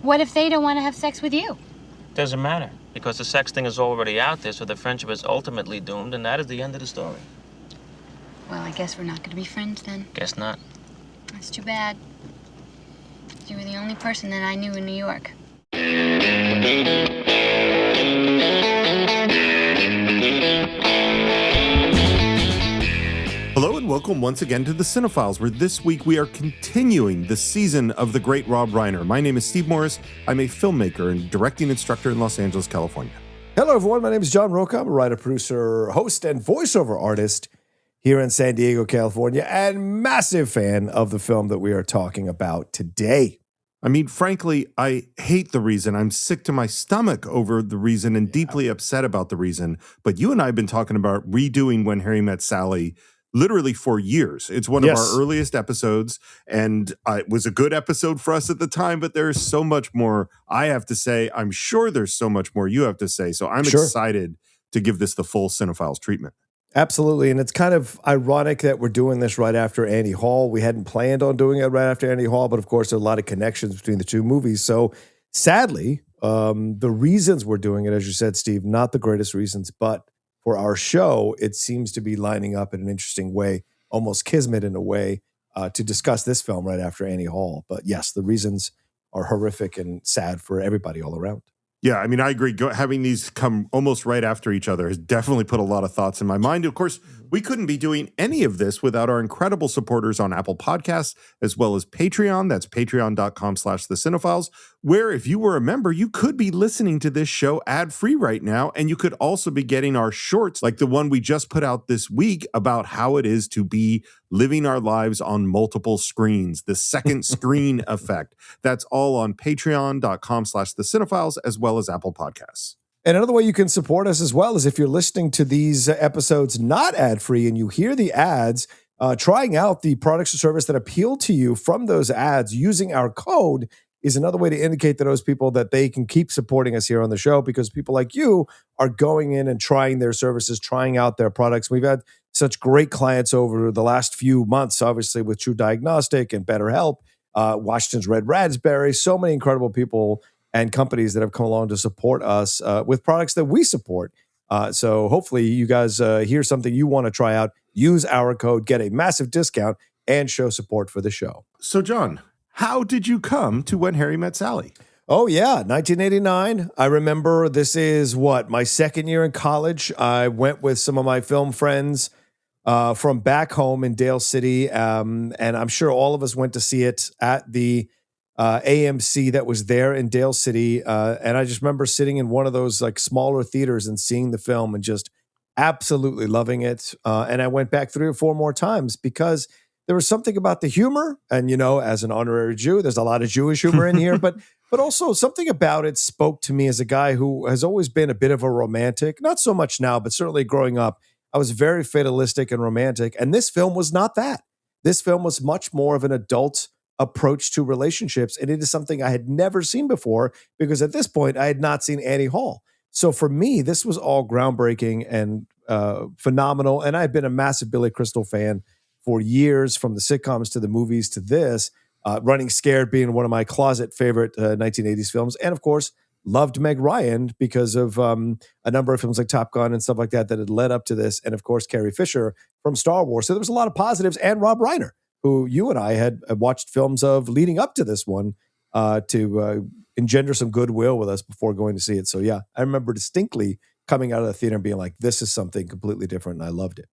What if they don't want to have sex with you? Doesn't matter, because the sex thing is already out there, so the friendship is ultimately doomed, and that is the end of the story. Well, I guess we're not going to be friends then. Guess not. That's too bad. You were the only person that I knew in New York. Hello and welcome once again to the Cine-Files, where this week we are continuing the season of the great Rob Reiner. My name is Steve Morris. I'm a filmmaker and directing instructor in Los Angeles, California. Hello, everyone. My name is John Rocha. I'm a writer, producer, host, and voiceover artist here in San Diego, California, and massive fan of the film that we are talking about today. I mean, frankly, I hate The Reason. I'm sick to my stomach over The Reason and deeply upset about The Reason. But you and I have been talking about redoing When Harry Met Sally literally for years. It's one of our earliest episodes, and it was a good episode for us at the time, but there's so much more I have to say. I'm sure there's so much more you have to say, so I'm excited to give this the full Cine-Files treatment. Absolutely, and it's kind of ironic that we're doing this right after Annie Hall. We hadn't planned on doing it right after Annie Hall, but of course there are a lot of connections between the two movies. So sadly, the reasons we're doing it, as you said, Steve, not the greatest reasons, but for our show, it seems to be lining up in an interesting way, almost kismet in a way, to discuss this film right after Annie Hall. But yes, the reasons are horrific and sad for everybody all around. Yeah, I mean, I agree. Having these come almost right after each other has definitely put a lot of thoughts in my mind. Of course, we couldn't be doing any of this without our incredible supporters on Apple Podcasts, as well as Patreon. That's patreon.com/thecine-files, where if you were a member, you could be listening to this show ad-free right now, and you could also be getting our shorts, like the one we just put out this week about how it is to be living our lives on multiple screens, the second screen effect. That's all on patreon.com/thecine-files, as well as Apple Podcasts. And another way you can support us as well is if you're listening to these episodes not ad-free and you hear the ads, trying out the products or service that appeal to you from those ads using our code is another way to indicate to those people that they can keep supporting us here on the show, because people like you are going in and trying their services, trying out their products. We've had such great clients over the last few months, obviously with True Diagnostic and BetterHelp, Washington's Red Raspberry, so many incredible people and companies that have come along to support us with products that we support. So hopefully you guys hear something you want to try out, use our code, get a massive discount, and show support for the show. So, John, how did you come to When Harry Met Sally? Oh, yeah, 1989. I remember this is my second year in college. I went with some of my film friends from back home in Dale City, and I'm sure all of us went to see it at the AMC that was there in Dale City. And I just remember sitting in one of those like smaller theaters and seeing the film and just absolutely loving it. And I went back 3 or 4 more times because there was something about the humor. And, you know, as an honorary Jew, there's a lot of Jewish humor in here, but also something about it spoke to me as a guy who has always been a bit of a romantic, not so much now, but certainly growing up, I was very fatalistic and romantic. And this film was not that. This film was much more of an adult approach to relationships. And it is something I had never seen before because at this point I had not seen Annie Hall. So for me, this was all groundbreaking and phenomenal. And I've been a massive Billy Crystal fan for years, from the sitcoms to the movies to this, Running Scared being one of my closet favorite 1980s films. And of course, loved Meg Ryan because of a number of films like Top Gun and stuff like that that had led up to this. And of course, Carrie Fisher from Star Wars. So there was a lot of positives, and Rob Reiner, who you and I had watched films of leading up to this one to engender some goodwill with us before going to see it. So yeah, I remember distinctly coming out of the theater and being like, this is something completely different, and I loved it.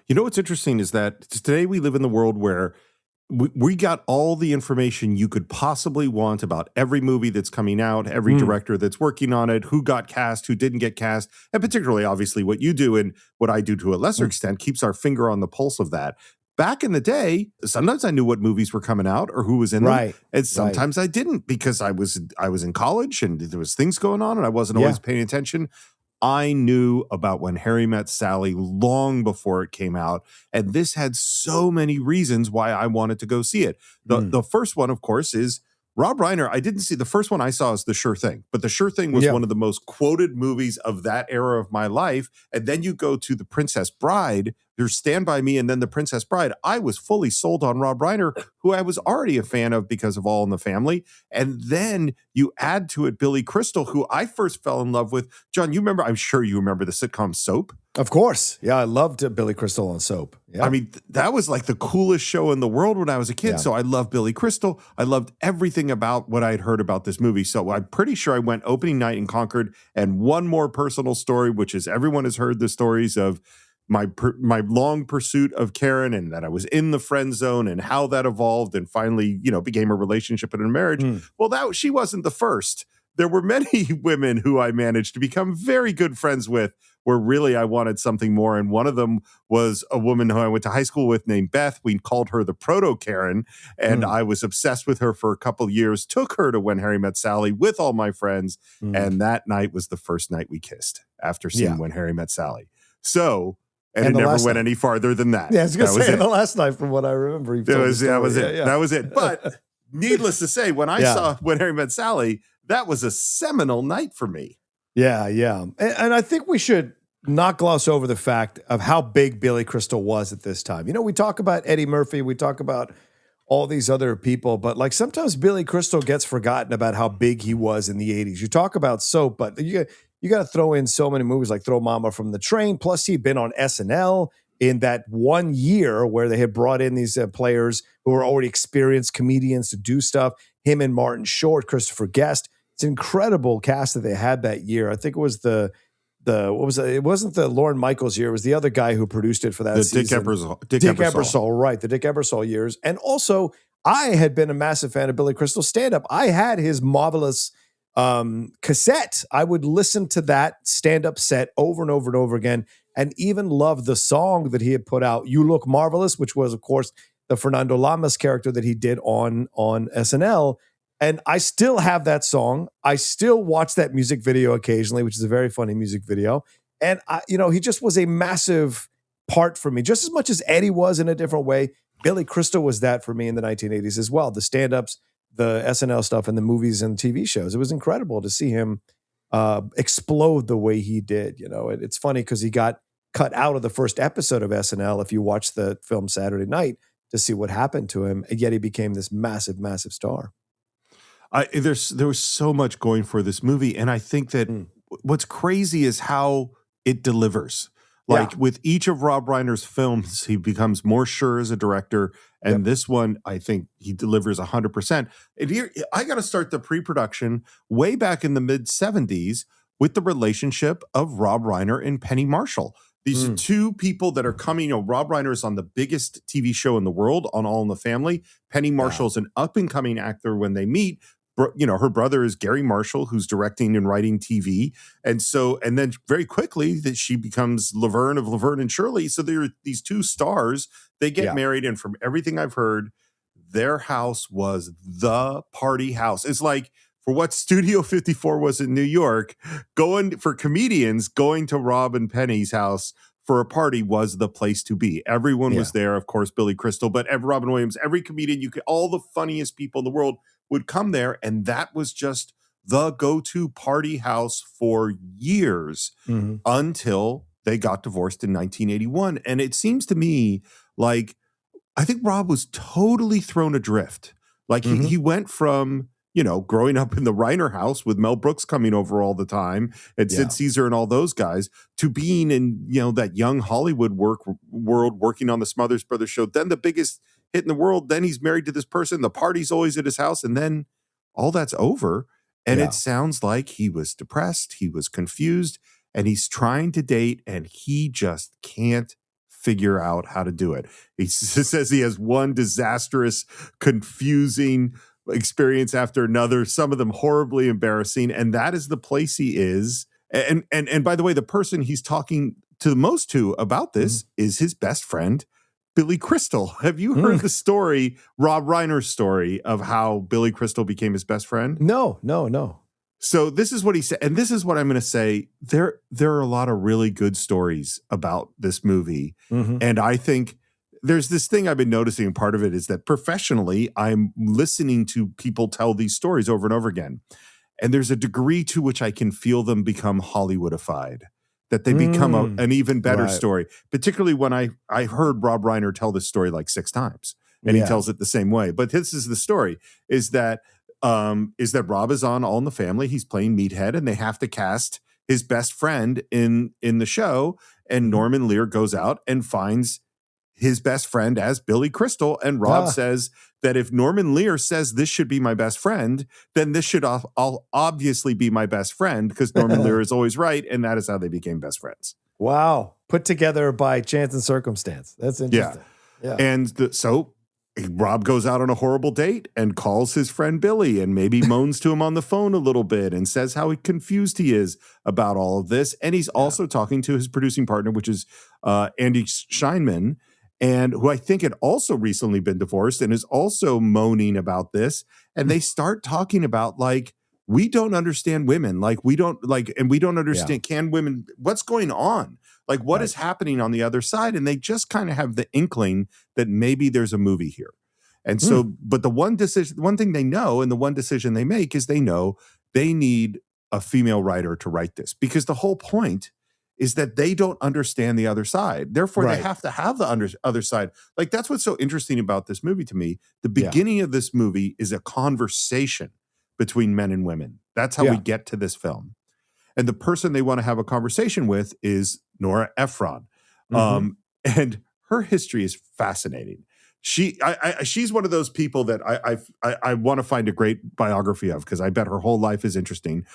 You know what's interesting is that today we live in the world where we got all the information you could possibly want about every movie that's coming out, every director that's working on it, who got cast, who didn't get cast, and particularly, obviously, what you do and what I do to a lesser extent keeps our finger on the pulse of that. Back in the day, sometimes I knew what movies were coming out or who was in them, and sometimes I didn't because I was in college and there was things going on and I wasn't always paying attention. I knew about When Harry Met Sally long before it came out, and this had so many reasons why I wanted to go see it. The first one, of course, is Rob Reiner, I didn't see the first one I saw is The Sure Thing, but The Sure Thing was one of the most quoted movies of that era of my life. And then you go to The Princess Bride, there's Stand By Me, and then The Princess Bride. I was fully sold on Rob Reiner, who I was already a fan of because of All in the Family. And then you add to it Billy Crystal, who I first fell in love with. John, you remember, I'm sure you remember the sitcom Soap. Of course. Yeah, I loved Billy Crystal on Soap. Yeah. I mean, that was like the coolest show in the world when I was a kid. Yeah. So I loved Billy Crystal. I loved everything about what I had heard about this movie. So I'm pretty sure I went opening night in Concord. And one more personal story, which is everyone has heard the stories of my long pursuit of Karen and that I was in the friend zone and how that evolved and finally, became a relationship and a marriage. Well, she wasn't the first. There were many women who I managed to become very good friends with where really I wanted something more. And one of them was a woman who I went to high school with named Beth. We called her the Proto-Karen, and I was obsessed with her for a couple years, took her to When Harry Met Sally with all my friends, and that night was the first night we kissed after seeing When Harry Met Sally. So... And it never went any farther than that. Yeah, I was going to say the last night from what I remember. That was it. Yeah. That was it. But needless to say, when I saw When Harry Met Sally, that was a seminal night for me. Yeah, yeah. And I think we should not gloss over the fact of how big Billy Crystal was at this time. We talk about Eddie Murphy, we talk about all these other people, but like sometimes Billy Crystal gets forgotten about how big he was in the 80s. You talk about Soap, but you got to throw in so many movies like Throw Mama from the Train. Plus, he'd been on SNL in that 1 year where they had brought in these players who were already experienced comedians to do stuff. Him and Martin Short, Christopher Guest. It's an incredible cast that they had that year. I think it was it wasn't the Lorne Michaels year. It was the other guy who produced it for that season. Dick Ebersol, right. The Dick Ebersol years. And also, I had been a massive fan of Billy Crystal stand-up. I had his Marvelous cassette. I would listen to that stand-up set over and over and over again, and even love the song that he had put out, You Look Marvelous, which was, of course, the Fernando Lamas character that he did on SNL. And I still have that song. I still watch that music video occasionally, which is a very funny music video. And he just was a massive part for me, just as much as Eddie was in a different way. Billy Crystal was that for me in the 1980s as well. The stand-ups, the SNL stuff, and the movies and TV shows. It was incredible to see him explode the way he did. It's funny because he got cut out of the first episode of SNL, if you watch the film Saturday Night, to see what happened to him. And yet he became this massive, massive star. There was so much going for this movie. And I think that what's crazy is how it delivers. Like with each of Rob Reiner's films, he becomes more sure as a director. And this one, I think he delivers 100%. And here, I got to start the pre-production way back in the mid-70s with the relationship of Rob Reiner and Penny Marshall. These are two people that are coming. Rob Reiner is on the biggest TV show in the world, on All in the Family. Penny Marshall is an up-and-coming actor when they meet. Her brother is Gary Marshall, who's directing and writing TV. And then very quickly that she becomes Laverne of Laverne and Shirley. So there are these two stars, they get married. And from everything I've heard, their house was the party house. It's like for what Studio 54 was in New York, going to Rob and Penny's house for a party was the place to be. Everyone was there. Of course, Billy Crystal, but Robin Williams, every comedian, all the funniest people in the world would come there, and that was just the go-to party house for years until they got divorced in 1981. And it seems to me like I think Rob was totally thrown adrift. Like he went from growing up in the Reiner house with Mel Brooks coming over all the time and Sid Caesar and all those guys to being in that young Hollywood world working on the Smothers Brothers show. Then the biggest hit in the world. Then he's married to this person. The party's always at his house. And then all that's over. And it sounds like he was depressed. He was confused. And he's trying to date. And he just can't figure out how to do it. He says he has one disastrous, confusing experience after another. Some of them horribly embarrassing. And that is the place he is. And by the way, the person he's talking to the most to about this is his best friend, Billy Crystal. Have you heard the story, Rob Reiner's story of how Billy Crystal became his best friend? No. So this is what he said, and this is what I'm going to say. There are a lot of really good stories about this movie, and I think there's this thing I've been noticing, and part of it is that professionally, I'm listening to people tell these stories over and over again. And there's a degree to which I can feel them become Hollywoodified, that they become an even better story, particularly when I heard Rob Reiner tell this story like 6 times, and he tells it the same way. But this is the story, is that Rob is on All in the Family. He's playing Meathead, and they have to cast his best friend in the show. And Norman Lear goes out and finds his best friend as Billy Crystal. And Rob says that if Norman Lear says this should be my best friend, then this should all obviously be my best friend, because Norman Lear is always right. And that is how they became best friends. Wow. Put together by chance and circumstance. That's interesting. Yeah. And so Rob goes out on a horrible date and calls his friend Billy and maybe moans to him on the phone a little bit and says how confused he is about all of this. And he's also talking to his producing partner, which is Andy Scheinman, and who I think had also recently been divorced and is also moaning about this. And they start talking about, like, we don't understand women. Like, we don't understand, can women, what's going on? Like, what is happening on the other side? And they just kind of have the inkling that maybe there's a movie here. And so, but the one thing they know, and the one decision they make, is they know they need a female writer to write this, because the whole point is that they don't understand the other side. Therefore, they have to have the other side. Like, that's what's so interesting about this movie to me. The beginning of this movie is a conversation between men and women. That's how we get to this film. And the person they want to have a conversation with is Nora Ephron. And her history is fascinating. She's one of those people that I want to find a great biography of, because I bet her whole life is interesting.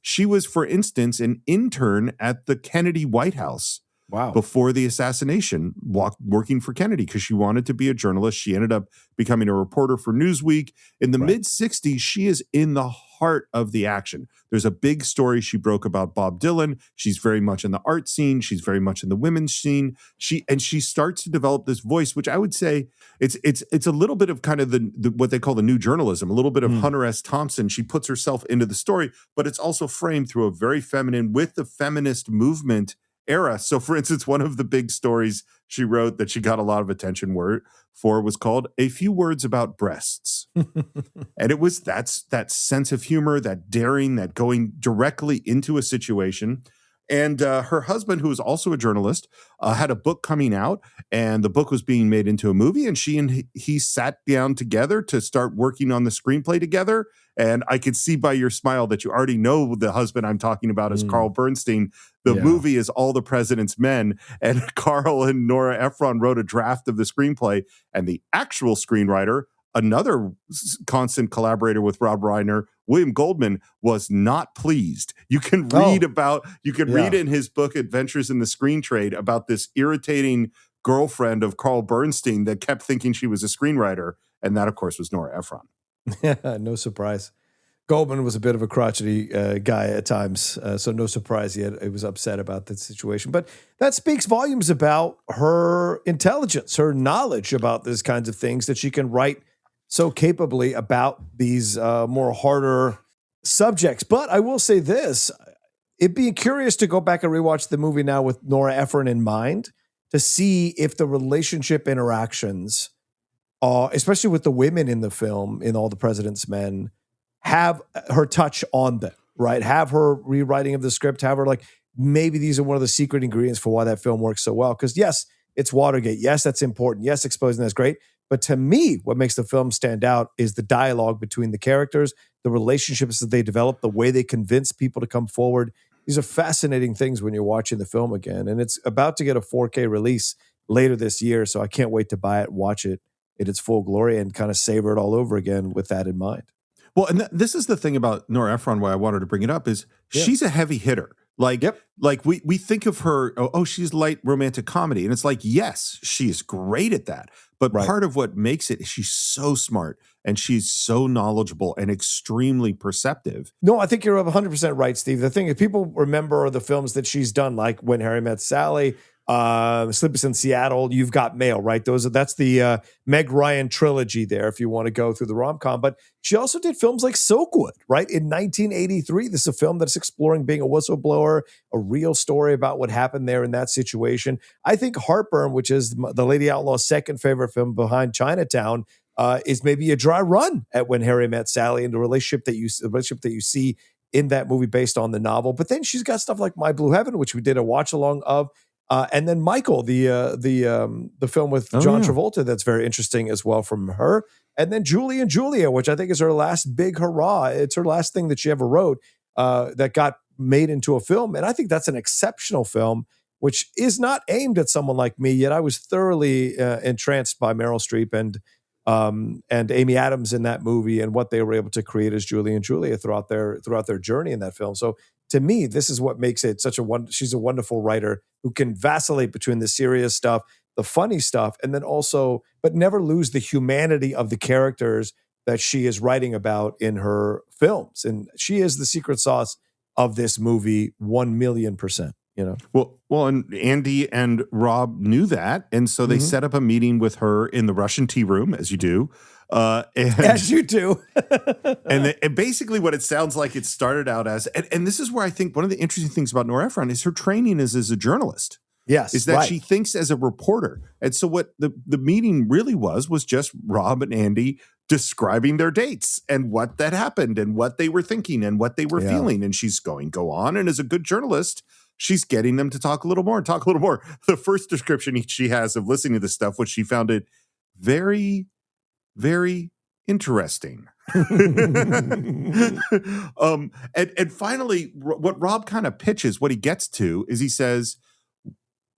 She was, for instance, an intern at the Kennedy White House before the assassination, working for Kennedy, because she wanted to be a journalist. She ended up becoming a reporter for Newsweek. In the mid-'60s, she is in the heart of the action. There's a big story she broke about Bob Dylan. She's very much in the art scene. She's very much in the women's scene. She starts to develop this voice, which I would say it's a little bit of kind of the what they call the new journalism, a little bit of Hunter S. Thompson. She puts herself into the story, but it's also framed through a very feminine, with the feminist movement era. So, for instance, one of the big stories she wrote that she got a lot of attention for was called A Few Words About Breasts. And it was that sense of humor, that daring, that going directly into a situation. And her husband, who was also a journalist, had a book coming out, and the book was being made into a movie. And she and he sat down together to start working on the screenplay together. And I could see by your smile that you already know the husband I'm talking about is Carl Bernstein. The movie is All the President's Men, and Carl and Nora Ephron wrote a draft of the screenplay, and the actual screenwriter, another constant collaborator with Rob Reiner, William Goldman, was not pleased. You can read read in his book Adventures in the Screen Trade about this irritating girlfriend of Carl Bernstein that kept thinking she was a screenwriter, and that, of course, was Nora Ephron. No surprise. Goldman was a bit of a crotchety guy at times, so no surprise he was upset about that situation. But that speaks volumes about her intelligence, her knowledge about these kinds of things, that she can write so capably about these more harder subjects. But I will say this, it'd be curious to go back and rewatch the movie now with Nora Ephron in mind, to see if the relationship interactions, especially with the women in the film, in All the President's Men, have her touch on them, right? Have her rewriting of the script, have her, like, maybe these are one of the secret ingredients for why that film works so well. Because yes, it's Watergate. Yes, that's important. Yes, exposing that's great. But to me, what makes the film stand out is the dialogue between the characters, the relationships that they develop, the way they convince people to come forward. These are fascinating things when you're watching the film again. And it's about to get a 4K release later this year, so I can't wait to buy it, watch it in its full glory, and kind of savor it all over again with that in mind. Well, and this is the thing about Nora Ephron, why I wanted to bring it up, is she's a heavy hitter. Like, like we think of her, she's light romantic comedy. And it's like, yes, she's great at that. But part of what makes it is she's so smart, and she's so knowledgeable and extremely perceptive. No, I think you're 100% right, Steve. The thing is, people remember the films that she's done, like When Harry Met Sally, Sleepless in Seattle, You've Got Mail, right? That's the Meg Ryan trilogy there, if you want to go through the rom-com. But she also did films like Silkwood, right? In 1983, this is a film that's exploring being a whistleblower, a real story about what happened there in that situation. I think Heartburn, which is the Lady Outlaw's second favorite film behind Chinatown, is maybe a dry run at When Harry Met Sally and the relationship that you see in that movie based on the novel. But then she's got stuff like My Blue Heaven, which we did a watch along of. And then Michael, the film with John Travolta, that's very interesting as well from her. And then Julie and Julia, which I think is her last big hurrah. It's her last thing that she ever wrote that got made into a film. And I think that's an exceptional film, which is not aimed at someone like me. Yet I was thoroughly entranced by Meryl Streep and Amy Adams in that movie and what they were able to create as Julie and Julia throughout their journey in that film. So to me, this is what makes it she's a wonderful writer who can vacillate between the serious stuff, the funny stuff, and then also, but never lose the humanity of the characters that she is writing about in her films. And she is the secret sauce of this movie 1,000,000%. You know, well, and Andy and Rob knew that, and so they set up a meeting with her in the Russian tea room, as you do. As you do. and basically what it sounds like it started out as, and this is where I think one of the interesting things about Nora Ephron is her training is as a journalist. Yes. Is that she thinks as a reporter. And so what the meeting really was just Rob and Andy describing their dates and what that happened and what they were thinking and what they were feeling. And she's going, go on. And as a good journalist, she's getting them to talk a little more. The first description she has of listening to this stuff, which she found it very, very interesting. And finally, what Rob kind of pitches, what he gets to is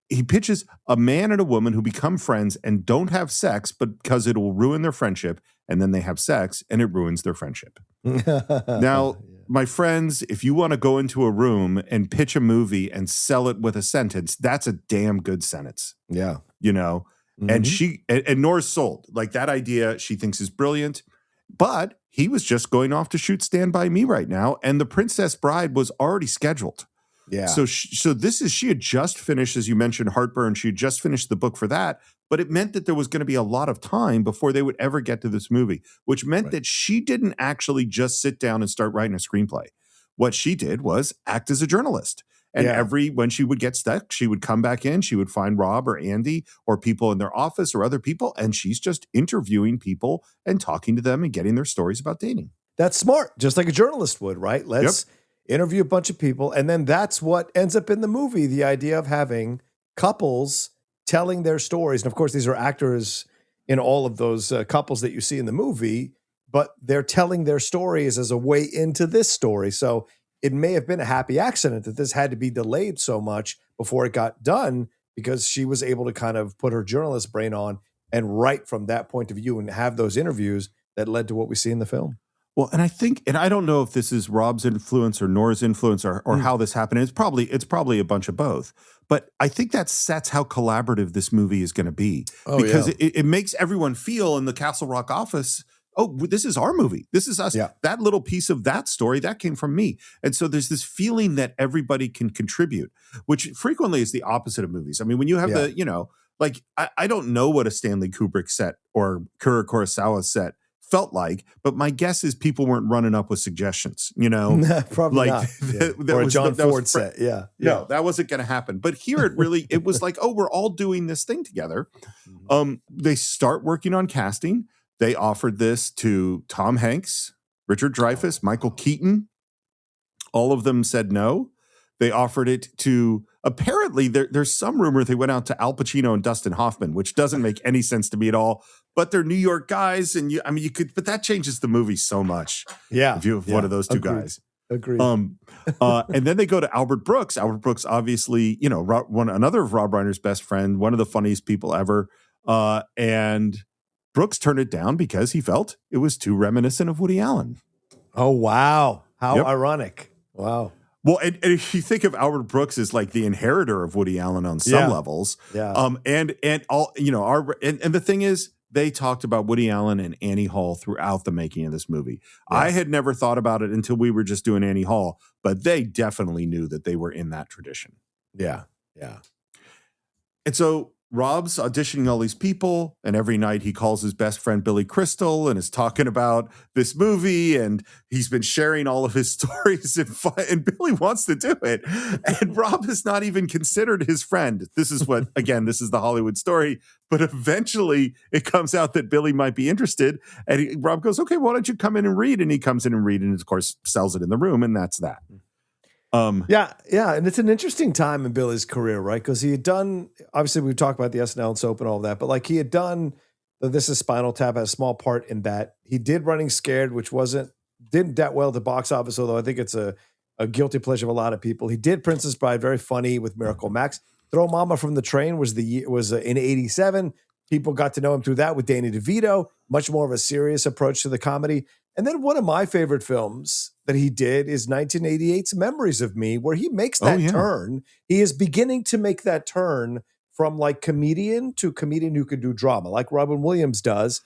he pitches a man and a woman who become friends and don't have sex, but because it will ruin their friendship, and then they have sex and it ruins their friendship. Now, my friends, if you want to go into a room and pitch a movie and sell it with a sentence, that's a damn good sentence. Yeah. You know? Mm-hmm. And Nora's sold. Like, that idea she thinks is brilliant. But he was just going off to shoot Stand By Me right now, and The Princess Bride was already scheduled. Yeah. So she had just finished, as you mentioned, Heartburn. She had just finished the book for that, but it meant that there was going to be a lot of time before they would ever get to this movie, which meant that she didn't actually just sit down and start writing a screenplay. What she did was act as a journalist. And when she would get stuck, she would come back in, she would find Rob or Andy or people in their office or other people, and she's just interviewing people and talking to them and getting their stories about dating. That's smart, just like a journalist would, right? Let's interview a bunch of people, and then that's what ends up in the movie, the idea of having couples telling their stories. And of course, these are actors in all of those couples that you see in the movie, but they're telling their stories as a way into this story. So it may have been a happy accident that this had to be delayed so much before it got done, because she was able to kind of put her journalist brain on and write from that point of view and have those interviews that led to what we see in the film. Well, and I think, and I don't know if this is Rob's influence or Nora's influence or how this happened. It's probably a bunch of both. But I think that sets how collaborative this movie is going to be, because it makes everyone feel in the Castle Rock office, oh, this is our movie. This is us. Yeah. That little piece of that story, that came from me. And so there's this feeling that everybody can contribute, which frequently is the opposite of movies. I mean, when you have like, I don't know what a Stanley Kubrick set or Kuro Kurosawa set felt like, but my guess is people weren't running up with suggestions, Probably like not. Or a John Ford set. Yeah. No, that wasn't going to happen. But here it was like, oh, we're all doing this thing together. They start working on casting. They offered this to Tom Hanks, Richard Dreyfuss, Michael Keaton. All of them said no. They offered it to, apparently there's some rumor they went out to Al Pacino and Dustin Hoffman, which doesn't make any sense to me at all. But they're New York guys, and you could, but that changes the movie so much. Yeah, if you have one of those two guys. Agreed. And then they go to Albert Brooks. Albert Brooks, obviously, another of Rob Reiner's best friend, one of the funniest people ever. And Brooks turned it down because he felt it was too reminiscent of Woody Allen. Oh, wow. How ironic. Wow. Well, and if you think of Albert Brooks as like the inheritor of Woody Allen on some levels. Yeah. And all, and the thing is, they talked about Woody Allen and Annie Hall throughout the making of this movie. Yeah. I had never thought about it until we were just doing Annie Hall, but they definitely knew that they were in that tradition. Yeah. Yeah. And so Rob's auditioning all these people, and every night he calls his best friend Billy Crystal and is talking about this movie, and he's been sharing all of his stories, and Billy wants to do it. And Rob is not even considered his friend. This is what, again, this is the Hollywood story, but eventually it comes out that Billy might be interested, and Rob goes, okay, why don't you come in and read? And he comes in and read, and of course sells it in the room, and that's that. Yeah, and it's an interesting time in Billy's career, right? Because he had done, obviously we talked about the SNL and soap and all of that, but like he had done This Is Spinal Tap, had a small part in that. He did Running Scared, which didn't that well at the box office, although I think it's a guilty pleasure of a lot of people. He did Princess Bride, very funny with Miracle Max. Throw Mama from the Train was in '87. People got to know him through that with Danny DeVito, much more of a serious approach to the comedy. And then one of my favorite films that he did is 1988's Memories of Me, where he makes that turn. He is beginning to make that turn from like comedian to comedian who could do drama, like Robin Williams does.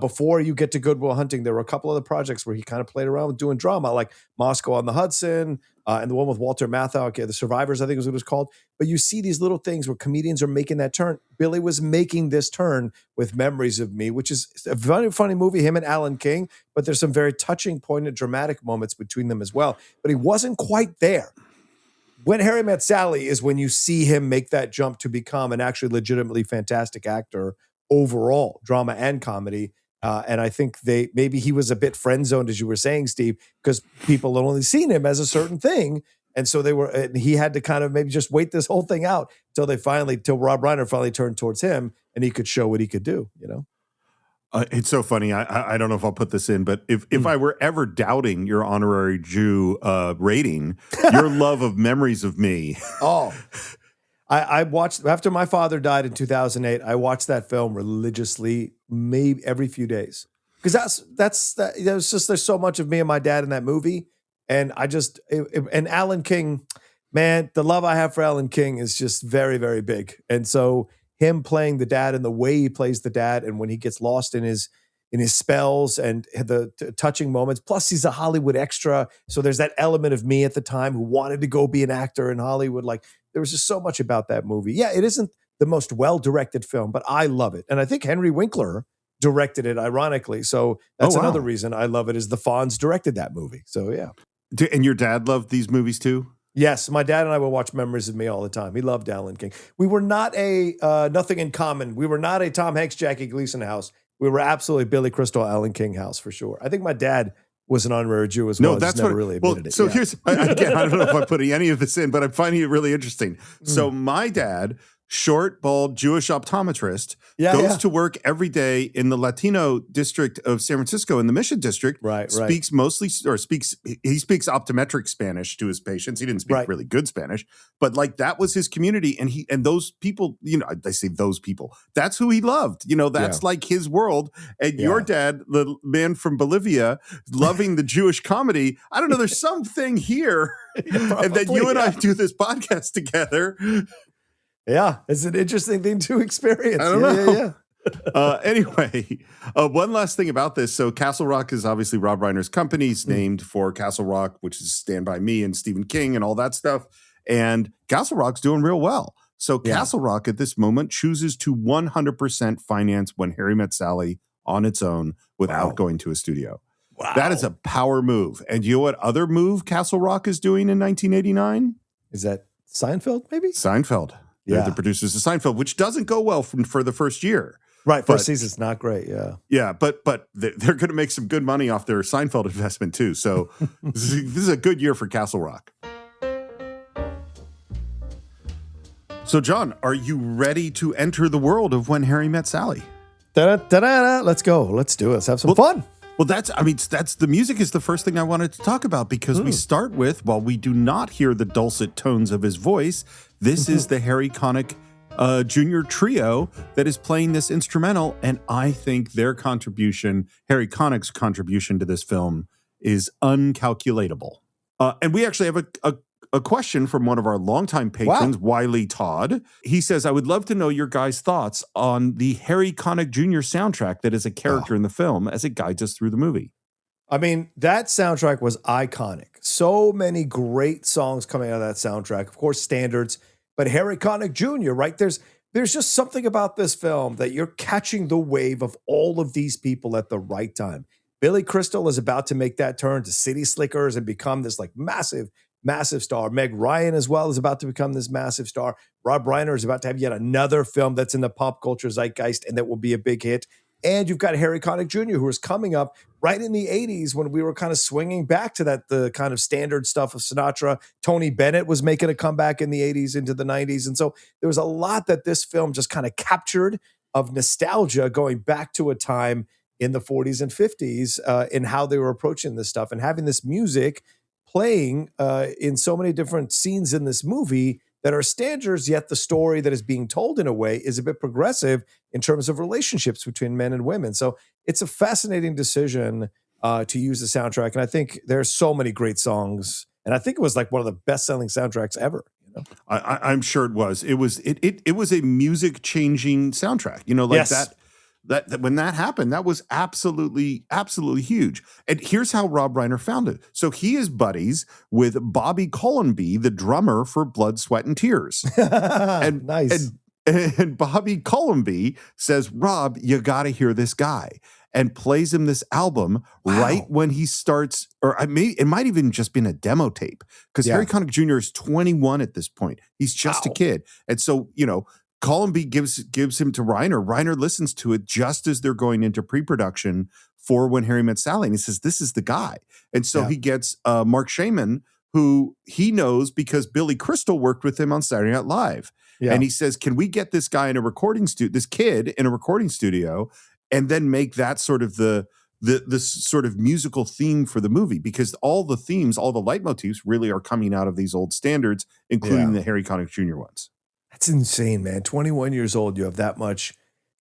Before you get to Good Will Hunting, there were a couple other projects where he kind of played around with doing drama, like Moscow on the Hudson, and the one with Walter Matthau, The Survivors, I think is what it was called. But you see these little things where comedians are making that turn. Billy was making this turn with Memories of Me, which is a very funny movie, him and Alan King, but there's some very touching, poignant, dramatic moments between them as well. But he wasn't quite there. When Harry Met Sally is when you see him make that jump to become an actually legitimately fantastic actor overall, drama and comedy. And I think maybe he was a bit friend zoned, as you were saying, Steve, because people had only seen him as a certain thing. And so he had to kind of maybe just wait this whole thing out till Rob Reiner finally turned towards him and he could show what he could do, you know? It's so funny. I don't know if I'll put this in, but if I were ever doubting your honorary Jew rating, your love of Memories of Me. Oh, I watched, after my father died in 2008, I watched that film religiously, maybe every few days. Because there's so much of me and my dad in that movie. And and Alan King, man, the love I have for Alan King is just very, very big. And so him playing the dad and the way he plays the dad, and when he gets lost in his spells and the touching moments, plus he's a Hollywood extra. So there's that element of me at the time who wanted to go be an actor in Hollywood. Like, there was just so much about that movie. Yeah, it isn't the most well-directed film, but I love it. And I think Henry Winkler directed it, ironically. So that's another reason I love it, is the Fonz directed that movie. So yeah. And your dad loved these movies too? Yes, my dad and I will watch Memories of Me all the time. He loved Alan King. We were not Nothing in Common. We were not a Tom Hanks, Jackie Gleason house. We were absolutely Billy Crystal, Alan King house for sure. I think my dad was an honorary Jew as well. No, that's what really admitted it. So here's, again, I don't know if I'm putting any of this in, but I'm finding it really interesting. So my dad, short, bald, Jewish optometrist, goes to work every day in the Latino district of San Francisco, in the Mission District. Speaks optometric Spanish to his patients. He didn't speak really good Spanish, but like that was his community. And those people, you know, they say those people, that's who he loved. You know, that's like his world. And your dad, the man from Bolivia, loving the Jewish comedy. I don't know, there's something here. And then you and I do this podcast together. Yeah, it's an interesting thing to experience. I don't know. Anyway, one last thing about this. So Castle Rock is obviously Rob Reiner's company. It's named for Castle Rock, which is Stand By Me and Stephen King and all that stuff. And Castle Rock's doing real well. So Castle Rock at this moment chooses to 100% finance When Harry Met Sally on its own without going to a studio. Wow. That is a power move. And you know what other move Castle Rock is doing in 1989? Is that Seinfeld, maybe? Seinfeld. They're the producers of Seinfeld, which doesn't go well for the first year. Right, first season's not great, Yeah, but they're going to make some good money off their Seinfeld investment too. So this is a good year for Castle Rock. So John, are you ready to enter the world of When Harry Met Sally? Da-da-da-da-da. Let's go. Let's do it. Let's have some fun. Well, that's the music is the first thing I wanted to talk about, because we start with, while we do not hear the dulcet tones of his voice, this is the Harry Connick Jr. trio that is playing this instrumental. And I think their contribution, Harry Connick's contribution to this film, is uncalculatable. And we actually have a question from one of our longtime patrons, Wiley Todd. He says, I would love to know your guys' thoughts on the Harry Connick Jr. soundtrack that is a character in the film as it guides us through the movie. I mean, that soundtrack was iconic. So many great songs coming out of that soundtrack. Of course, standards, but Harry Connick Jr., right? There's just something about this film that you're catching the wave of all of these people at the right time. Billy Crystal is about to make that turn to City Slickers and become this like massive, massive star. Meg Ryan as well is about to become this massive star. Rob Reiner is about to have yet another film that's in the pop culture zeitgeist and that will be a big hit. And you've got Harry Connick Jr., who is coming up right in the 80s when we were kind of swinging back to the kind of standard stuff of Sinatra. Tony Bennett was making a comeback in the 80s into the 90s. And so there was a lot that this film just kind of captured of nostalgia going back to a time in the 40s and 50s in how they were approaching this stuff and having this music playing in so many different scenes in this movie that are standards, yet the story that is being told in a way is a bit progressive in terms of relationships between men and women. So it's a fascinating decision to use the soundtrack. And I think there's so many great songs. And I think it was like one of the best-selling soundtracks ever. You know? I'm sure it was. It was a music-changing soundtrack. You know, like Yes. that when that happened, that was absolutely huge. And here's how Rob Reiner found it. So he is buddies with Bobby Colomby, the drummer for Blood, Sweat, and Tears. And nice. And Bobby Colomby says, Rob, you got to hear this guy, and plays him this album right when he starts, or it might even just been a demo tape, because Harry Connick Jr. is 21 at this point. He's just a kid. And so, you know, Colomby gives him to Reiner. Reiner listens to it just as they're going into pre-production for When Harry Met Sally. And he says, this is the guy. And so he gets Mark Shaman, who he knows because Billy Crystal worked with him on Saturday Night Live. Yeah. And he says, can we get this guy in a recording studio, this kid in a recording studio, and then make that sort of the sort of musical theme for the movie? Because all the themes, all the leitmotifs really are coming out of these old standards, including the Harry Connick Jr. ones. That's insane, man. 21 years old, you have that much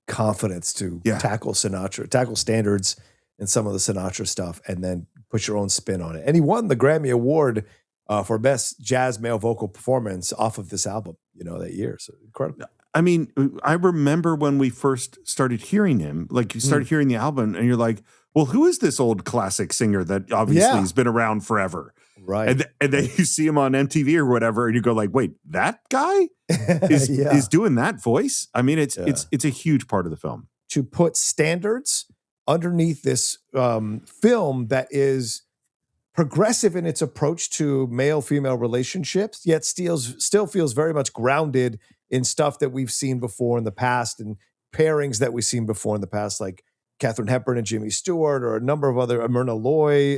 confidence to tackle standards and some of the Sinatra stuff, and then put your own spin on it. And he won the Grammy Award for Best Jazz Male Vocal Performance off of this album, you know, that year. So incredible. I mean, I remember when we first started hearing him, like you started hearing the album and you're like, well, who is this old classic singer that obviously has been around forever? Right. And then you see him on MTV or whatever, and you go like, wait, that guy is doing that voice? I mean, it's a huge part of the film. To put standards underneath this film that is progressive in its approach to male-female relationships, yet still feels very much grounded in stuff that we've seen before in the past and pairings that we've seen before in the past, like Katharine Hepburn and Jimmy Stewart, or a number of other, Myrna Loy,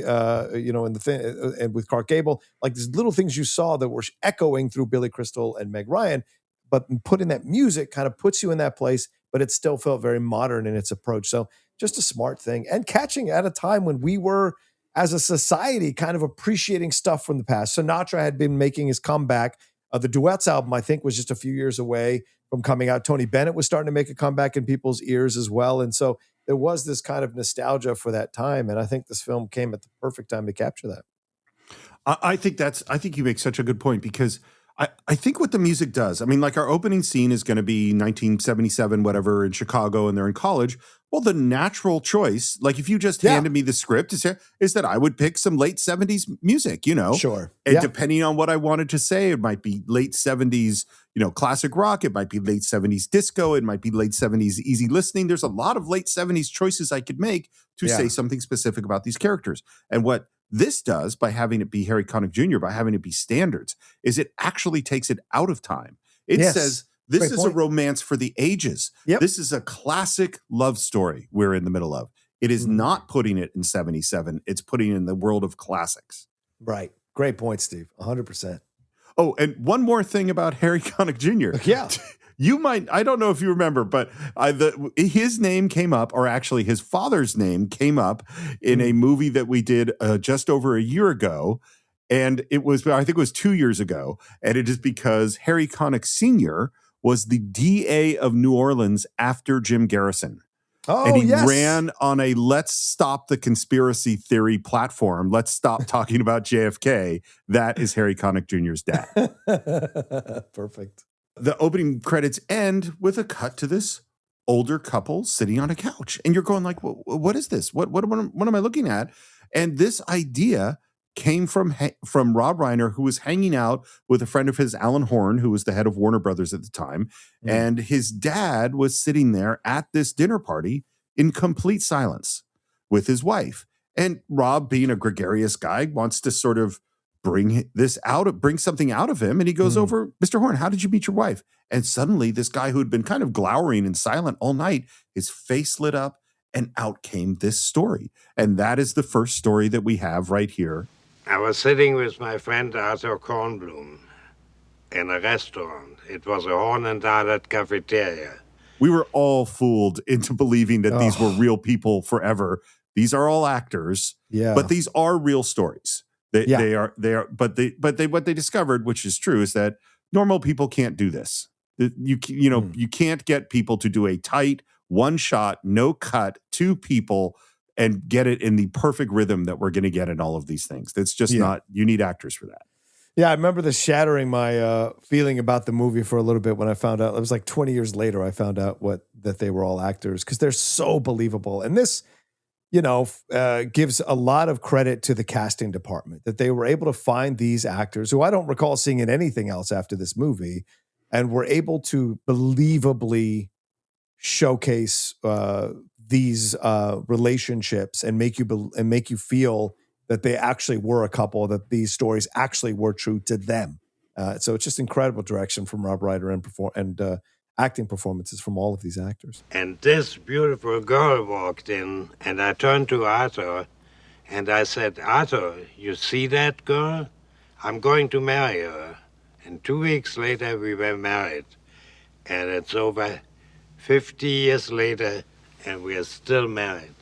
you know, in the thing, and with Clark Gable, like these little things you saw that were echoing through Billy Crystal and Meg Ryan, but putting that music kind of puts you in that place, but it still felt very modern in its approach. So just a smart thing, and catching at a time when we were, as a society, kind of appreciating stuff from the past. Sinatra had been making his comeback. The Duets album, I think, was just a few years away from coming out. Tony Bennett was starting to make a comeback in people's ears as well. And so there was this kind of nostalgia for that time. And I think this film came at the perfect time to capture that. I think you make such a good point, because I think what the music does, I mean, like our opening scene is going to be 1977, whatever, in Chicago, and they're in college. Well, the natural choice, like if you just handed me the script, is that I would pick some late 70s music, you know? Sure. And depending on what I wanted to say, it might be late 70s, you know, classic rock. It might be late 70s disco. It might be late 70s easy listening. There's a lot of late 70s choices I could make to say something specific about these characters. And what this does, by having it be Harry Connick Jr., by having it be standards, is it actually takes it out of time. It says, this is a romance for the ages. Yep. This is a classic love story we're in the middle of. It is not putting it in 77. It's putting it in the world of classics. Right. Great point, Steve. 100%. Oh, and one more thing about Harry Connick Jr. Yeah. You might, I don't know if you remember, but his name came up, or actually his father's name came up in a movie that we did just over a year ago. And it was, I think it was 2 years ago. And it is because Harry Connick Sr. was the DA of New Orleans after Jim Garrison. Oh, and he ran on a let's stop the conspiracy theory platform. Let's stop talking about JFK. That is Harry Connick Jr.'s dad. Perfect. The opening credits end with a cut to this older couple sitting on a couch. And you're going like, what is this? What am I looking at? And this idea came from Rob Reiner, who was hanging out with a friend of his, Alan Horn, who was the head of Warner Brothers at the time. And his dad was sitting there at this dinner party in complete silence with his wife. And Rob, being a gregarious guy, wants to sort of bring something out of him. And he goes over, Mr. Horn, how did you meet your wife? And suddenly this guy who had been kind of glowering and silent all night, his face lit up and out came this story. And that is the first story that we have right here. I was sitting with my friend Arthur Kornblum in a restaurant. It was a Horn and Arlett cafeteria. We were all fooled into believing that these were real people forever. These are all actors, but these are real stories. What they discovered, which is true, is that normal people can't do this. You can't get people to do a tight, one shot, no cut, two people and get it in the perfect rhythm that we're going to get in all of these things. That's just not, you need actors for that. Yeah, I remember this shattering my feeling about the movie for a little bit when I found out. It was like 20 years later I found out that they were all actors because they're so believable. And this, gives a lot of credit to the casting department that they were able to find these actors who I don't recall seeing in anything else after this movie and were able to believably showcase these relationships and make you feel that they actually were a couple, that these stories actually were true to them. So it's just incredible direction from Rob Reiner and acting performances from all of these actors. And this beautiful girl walked in, and I turned to Arthur, and I said, Arthur, you see that girl? I'm going to marry her. And 2 weeks later, we were married. And it's over 50 years later, and we are still married.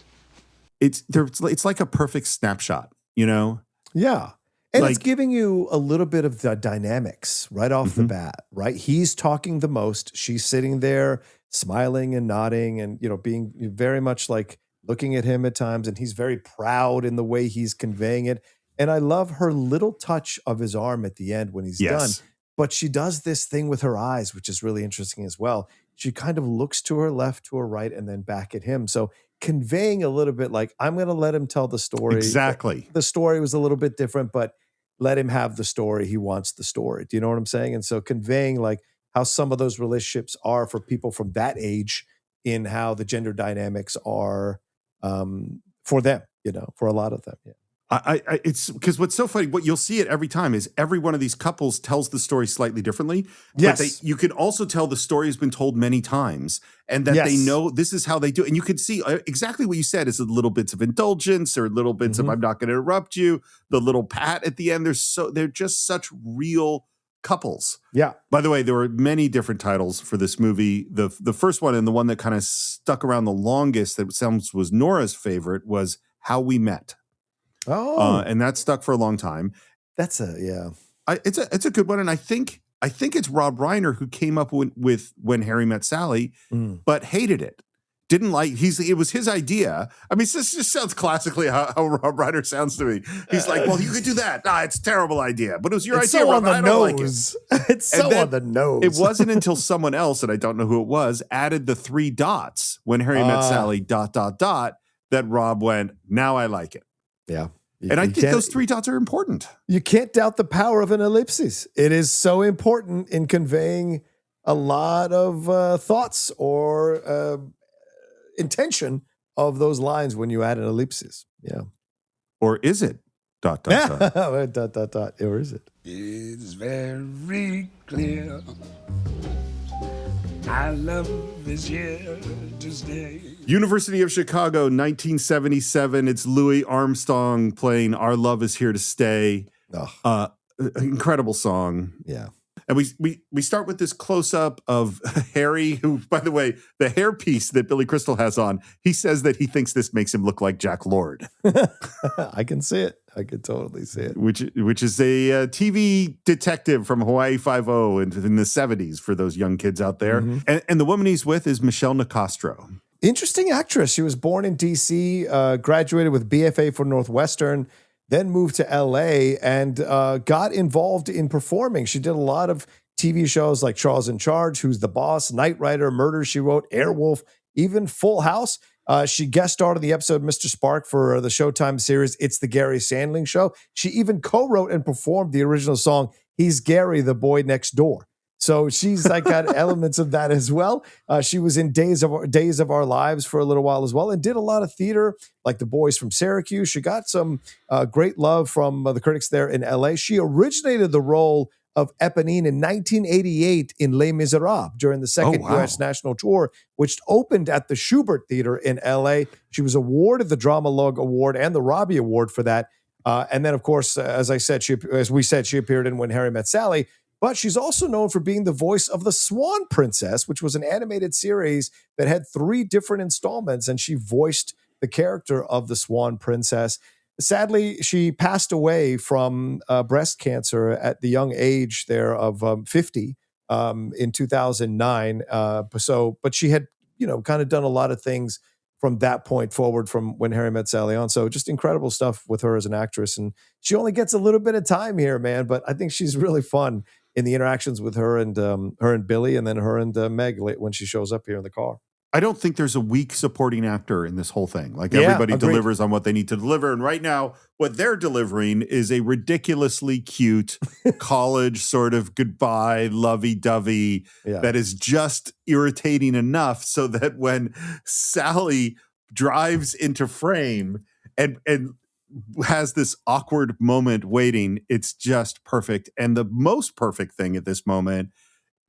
It's like a perfect snapshot, Yeah. And it's giving you a little bit of the dynamics right off the bat, right? He's talking the most. She's sitting there smiling and nodding and, being very much like looking at him at times. And he's very proud in the way he's conveying it. And I love her little touch of his arm at the end when he's done. But she does this thing with her eyes, which is really interesting as well. She kind of looks to her left, to her right, and then back at him. So conveying a little bit like, I'm going to let him tell the story. Exactly. The story was a little bit different, but let him have the story. He wants the story. Do you know what I'm saying? And so conveying like how some of those relationships are for people from that age in how the gender dynamics are for them, for a lot of them. Yeah. It's because what's so funny, what you'll see it every time is every one of these couples tells the story slightly differently. Yes. But you can also tell the story has been told many times and that they know this is how they do it. And you can see exactly what you said is little bits of indulgence or little bits of I'm not going to interrupt you. The little pat at the end. They're just such real couples. Yeah. By the way, there were many different titles for this movie. The first one and the one that kind of stuck around the longest that sounds was Nora's favorite was How We Met. Oh, and that stuck for a long time. That's it's a good one, and I think it's Rob Reiner who came up with When Harry Met Sally, but hated it. Didn't like it was his idea. I mean, this just sounds classically how Rob Reiner sounds to me. He's like, well, you could do that. It's a terrible idea, but it was your idea. So Rob. on the I don't nose. Like it. It's so on the nose. It wasn't until someone else, and I don't know who it was, added the 3 dots when Harry Met Sally ... that Rob went, now I like it. Yeah. And I think those 3 dots are important. You can't doubt the power of an ellipsis. It is so important in conveying a lot of thoughts or intention of those lines when you add an ellipsis. Yeah. Or is it ... dot. Or is it? It's very clear. Our love is here to stay. University of Chicago, 1977. It's Louis Armstrong playing Our Love Is Here to Stay. Incredible song. Yeah. And we start with this close-up of Harry, who, by the way, the hairpiece that Billy Crystal has on, he says that he thinks this makes him look like Jack Lord. I can see it. I can totally see it. Which is a TV detective from Hawaii Five-0 in the 70s for those young kids out there. And the woman he's with is Michelle Nicastro. Interesting actress. She was born in D.C., graduated with BFA from Northwestern, then moved to L.A. and got involved in performing. She did a lot of TV shows like Charles in Charge, Who's the Boss, Knight Rider, Murder, She Wrote, Airwolf, even Full House. She guest starred in the episode Mr. Spark for the Showtime series It's the Gary Sandling Show. She even co-wrote and performed the original song He's Gary, the Boy Next Door. So she's like got elements of that as well. She was in Days of Our Lives for a little while as well, and did a lot of theater, like The Boys from Syracuse. She got some great love from the critics there in LA. She originated the role of Eponine in 1988 in Les Miserables during the second U.S. national tour, which opened at the Schubert Theater in L.A. She was awarded the Drama Log Award and the Robbie Award for that. And then, of course, as we said, she appeared in When Harry Met Sally. But she's also known for being the voice of the Swan Princess, which was an animated series that had 3 different installments, and she voiced the character of the Swan Princess. Sadly, she passed away from breast cancer at the young age there of 50 in 2009. But she had, kind of done a lot of things from that point forward from When Harry Met Sally on. So just incredible stuff with her as an actress. And she only gets a little bit of time here, man, but I think she's really fun in the interactions with her and Billy, and then her and Meg when she shows up here in the car. I don't think there's a weak supporting actor in this whole thing. Like everybody delivers on what they need to deliver. And right now, what they're delivering is a ridiculously cute college sort of goodbye, lovey-dovey that is just irritating enough so that when Sally drives into frame and has this awkward moment waiting, it's just perfect. And the most perfect thing at this moment,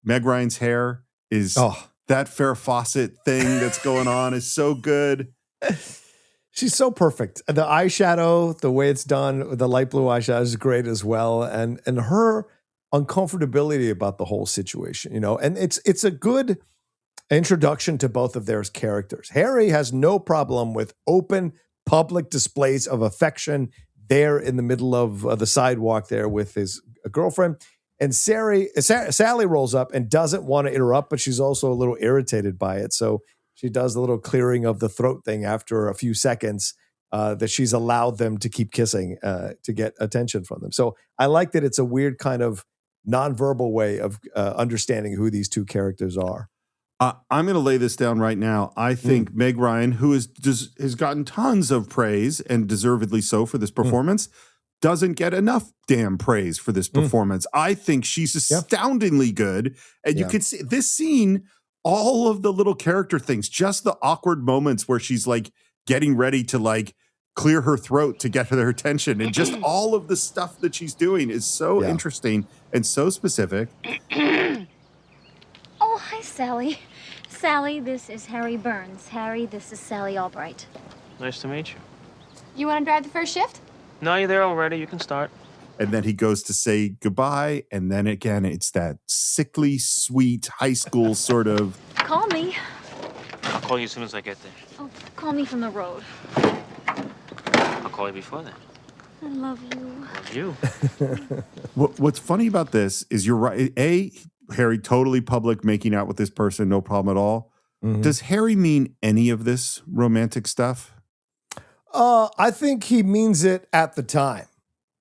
Meg Ryan's hair is... That Farrah Fawcett thing that's going on is so good. She's so perfect. The eyeshadow, the way it's done, the light blue eyeshadow is great as well. And her uncomfortability about the whole situation, and it's a good introduction to both of their characters. Harry has no problem with open public displays of affection there in the middle of the sidewalk there with his girlfriend. And Sally rolls up and doesn't want to interrupt, but she's also a little irritated by it. So she does the little clearing of the throat thing after a few seconds that she's allowed them to keep kissing to get attention from them. So I like that it's a weird kind of nonverbal way of understanding who these two characters are. I'm going to lay this down right now. I think Meg Ryan, who has gotten tons of praise and deservedly so for this performance, doesn't get enough damn praise for this performance. I think she's astoundingly good. And you can see this scene, all of the little character things, just the awkward moments where she's like getting ready to like clear her throat to get their attention. And just all of the stuff that she's doing is so interesting and so specific. Oh, hi, Sally. Sally, this is Harry Burns. Harry, this is Sally Albright. Nice to meet you. You want to drive the first shift? No, you're there already. You can start. And then he goes to say goodbye. And then again, it's that sickly, sweet high school sort of. Call me. I'll call you as soon as I get there. Oh, call me from the road. I'll call you before then. I love you. Love you. What's funny about this is you're right. Harry totally public making out with this person, no problem at all. Does Harry mean any of this romantic stuff? I think he means it at the time,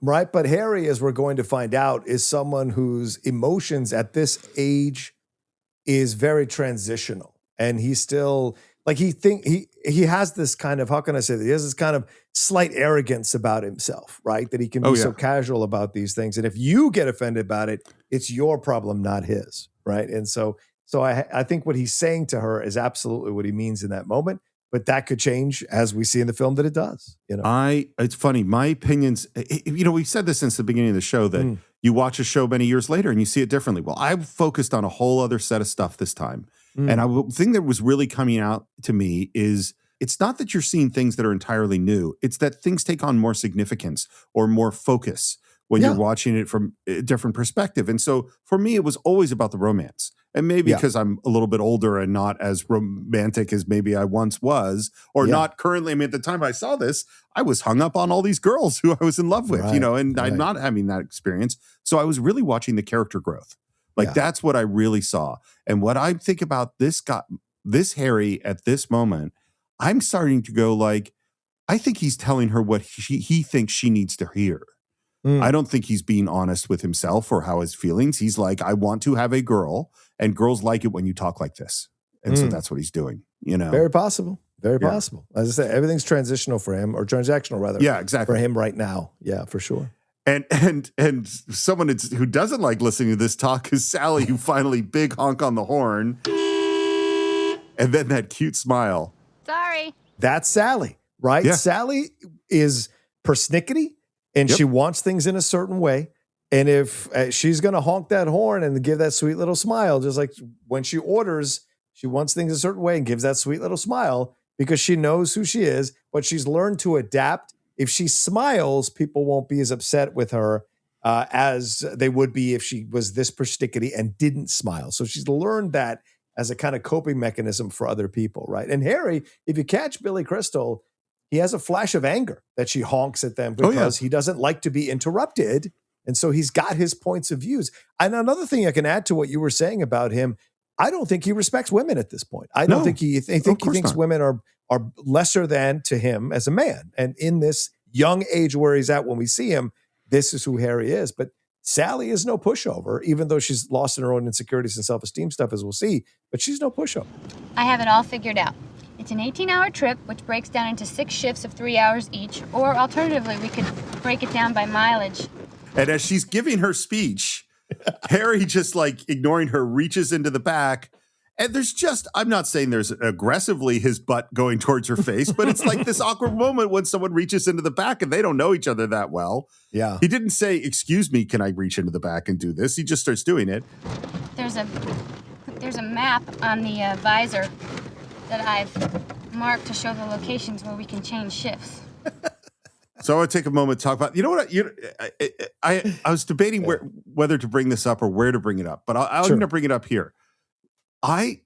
right? But Harry, as we're going to find out, is someone whose emotions at this age is very transitional. And he's still, like, he has this kind of, how can I say that? He has this kind of slight arrogance about himself, right? That he can be so casual about these things. And if you get offended about it, it's your problem, not his, right? And so I think what he's saying to her is absolutely what he means in that moment. But that could change, as we see in the film, that it does. It's funny. My opinions, we've said this since the beginning of the show that you watch a show many years later and you see it differently. Well, I've focused on a whole other set of stuff this time. And the thing that was really coming out to me is it's not that you're seeing things that are entirely new. It's that things take on more significance or more focus when you're watching it from a different perspective. And so for me, it was always about the romance. And maybe because I'm a little bit older and not as romantic as maybe I once was, or not currently. I mean, at the time I saw this, I was hung up on all these girls who I was in love with, and I'm not having that experience. So I was really watching the character growth. Like that's what I really saw. And what I think about this Harry at this moment, I'm starting to go like, I think he's telling her what he thinks she needs to hear. I don't think he's being honest with himself or how his feelings. He's like, I want to have a girl, and girls like it when you talk like this. And so that's what he's doing, Very possible. Very Yeah. possible. As I said, everything's transitional for him, or transactional rather. Yeah, exactly. For him right now. Yeah, for sure. And someone who doesn't like listening to this talk is Sally, who finally big honk on the horn, and then that cute smile. Sorry. That's Sally, right? Yeah. Sally is persnickety, and Yep. she wants things in a certain way. And if she's going to honk that horn and give that sweet little smile, just like when she orders, she wants things a certain way and gives that sweet little smile because she knows who she is, but she's learned to adapt. If she smiles, people won't be as upset with her as they would be if she was this persnickety and didn't smile. So she's learned that as a kind of coping mechanism for other people, right? And Harry, if you catch Billy Crystal, he has a flash of anger that she honks at them because he doesn't like to be interrupted. And so he's got his points of views. And another thing I can add to what you were saying about him, I don't think he respects women at this point. I don't think he thinks women are lesser than to him as a man. And in this young age where he's at when we see him, this is who Harry is. But Sally is no pushover, even though she's lost in her own insecurities and self-esteem stuff, as we'll see. But she's no pushover. I have it all figured out. It's an 18-hour trip, which breaks down into 6 shifts of 3 hours each. Or alternatively, we could break it down by mileage. And as she's giving her speech, Harry, just like ignoring her, reaches into the back. And there's just, I'm not saying there's aggressively his butt going towards her face, but it's like this awkward moment when someone reaches into the back and they don't know each other that well. Yeah. He didn't say, excuse me, can I reach into the back and do this? He just starts doing it. There's a map on the visor that I've marked to show the locations where we can change shifts. So I want to take a moment to talk about, you know what, I was debating whether to bring this up or where to bring it up, but I'm going to bring it up here. I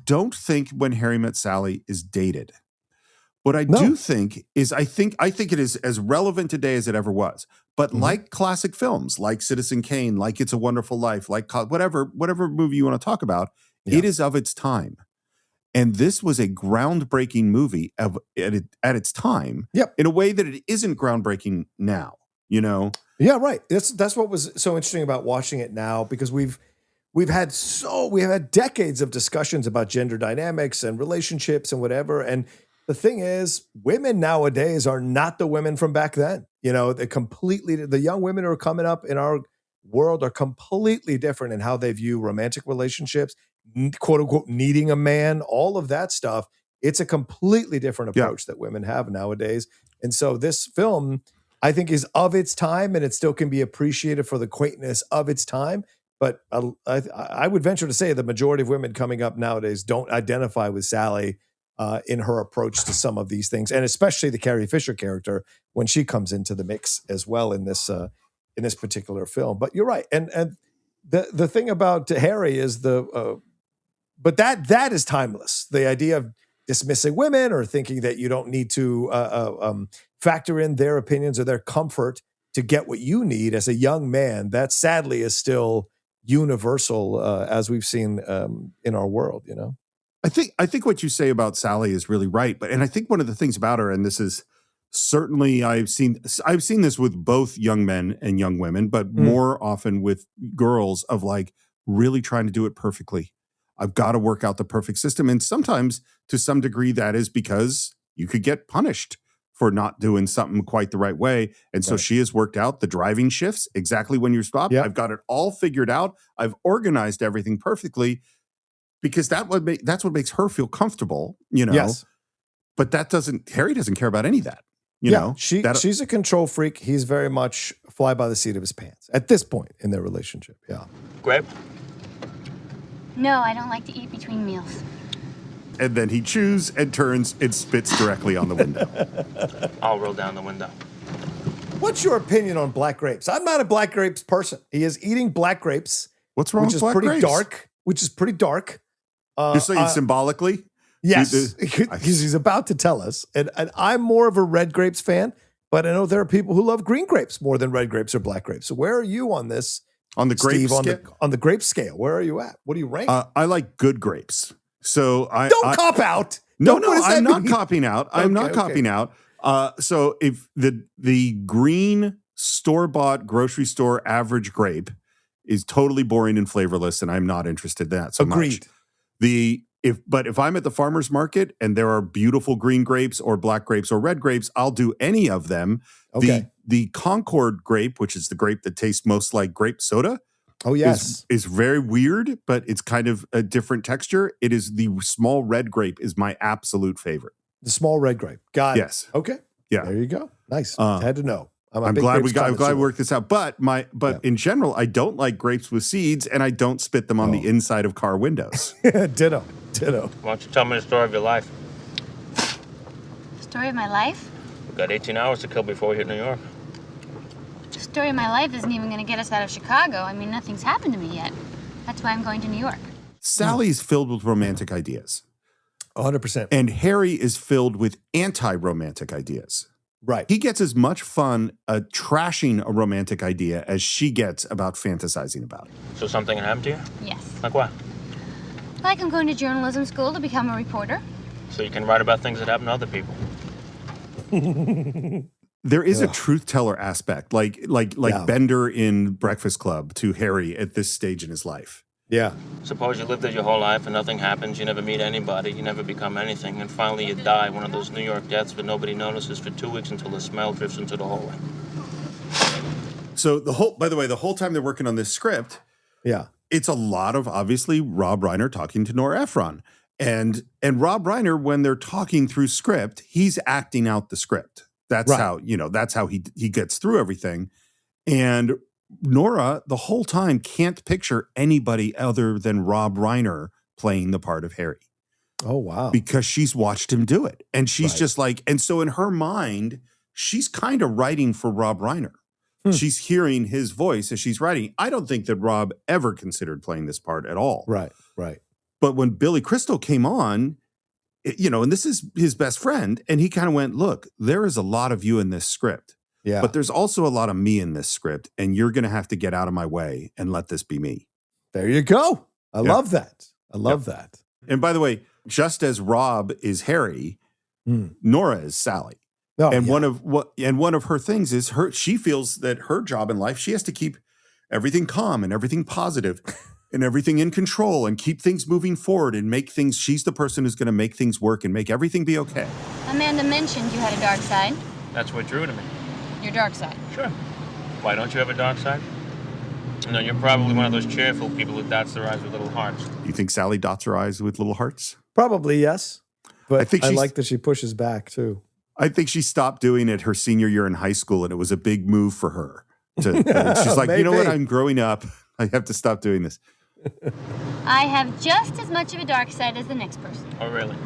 don't think When Harry Met Sally is dated. What I do think is I think it is as relevant today as it ever was. But like classic films, like Citizen Kane, like It's a Wonderful Life, like whatever movie you want to talk about, it is of its time. And this was a groundbreaking movie at its time in a way that it isn't groundbreaking now, you know? Yeah, right. That's what was so interesting about watching it now, because we have had decades of discussions about gender dynamics and relationships and whatever. And the thing is, women nowadays are not the women from back then. You know, the young women who are coming up in our world are completely different in how they view romantic relationships, quote unquote, needing a man, all of that stuff. It's a completely different approach that women have nowadays. And so this film, I think, is of its time, and it still can be appreciated for the quaintness of its time. But I would venture to say the majority of women coming up nowadays don't identify with Sally in her approach to some of these things, and especially the Carrie Fisher character when she comes into the mix as well in this particular film. But you're right, and the thing about Harry is but that is timeless. The idea of dismissing women or thinking that you don't need to factor in their opinions or their comfort to get what you need as a young man, that sadly is still universal as we've seen in our world, you know? I think what you say about Sally is really right. And I think one of the things about her, and this is certainly I've seen this with both young men and young women, but more often with girls, of like really trying to do it perfectly. I've got to work out the perfect system. And sometimes to some degree that is because you could get punished for not doing something quite the right way. And so she has worked out the driving shifts exactly when you're stopped. I've got it all figured out. I've organized everything perfectly because that's what makes her feel comfortable, you know. Yes. But Harry doesn't care about any of that. You know, she's a control freak. He's very much fly by the seat of his pants at this point in their relationship. Yeah. Grape? No, I don't like to eat between meals. And then he chews and turns and spits directly on the window. I'll roll down the window. What's your opinion on black grapes? I'm not a black grapes person. He is eating black grapes. What's wrong with black grapes? Which is pretty dark. You're saying symbolically? Yes, he's about to tell us. And I'm more of a red grapes fan, but I know there are people who love green grapes more than red grapes or black grapes. So where are you on this? On the grape scale? On the grape scale, where are you at? What do you rank? I like good grapes. So don't cop out. No, I'm not copping out. I'm not copping out. So if the green store-bought grocery store average grape is totally boring and flavorless, and I'm not interested in that so much. Agreed. The If I'm at the farmer's market and there are beautiful green grapes or black grapes or red grapes, I'll do any of them. Okay. The Concord grape, which is the grape that tastes most like grape soda, Oh, yes. is very weird, but it's kind of a different texture. It is the small red grape is my absolute favorite. The small red grape. Got it. Yes. Okay. Yeah. There you go. Nice. Had to know. I'm glad we worked this out. But in general, I don't like grapes with seeds, and I don't spit them on the inside of car windows. Ditto. Why don't you tell me the story of your life? Story of my life? We've got 18 hours to kill before we hit New York. The story of my life isn't even going to get us out of Chicago. I mean, nothing's happened to me yet. That's why I'm going to New York. Sally's filled with romantic ideas. 100%. And Harry is filled with anti-romantic ideas. Right. He gets as much fun trashing a romantic idea as she gets about fantasizing about it. So something happened to you? Yes. Like what? Like I'm going to journalism school to become a reporter. So you can write about things that happen to other people. There is a truth teller aspect, like Bender in Breakfast Club to Harry at this stage in his life. Yeah. Suppose you lived there your whole life and nothing happens, you never meet anybody, you never become anything, and finally you die, one of those New York deaths that nobody notices for 2 weeks until the smell drifts into the hallway. So by the way, the whole time they're working on this script, it's a lot of obviously Rob Reiner talking to Nora Ephron. And Rob Reiner, when they're talking through script, he's acting out the script. That's how he gets through everything. And Nora, the whole time, can't picture anybody other than Rob Reiner playing the part of Harry. Oh, wow. Because she's watched him do it. And she's just like, and so in her mind, she's kind of writing for Rob Reiner. She's hearing his voice as she's writing. I don't think that Rob ever considered playing this part at all. Right. But when Billy Crystal came on, and this is his best friend, and he kind of went, look, there is a lot of you in this script. Yeah. But there's also a lot of me in this script, and you're going to have to get out of my way and let this be me. There you go. I love that. I love that. And by the way, just as Rob is Harry, Nora is Sally. Oh, and one of her things is she feels that her job in life, she has to keep everything calm and everything positive and everything in control and keep things moving forward and make things. She's the person who's going to make things work and make everything be okay. Amanda mentioned you had a dark side. That's what drew to me. Your dark side. Sure. Why don't you have a dark side? No, you're probably one of those cheerful people who dots their eyes with little hearts. You think Sally dots her eyes with little hearts? Probably, yes. But I like that she pushes back, too. I think she stopped doing it her senior year in high school, and it was a big move for her. She's like, you know what? I'm growing up. I have to stop doing this. I have just as much of a dark side as the next person. Oh, really?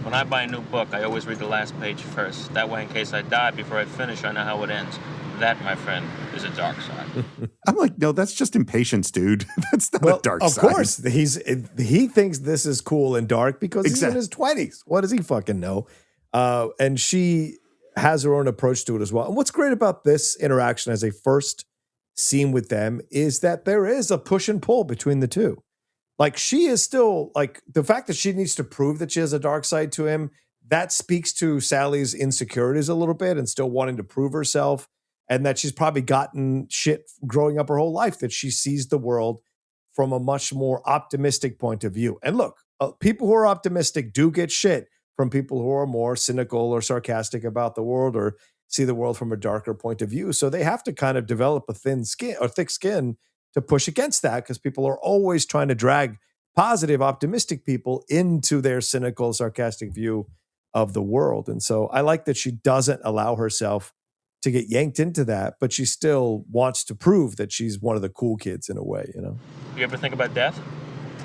When I buy a new book, I always read the last page first. That way, in case I die before I finish, I know how it ends. That, my friend, is a dark side. I'm like, no, that's just impatience, dude. That's not a dark side. Of course. He thinks this is cool and dark because he's in his 20s. What does he fucking know? And she has her own approach to it as well. And what's great about this interaction as a first scene with them is that there is a push and pull between the two. Like, she is still, like, the fact that she needs to prove that she has a dark side to him, that speaks to Sally's insecurities a little bit and still wanting to prove herself, and that she's probably gotten shit growing up her whole life, that she sees the world from a much more optimistic point of view. And look, people who are optimistic do get shit from people who are more cynical or sarcastic about the world or see the world from a darker point of view. So they have to kind of develop a thin skin or thick skin to push against that, because people are always trying to drag positive, optimistic people into their cynical, sarcastic view of the world. And so I like that she doesn't allow herself to get yanked into that, but she still wants to prove that she's one of the cool kids in a way, you know? You ever think about death?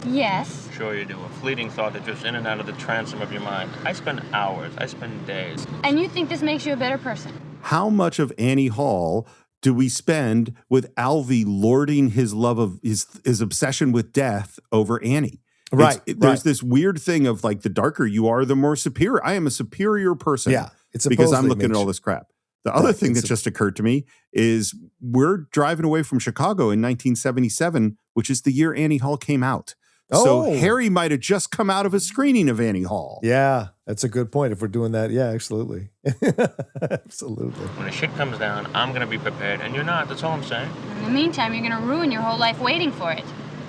Yes. Sure you do. A fleeting thought that drifts in and out of the transom of your mind. I spend hours. I spend days. And you think this makes you a better person? How much of Annie Hall do we spend with Alvy lording his love of his obsession with death over Annie? Right. There's this weird thing of like, the darker you are, the more superior. I am a superior person. Yeah. It's because I'm looking at all this crap. The other thing that just occurred to me is we're driving away from Chicago in 1977, which is the year Annie Hall came out. So Harry might have just come out of a screening of Annie Hall. Yeah, that's a good point. If we're doing that, yeah, absolutely. Absolutely. When the shit comes down, I'm going to be prepared, and you're not. That's all I'm saying. In the meantime, you're going to ruin your whole life waiting for it.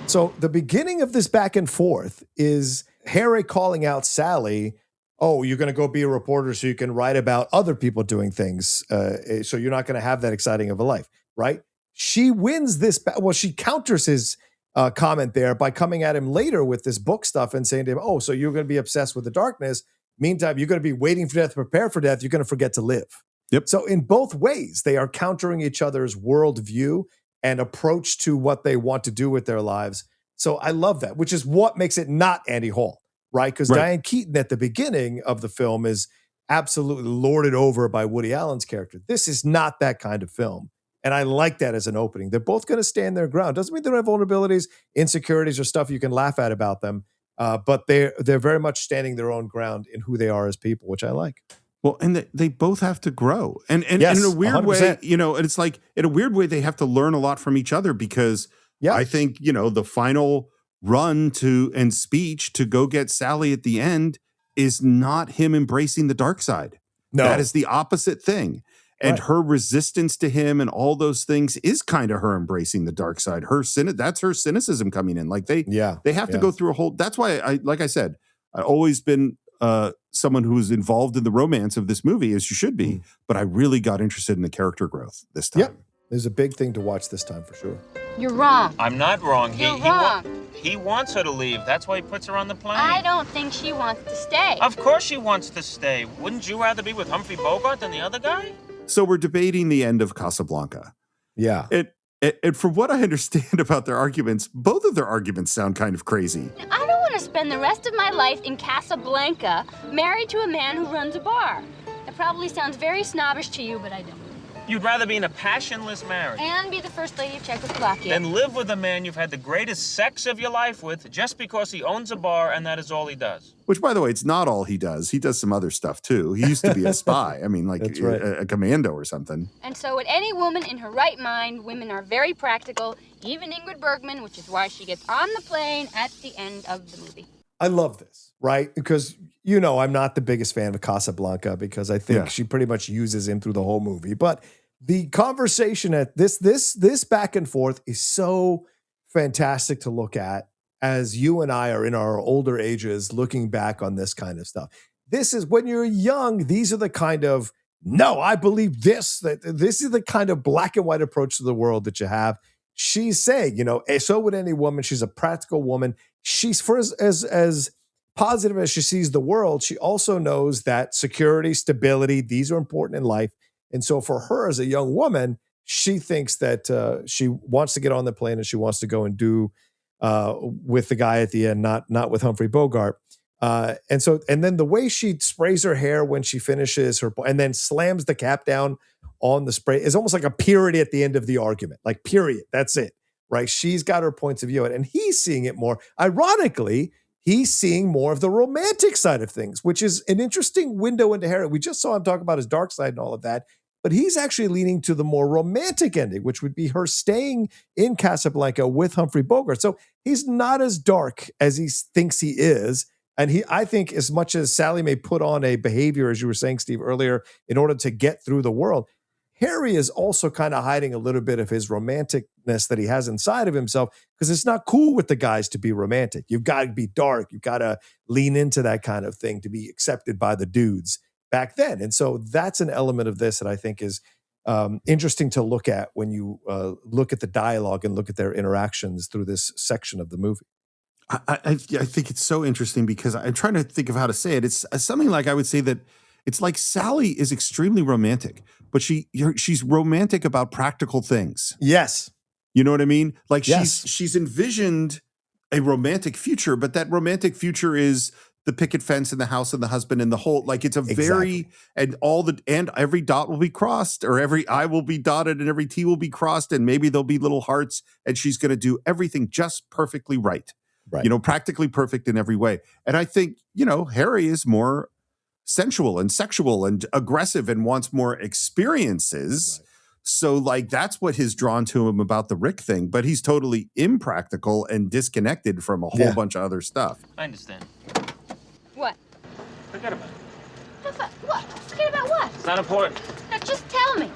So the beginning of this back and forth is Harry calling out Sally, oh, you're going to go be a reporter so you can write about other people doing things. So you're not going to have that exciting of a life, right? She wins this. Well, she counters his comment there by coming at him later with this book stuff and saying to him, oh, so you're going to be obsessed with the darkness. Meantime, you're going to be waiting for death, prepare for death. You're going to forget to live. Yep. So in both ways, they are countering each other's worldview and approach to what they want to do with their lives. So I love that, which is what makes it not Annie Hall, right? Because Diane Keaton at the beginning of the film is absolutely lorded over by Woody Allen's character. This is not that kind of film. And I like that as an opening. They're both going to stand their ground. Doesn't mean they don't have vulnerabilities, insecurities, or stuff you can laugh at about them. But they're very much standing their own ground in who they are as people, which I like. Well, and they both have to grow. And Yes, in a weird 100%. way, you know, it's like in a weird way, they have to learn a lot from each other because I think, you know, the final run to and speech to go get Sally at the end is not him embracing the dark side. No. That is the opposite thing. And her resistance to him and all those things is kind of her embracing the dark side. That's her cynicism coming in. Like they have to go through a whole. That's why like I said, I've always been someone who's involved in the romance of this movie, as you should be. But I really got interested in the character growth this time. Yep. There's a big thing to watch this time for sure. You're wrong. I'm not wrong. You're wrong. He wants her to leave. That's why he puts her on the plane. I don't think she wants to stay. Of course she wants to stay. Wouldn't you rather be with Humphrey Bogart than the other guy? So we're debating the end of Casablanca. Yeah. And from what I understand about their arguments, both of their arguments sound kind of crazy. I don't want to spend the rest of my life in Casablanca married to a man who runs a bar. It probably sounds very snobbish to you, but I don't. You'd rather be in a passionless marriage And be the first lady of Czechoslovakia. than live with a man you've had the greatest sex of your life with just because he owns a bar and that is all he does. Which, by the way, it's not all he does. He does some other stuff, too. He used to be a spy. I mean, like a commando or something. And so with any woman in her right mind, women are very practical, even Ingrid Bergman, which is why she gets on the plane at the end of the movie. I love this, right? Because, you know, I'm not the biggest fan of Casablanca because I think she pretty much uses him through the whole movie. But the conversation at this back and forth is so fantastic to look at as you and I are in our older ages looking back on this kind of stuff. This is when you're young, these are the kind of, no, I believe this, that this is the kind of black and white approach to the world that you have. She's saying, you know, so would any woman. She's a practical woman. She's for as positive as she sees the world. She also knows that security, stability, these are important in life. And so for her as a young woman, she thinks that she wants to get on the plane and she wants to go and do with the guy at the end, not with Humphrey Bogart. And then the way she sprays her hair when she finishes her, and then slams the cap down on the spray is almost like a period at the end of the argument. Like period, that's it, right? She's got her points of view, and he's seeing it more. Ironically, he's seeing more of the romantic side of things, which is an interesting window into Harry. We just saw him talk about his dark side and all of that, but he's actually leaning to the more romantic ending, which would be her staying in Casablanca with Humphrey Bogart. So he's not as dark as he thinks he is. And I think as much as Sally may put on a behavior, as you were saying, Steve, earlier, in order to get through the world, Harry is also kind of hiding a little bit of his romanticness that he has inside of himself, because it's not cool with the guys to be romantic. You've got to be dark. You've got to lean into that kind of thing to be accepted by the dudes back then. And so that's an element of this that I think is interesting to look at when you look at the dialogue and look at their interactions through this section of the movie. I think it's so interesting because I'm trying to think of how to say it. It's something like I would say that it's like Sally is extremely romantic, but she's romantic about practical things. Yes. You know what I mean? Like yes. she's envisioned a romantic future, but that romantic future is the picket fence and the house and the husband and the whole, like it's a very, and every dot will be crossed, or every I will be dotted and every T will be crossed, and maybe there'll be little hearts, and she's going to do everything just perfectly right. Right. You know, practically perfect in every way. And I think, you know, Harry is more sensual and sexual and aggressive and wants more experiences. Right. So like, that's what has drawn to him about the Rick thing, but he's totally impractical and disconnected from a whole bunch of other stuff. I understand. What? Forget about it. What? Forget about what? It's not important. Now just tell me.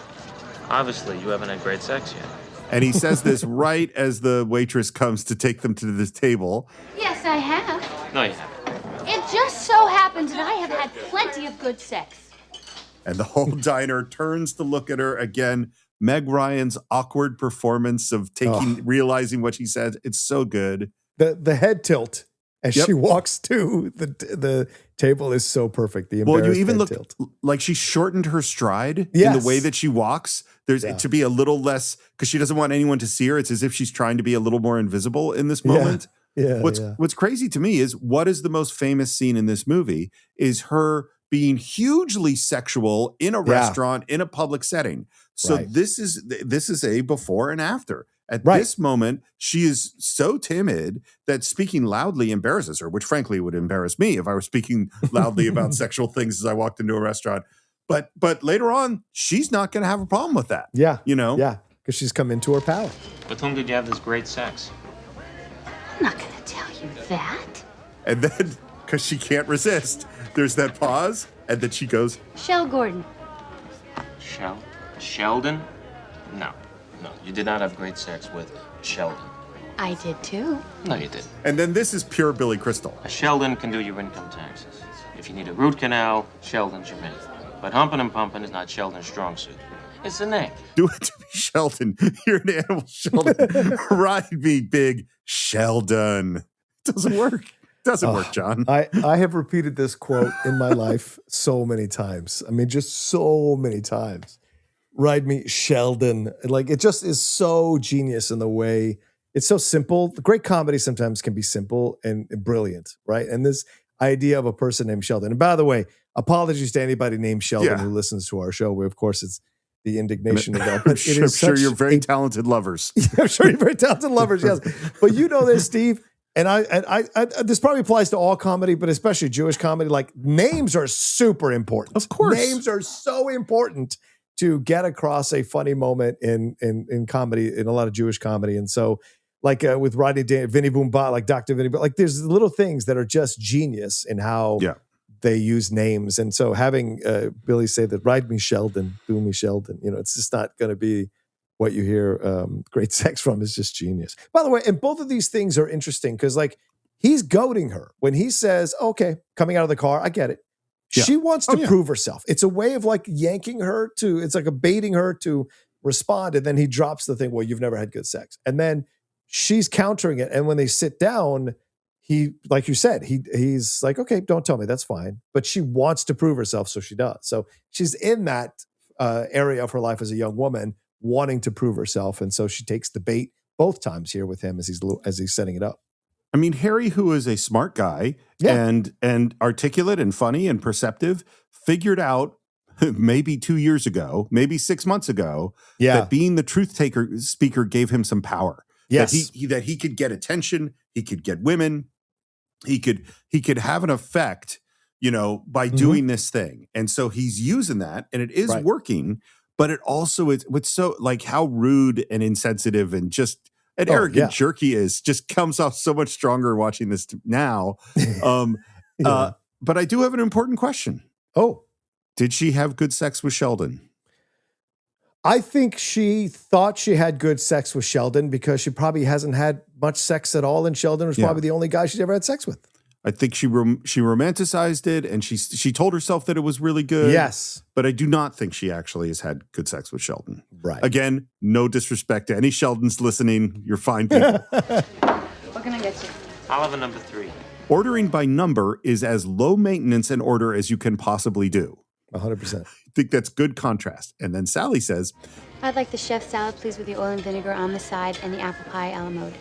Obviously, you haven't had great sex yet. And he says this right as the waitress comes to take them to this table. Yes, I have. No, you haven't. happens is I have had plenty of good sex. And the whole diner turns to look at her again. Meg Ryan's awkward performance of realizing what she said. It's so good. The head tilt as she walks to the table is so perfect. The embarrassed you even head look tilt. like she shortened her stride in the way that she walks. There's to be a little less, because she doesn't want anyone to see her. It's as if she's trying to be a little more invisible in this moment. What's crazy to me is what is the most famous scene in this movie is her being hugely sexual in a restaurant, in a public setting. So this is a before and after. At this moment, she is so timid that speaking loudly embarrasses her, which frankly would embarrass me if I were speaking loudly about sexual things as I walked into a restaurant. But later on, she's not going to have a problem with that. Yeah. You know? Yeah, because she's come into her power. With whom did you have this great sex? I'm not going to tell you that. And then, because she can't resist, there's that pause, and then she goes, Shell Gordon. Sheldon? No, you did not have great sex with Sheldon. I did too. No, you didn't. And then this is pure Billy Crystal. A Sheldon can do your income taxes. If you need a root canal, Sheldon's your man. But humping and pumping is not Sheldon's strong suit. It's the name. Do it to me, Sheldon. You're an animal, Sheldon. Ride me, big Sheldon. Doesn't work. Doesn't work, John. I have repeated this quote in my life so many times. I mean, just so many times. Ride me, Sheldon. Like, it just is so genius in the way it's so simple. The great comedy sometimes can be simple and brilliant, right? And this idea of a person named Sheldon. And by the way, apologies to anybody named Sheldon who listens to our show. Where, of course, it's the indignation of that. But I'm sure you're very talented lovers. I'm sure you're very talented lovers, yes. But you know this, Steve. And I this probably applies to all comedy, but especially Jewish comedy. Like, names are super important. Of course. Names are so important to get across a funny moment in comedy, in a lot of Jewish comedy. And so, like with Rodney Vinny Boomba, like Dr. Vinny, but like there's little things that are just genius in how they use names. And so having Billy say that, ride me, Sheldon, do me, Sheldon, it's just not going to be what you hear great sex from. Is just genius. By the way, and both of these things are interesting because, like, he's goading her when he says, okay, coming out of the car, I get it. Yeah. She wants to prove herself. It's a way of like yanking her it's like a baiting her to respond. And then he drops the thing, well, you've never had good sex. And then she's countering it. And when they sit down, he, like you said, he's like, okay, don't tell me, that's fine. But she wants to prove herself, so she does. So she's in that area of her life as a young woman, wanting to prove herself. And so she takes the bait both times here with him as he's setting it up. I mean, Harry, who is a smart guy and articulate and funny and perceptive, figured out maybe 2 years ago, maybe 6 months ago, that being the truth speaker gave him some power. Yes. That he could get attention, he could get women, he could have an effect, by doing this thing. And so he's using that, and it is working, but it also is what's so, like, how rude and insensitive and just arrogant jerk he is, just comes off so much stronger watching this now. But I do have an important question. Oh. Did she have good sex with Sheldon? I think she thought she had good sex with Sheldon because she probably hasn't had much sex at all, and Sheldon was probably the only guy she's ever had sex with. I think she romanticized it, and she told herself that it was really good. Yes. But I do not think she actually has had good sex with Sheldon. Right. Again, no disrespect to any Sheldons listening. You're fine people. What can I get you? I'll have a number 3. Ordering by number is as low maintenance an order as you can possibly do. 100%. I think that's good contrast. And then Sally says, I'd like the chef salad, please, with the oil and vinegar on the side and the apple pie a la mode.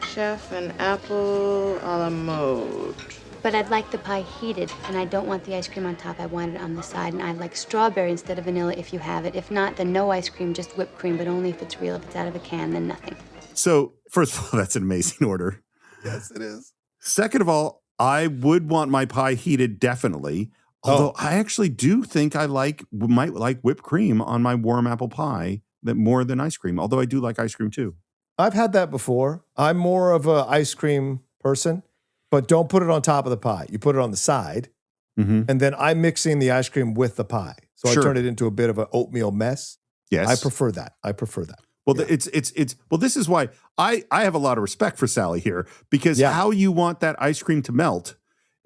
Chef and apple a la mode. But I'd like the pie heated, and I don't want the ice cream on top. I want it on the side, and I'd like strawberry instead of vanilla if you have it. If not, then no ice cream, just whipped cream, but only if it's real. If it's out of a can, then nothing. So, first of all, that's an amazing order. Yes, it is. Second of all, I would want my pie heated, definitely. Although I actually do think I might like whipped cream on my warm apple pie more than ice cream, although I do like ice cream too. I've had that before. I'm more of an ice cream person, but don't put it on top of the pie. You put it on the side, and then I'm mixing the ice cream with the pie. So I turn it into a bit of an oatmeal mess. Yes. I prefer that. Well, well, this is why I have a lot of respect for Sally here, because how you want that ice cream to melt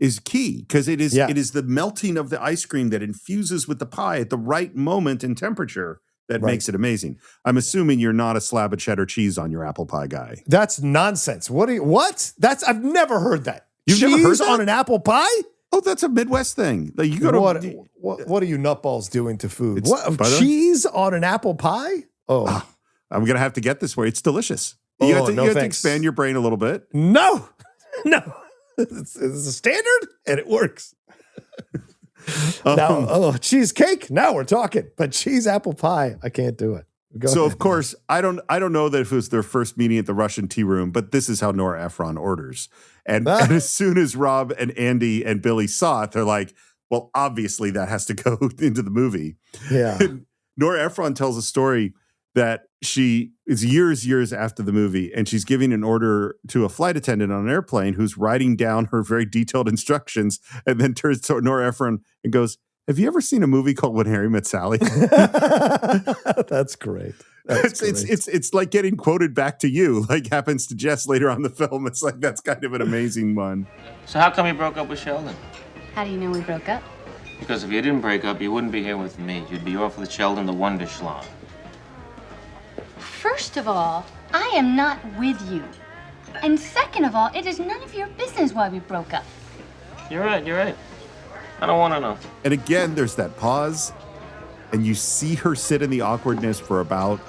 is key because it is Yeah. it is the melting of the ice cream that infuses with the pie at the right moment and temperature that Right. makes it amazing. I'm assuming you're not a slab of cheddar cheese on your apple pie guy. That's nonsense. What? I've never heard that. You've never heard Cheese that? on an apple pie? Oh, that's a Midwest thing. Like you go to What are you nutballs doing to food? It's- What by the way- cheese on an apple pie? Oh, I'm gonna have to get this for you. It's delicious. You have to thanks. expand your brain a little bit. No. It's a standard and it works. Now, cheesecake. Now we're talking. But cheese apple pie, I can't do it. Go So ahead. of course, I don't know that if it was their first meeting at the Russian tea room, but this is how Nora Ephron orders. And as soon as Rob and Andy and Billy saw it, they're like, well, obviously that has to go into the movie. Yeah. Nora Ephron tells a story that she is years after the movie, and she's giving an order to a flight attendant on an airplane who's writing down her very detailed instructions, and then turns to Nora Ephron and goes, "Have you ever seen a movie called When Harry Met Sally?" That's great. It's like getting quoted back to you, like happens to Jess later on in the film. It's like that's kind of an amazing one. So how come you broke up with Sheldon? How do you know we broke up? Because if you didn't break up, you wouldn't be here with me. You'd be off with Sheldon the Wonder Schlong. First of all, I am not with you. And second of all, it is none of your business why we broke up. You're right. I don't want to know. And again, there's that pause, and you see her sit in the awkwardness for about,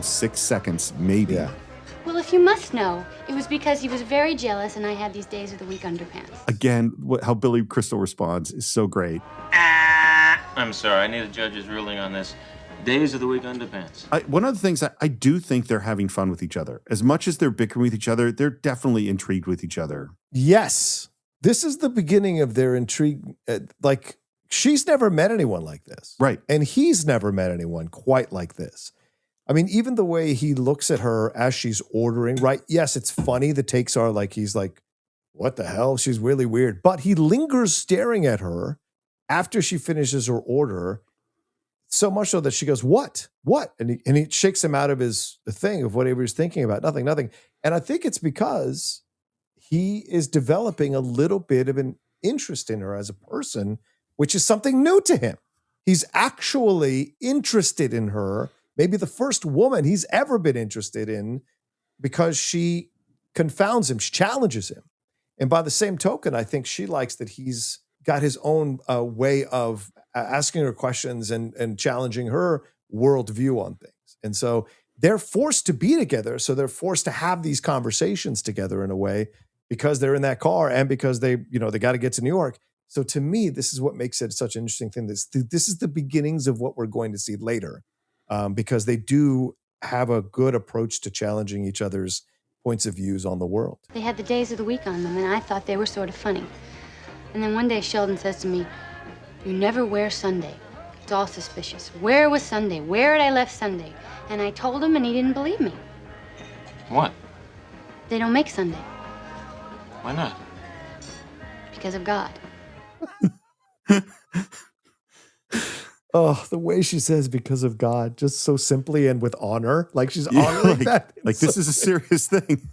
6 seconds, maybe. Yeah. Well, if you must know, it was because he was very jealous and I had these days of the week underpants. Again, how Billy Crystal responds is so great. I'm sorry, I need a judge's ruling on this. Days of the week underpants. One of the things I do think they're having fun with each other. As much as they're bickering with each other, they're definitely intrigued with each other. Yes. This is the beginning of their intrigue. Like, she's never met anyone like this. Right. And he's never met anyone quite like this. I mean, even the way he looks at her as she's ordering, right? Yes, it's funny. The takes are like, he's like, what the hell? She's really weird. But he lingers staring at her after she finishes her order, so much so that she goes, what? And he shakes him out of his thing of whatever he's thinking about. Nothing. And I think it's because he is developing a little bit of an interest in her as a person, which is something new to him. He's actually interested in her, maybe the first woman he's ever been interested in, because she confounds him, she challenges him. And by the same token, I think she likes that he's got his own way of asking her questions and challenging her worldview on things. And so they're forced to be together. So they're forced to have these conversations together in a way because they're in that car and because they got to get to New York. So to me, this is what makes it such an interesting thing. This is the beginnings of what we're going to see later, because they do have a good approach to challenging each other's points of views on the world. They had the days of the week on them, and I thought they were sort of funny. And then one day Sheldon says to me, "You never wear Sunday. It's all suspicious. Where was Sunday? Where had I left Sunday?" And I told him, and he didn't believe me. What? They don't make Sunday Why not? because of God. Oh, the way she says because of God, just so simply and with honor, like she's honoring that. Like this is a serious thing.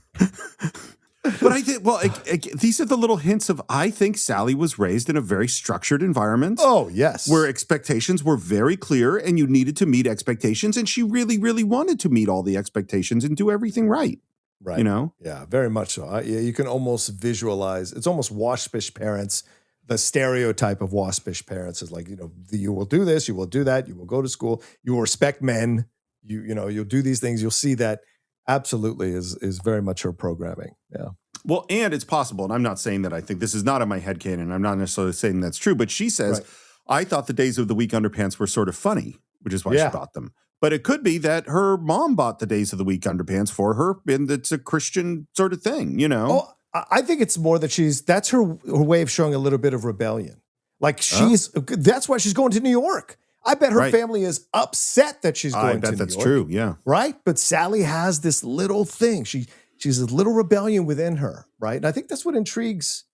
But I think, these are the little hints of, I think Sally was raised in a very structured environment. Oh, yes. Where expectations were very clear and you needed to meet expectations. And she really, really wanted to meet all the expectations and do everything right. Right. You know? Yeah, very much so. You can almost visualize, it's almost waspish parents. The stereotype of waspish parents is like, you will do this, you will do that, you will go to school, you will respect men, you'll do these things. You'll see that absolutely is very much her programming. Yeah. Well, and it's possible, and I'm not saying that I think this is not in my headcanon. I'm not necessarily saying that's true, but she says, right. I thought the days of the week underpants were sort of funny, which is why she bought them. But it could be that her mom bought the days of the week underpants for her, and it's a Christian sort of thing, Oh, I think it's more that that's her way of showing a little bit of rebellion. Like that's why she's going to New York. I bet her family is upset that she's going to New York. I bet that's true, yeah. Right? But Sally has this little thing. She's a little rebellion within her, right? And I think that's what intrigues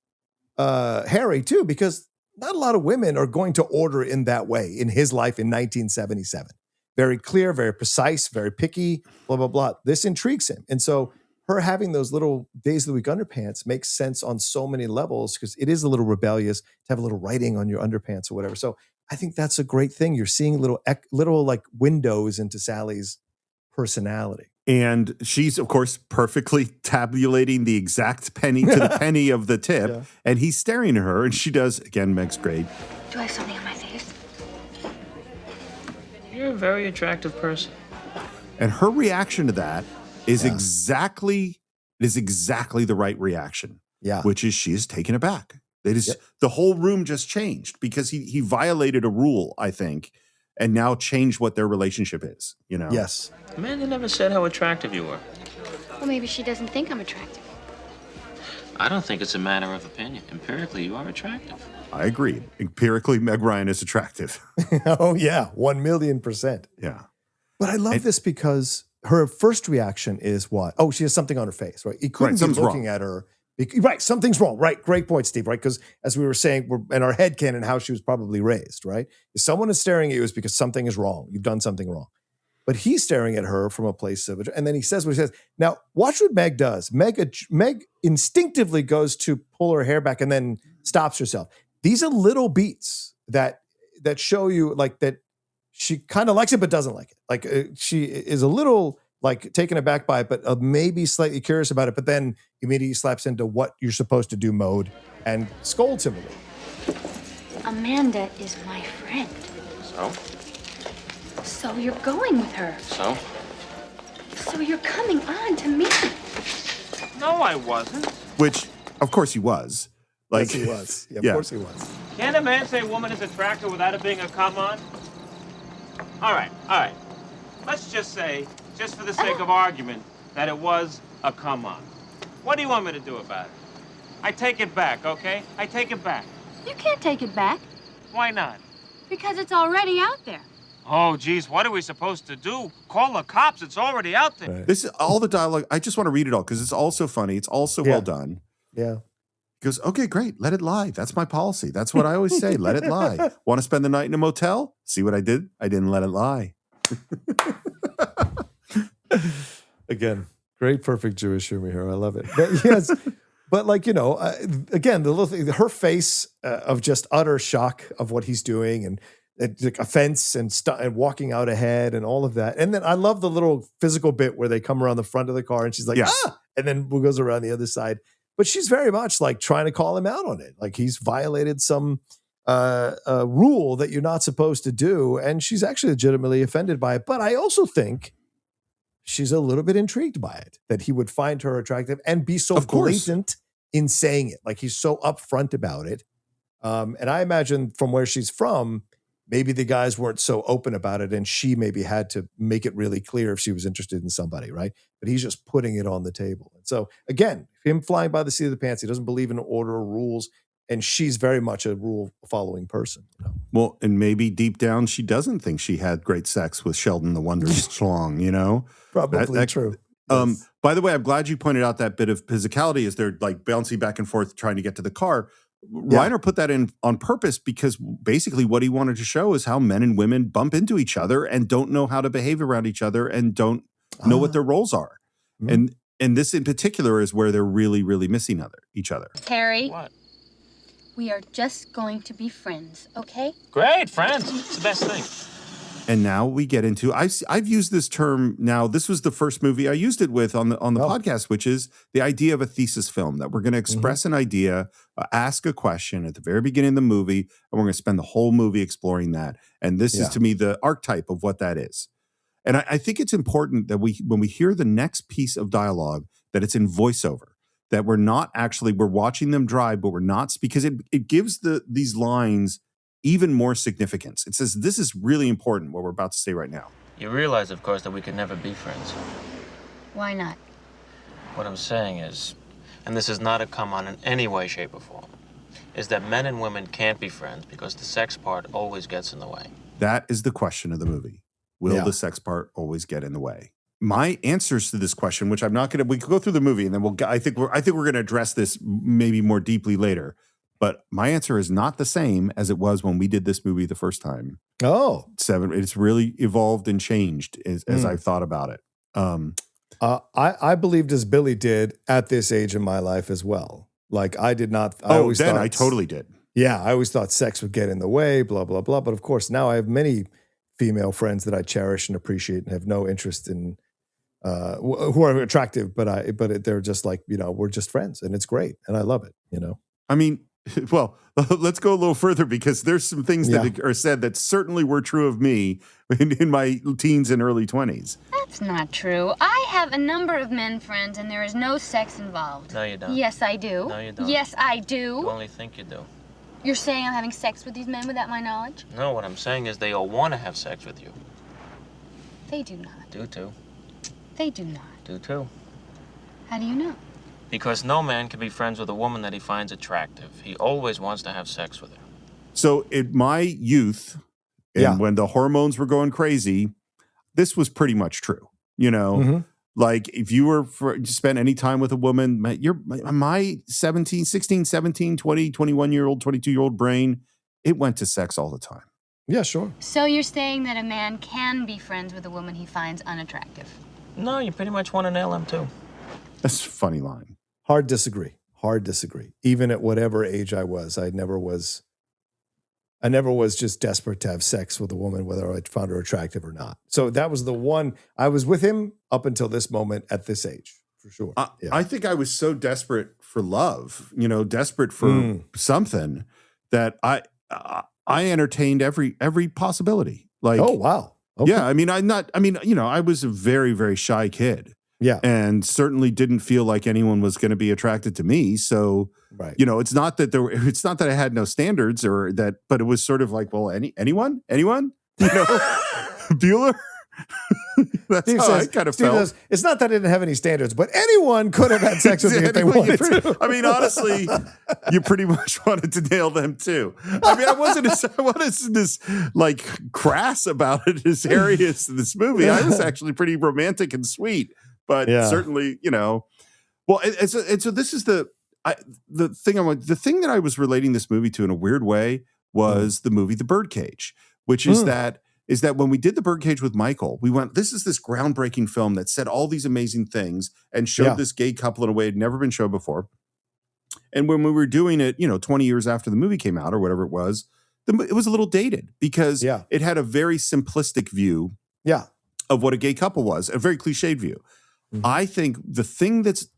Harry too, because not a lot of women are going to order in that way in his life in 1977. Very clear, very precise, very picky, blah, blah, blah. This intrigues him. And so her having those little days of the week underpants makes sense on so many levels because it is a little rebellious to have a little writing on your underpants or whatever. So I think that's a great thing. You're seeing little like windows into Sally's personality. And she's, of course, perfectly tabulating the exact penny to the penny of the tip. Yeah. And he's staring at her, and she does, again, Meg's great. Do I have something on my face? You're a very attractive person. And her reaction to that is exactly the right reaction. Yeah. Which is she is taken aback. It is the whole room just changed because he violated a rule, I think, and now changed what their relationship is, you know? Yes. Amanda never said how attractive you were. Well, maybe she doesn't think I'm attractive. I don't think it's a matter of opinion. Empirically, you are attractive. I agree. Empirically, Meg Ryan is attractive. Oh, yeah. 1,000,000%. Yeah. But I love this because her first reaction is what? Oh, she has something on her face, right? He couldn't be looking at her. Right, something's wrong. Right, great point, Steve, right? Because as we were saying, we're in our head canon how she was probably raised, right? If someone is staring at you, it's because something is wrong. You've done something wrong. But he's staring at her from a place of, and then he says what he says. Now, watch what Meg does. Meg instinctively goes to pull her hair back and then stops herself. These are little beats that show you like that she kind of likes it but doesn't like it. Like she is a little like taken aback by it, but maybe slightly curious about it, but then immediately slaps into what you're supposed to do mode and scolds him a little. Amanda is my friend. So? So you're going with her. So? So you're coming on to me. No, I wasn't. Which, of course, he was. Yes, he was. Yeah, of course he was. Can a man say a woman is attractive without it being a come on? All right. Let's just say, just for the sake of argument, that it was a come on. What do you want me to do about it? I take it back, okay? I take it back. You can't take it back. Why not? Because it's already out there. Oh, geez, what are we supposed to do? Call the cops. It's already out there. Right. This is all the dialogue. I just want to read it all because it's also funny. It's also well done. Yeah. He goes, okay, great. Let it lie. That's my policy. That's what I always say. Let it lie. Want to spend the night in a motel? See what I did? I didn't let it lie. Again, great, perfect Jewish humor here. I love it. But yes, but like, you know, again, the little thing, her face of just utter shock of what he's doing and like offense and walking out ahead and all of that. And then I love the little physical bit where they come around the front of the car and she's like, and then goes around the other side. But she's very much like trying to call him out on it. Like he's violated some rule that you're not supposed to do. And she's actually legitimately offended by it. But I also think she's a little bit intrigued by it, that he would find her attractive and be so blatant in saying it. Like he's so upfront about it. And I imagine from where she's from, maybe the guys weren't so open about it and she maybe had to make it really clear if she was interested in somebody, right? But he's just putting it on the table. And so again, him flying by the seat of the pants, he doesn't believe in order or rules. And she's very much a rule-following person. You know? Well, and maybe deep down she doesn't think she had great sex with Sheldon the Wonder Schlong, you know? Probably true. Yes. By the way, I'm glad you pointed out that bit of physicality as they're like bouncing back and forth trying to get to the car. Reiner put that in on purpose because basically what he wanted to show is how men and women bump into each other and don't know how to behave around each other and don't know what their roles are. And this in particular is where they're really, really missing each other. Harry. What? We are just going to be friends, okay? Great, friends. It's the best thing. And now we get into I've used this term now. This was the first movie I used it with on the podcast, which is the idea of a thesis film, that we're going to express an idea, ask a question at the very beginning of the movie, and we're going to spend the whole movie exploring that. And this is to me the archetype of what that is. And I think it's important that when we hear the next piece of dialogue, that it's in voiceover. That we're watching them drive, but we're not, because it gives these lines even more significance. It says, this is really important, what we're about to say right now. You realize, of course, that we could never be friends. Why not? What I'm saying is, and this is not a come on in any way, shape, or form, is that men and women can't be friends because the sex part always gets in the way. That is the question of the movie. Will the sex part always get in the way? My answers to this question, which I'm not going to, we could go through the movie and then I think we're going to address this maybe more deeply later. But my answer is not the same as it was when we did this movie the first time. Oh, it's really evolved and changed as I've thought about it. I believed as Billy did at this age in my life as well. Like I did not. I totally did. Yeah, I always thought sex would get in the way, blah, blah, blah. But of course, now I have many female friends that I cherish and appreciate and have no interest in, who are attractive, but they're just like, we're just friends and it's great. And I love it, I mean, well, let's go a little further because there's some things that are said that certainly were true of me in my teens and early 20s. That's not true. I have a number of men friends and there is no sex involved. No, you don't. Yes, I do. No, you don't. Yes, I do. You only think you do. You're saying I'm having sex with these men without my knowledge? No, what I'm saying is they all want to have sex with you. They do not. Do too. They do not. Do too. How do you know? Because no man can be friends with a woman that he finds attractive. He always wants to have sex with her. So in my youth, and when the hormones were going crazy, this was pretty much true. Like if you were spent any time with a woman, my 16, 17, 20, 21-year-old, 22-year-old brain, it went to sex all the time. Yeah, sure. So you're saying that a man can be friends with a woman he finds unattractive? No, you pretty much want to nail him too. That's a funny line. Hard disagree. Even at whatever age I was, I never was just desperate to have sex with a woman, whether I found her attractive or not. So that was the one. I was with him up until this moment at this age, for sure. I think I was so desperate for love, desperate for something that I entertained every possibility. Like, oh, wow. Okay. Yeah. I was a very, very shy kid. Yeah. And certainly didn't feel like anyone was going to be attracted to me. So, right. It's not that I had no standards but it was sort of like, well, anyone, Bueller. That's Steve how says, I kind of Steve felt. Says, it's not that I didn't have any standards, but anyone could have had sex with me if they wanted to. I mean, honestly, you pretty much wanted to nail them too. I mean, I wasn't as like crass about it as Harry is in this movie. I was actually pretty romantic and sweet, but certainly, well, and so this is the thing that I was relating this movie to in a weird way was the movie The Birdcage, which is that when we did The Birdcage with Michael, we went, this groundbreaking film that said all these amazing things and showed this gay couple in a way it had never been shown before. And when we were doing it, 20 years after the movie came out or whatever it was a little dated because it had a very simplistic view of what a gay couple was, a very cliched view. Mm-hmm. I think the thing this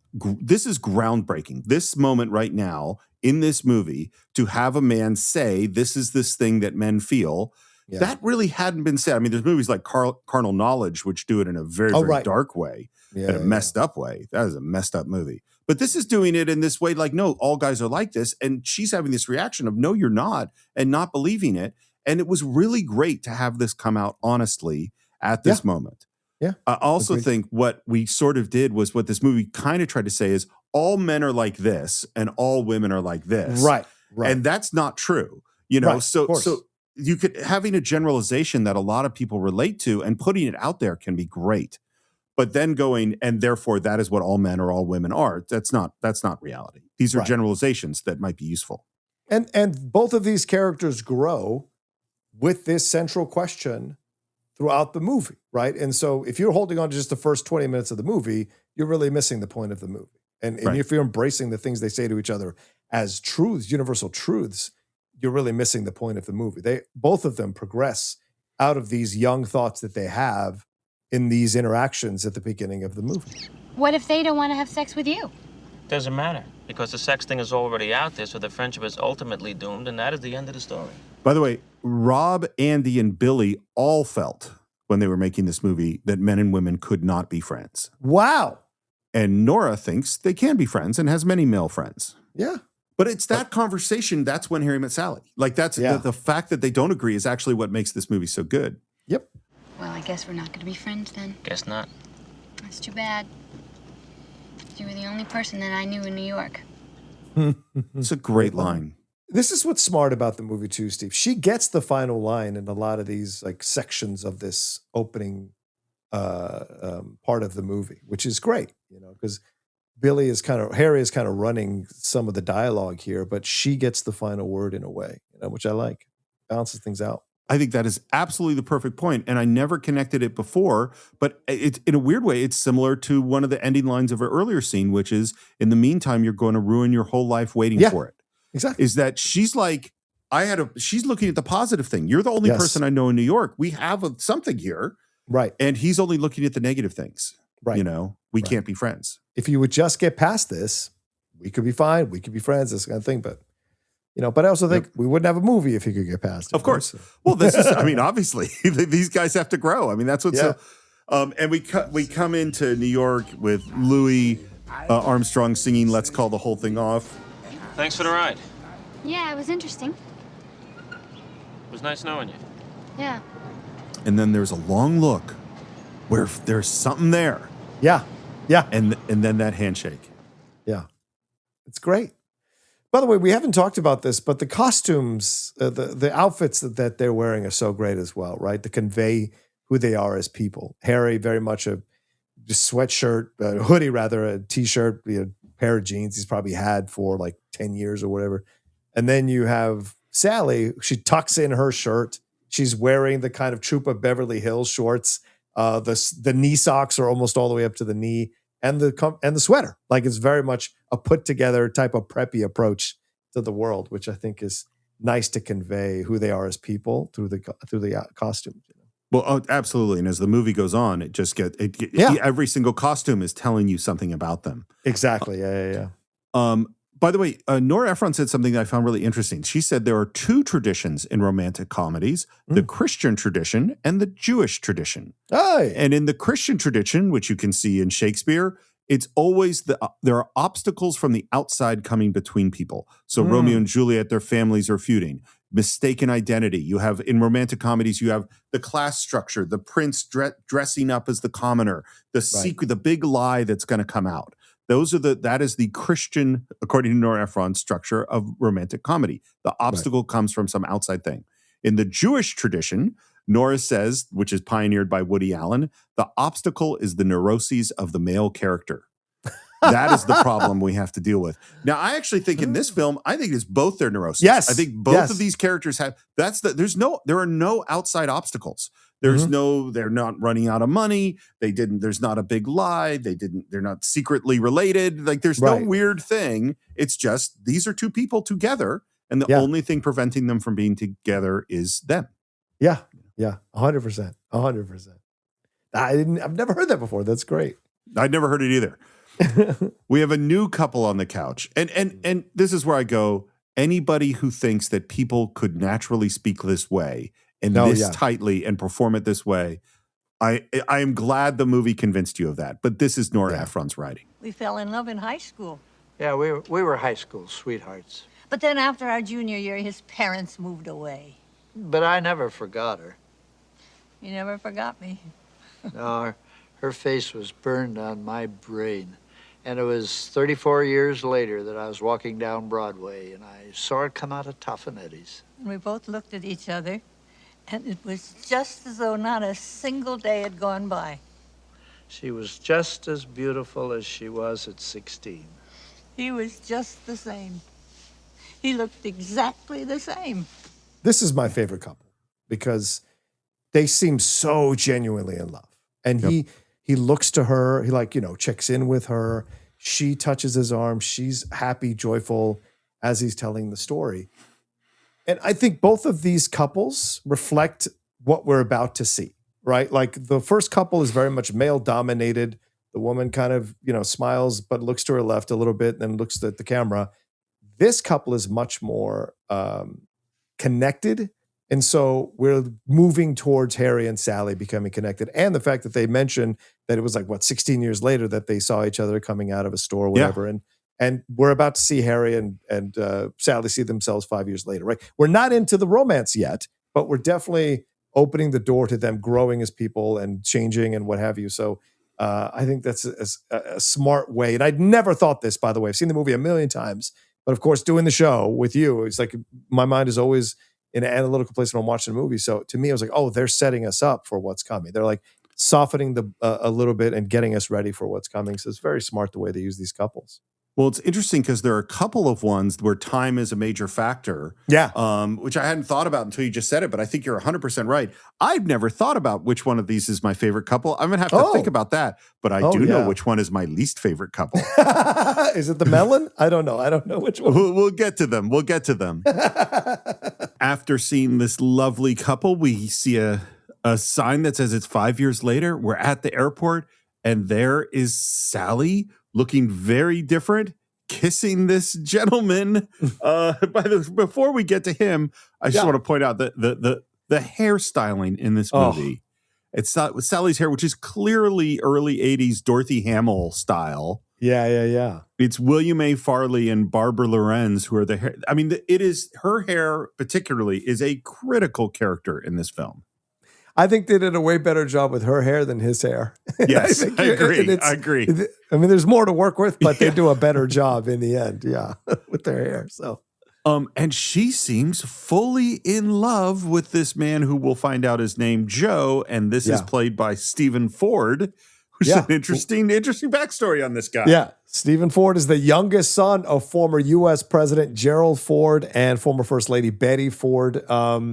is groundbreaking, this moment right now in this movie, to have a man say, this is this thing that men feel, that really hadn't been said. I mean, there's movies like Carnal Knowledge, which do it in a very, very dark way, in a messed up way. That is a messed up movie. But this is doing it in this way, like, no, all guys are like this. And she's having this reaction of, no, you're not, and not believing it. And it was really great to have this come out honestly at this moment. Yeah. I also think what we sort of did was what this movie kind of tried to say is all men are like this and all women are like this. Right. And that's not true. So you could having a generalization that a lot of people relate to and putting it out there can be great. But then going, and therefore that is what all men or all women are. That's not reality. These are generalizations that might be useful. And both of these characters grow with this central question throughout the movie, right? And so if you're holding on to just the first 20 minutes of the movie, you're really missing the point of the movie. And if you're embracing the things they say to each other as truths, universal truths, you're really missing the point of the movie. Both of them progress out of these young thoughts that they have in these interactions at the beginning of the movie. What if they don't want to have sex with you? Doesn't matter, because the sex thing is already out there, so the friendship is ultimately doomed, and that is the end of the story. By the way, Rob, Andy, and Billy all felt when they were making this movie that men and women could not be friends. Wow. And Nora thinks they can be friends and has many male friends. Yeah. But it's that conversation, that's when Harry met Sally. Like that's the fact that they don't agree is actually what makes this movie so good. Yep. Well, I guess we're not going to be friends then. Guess not. That's too bad. You were the only person that I knew in New York. It's a great line. This is what's smart about the movie too, Steve. She gets the final line in a lot of these like sections of this opening part of the movie, which is great, because Harry is kind of running some of the dialogue here, but she gets the final word in a way, which I like. Balances things out. I think that is absolutely the perfect point, and I never connected it before. But it's in a weird way, it's similar to one of the ending lines of an earlier scene, which is, "In the meantime, you're going to ruin your whole life waiting for it." Exactly. Is that she's like, she's looking at the positive thing. You're the only person I know in New York. We have something here, right? And he's only looking at the negative things, right? You know, we can't be friends. If you would just get past this, we could be fine. We could be friends. This kind of thing, but. You know, but I also think we wouldn't have a movie if he could get past it. Of course. Well, this is, I mean, obviously, these guys have to grow. I mean, that's what's so. And we come into New York with Louis Armstrong singing "Let's Call the Whole Thing Off." Thanks for the ride. Yeah, it was interesting. It was nice knowing you. Yeah. And then there's a long look where there's something there. Yeah. Yeah. And then that handshake. Yeah. It's great. By the way, we haven't talked about this, but the costumes, the outfits that they're wearing are so great as well, right? To convey who they are as people. Harry, very much a sweatshirt, hoodie rather, a t-shirt, pair of jeans he's probably had for like 10 years or whatever. And then you have Sally, she tucks in her shirt. She's wearing the kind of Trooper Beverly Hills shorts. The knee socks are almost all the way up to the knee. And the sweater, like it's very much a put together type of preppy approach to the world, which I think is nice to convey who they are as people through the costumes. You know? Well, absolutely. And as the movie goes on, it just every single costume is telling you something about them. Exactly. Yeah. By the way, Nora Ephron said something that I found really interesting. She said there are two traditions in romantic comedies, the Christian tradition and the Jewish tradition. And in the Christian tradition, which you can see in Shakespeare, it's always there are obstacles from the outside coming between people. So Romeo and Juliet, their families are feuding. Mistaken identity. You have, in romantic comedies, you have the class structure, the prince dressing up as the commoner, the secret, the big lie that's going to come out. That is the Christian, according to Nora Ephron, structure of romantic comedy. The obstacle comes from some outside thing. In the Jewish tradition, Nora says, which is pioneered by Woody Allen, the obstacle is the neuroses of the male character. That is the problem we have to deal with. Now, I actually think in this film, I think it's both their neuroses. Yes. I think both of these characters have, there are no outside obstacles. They're not running out of money. There's not a big lie. They're not secretly related. Like there's no weird thing. It's just, these are two people together. And the only thing preventing them from being together is them. Yeah. 100%. 100%. I've never heard that before. That's great. I'd never heard it either. We have a new couple on the couch. And this is where I go, anybody who thinks that people could naturally speak this way and tightly and perform it this way, I am glad the movie convinced you of that. But this is Nora Ephron's writing. We fell in love in high school. Yeah, we were high school sweethearts. But then after our junior year, his parents moved away. But I never forgot her. You never forgot me. No, her face was burned on my brain. And it was 34 years later that I was walking down Broadway and I saw her come out of Toffanetti's. And we both looked at each other, and it was just as though not a single day had gone by. She was just as beautiful as she was at 16. He was just the same. He looked exactly the same. This is my favorite couple because they seem so genuinely in love. And he looks to her, he checks in with her. She touches his arm. She's happy, joyful as he's telling the story. And I think both of these couples reflect what we're about to see, right? Like the first couple is very much male dominated. The woman kind of, smiles, but looks to her left a little bit and then looks at the camera. This couple is much more connected. And so we're moving towards Harry and Sally becoming connected. And the fact that they mentioned that it was 16 years later that they saw each other coming out of a store or whatever. Yeah. And we're about to see Harry and Sally see themselves 5 years later, right? We're not into the romance yet, but we're definitely opening the door to them growing as people and changing and what have you. So I think that's a smart way. And I'd never thought this, by the way. I've seen the movie a million times. But of course, doing the show with you, it's like my mind is always in an analytical place when I'm watching a movie. So to me, I was like, oh, they're setting us up for what's coming. They're like softening a little bit and getting us ready for what's coming. So it's very smart the way they use these couples. Well, it's interesting because there are a couple of ones where time is a major factor. Yeah. Which I hadn't thought about until you just said it, but I think you're 100% right. I've never thought about which one of these is my favorite couple. I'm going to have to think about that, but I do know which one is my least favorite couple. Is it the melon? I don't know. I don't know which one. We'll get to them. We'll get to them. After seeing this lovely couple, we see a sign that says it's 5 years later. We're at the airport, and there is Sally looking very different, kissing this gentleman. Before we get to him, I just want to point out that the hairstyling in this movie. It's Sally's hair, which is clearly early 80s Dorothy Hamill style. Yeah. It's William A. Farley and Barbara Lorenz who are the hair. I mean, it is her hair particularly is a critical character in this film. I think they did a way better job with her hair than his hair. Yes, I agree. I mean, there's more to work with, but they do a better job in the end. Yeah, with their hair. So, and she seems fully in love with this man who we'll find out his name, Joe, and this is played by Stephen Ford, who's an interesting backstory on this guy. Yeah, Stephen Ford is the youngest son of former U.S. President Gerald Ford and former First Lady Betty Ford.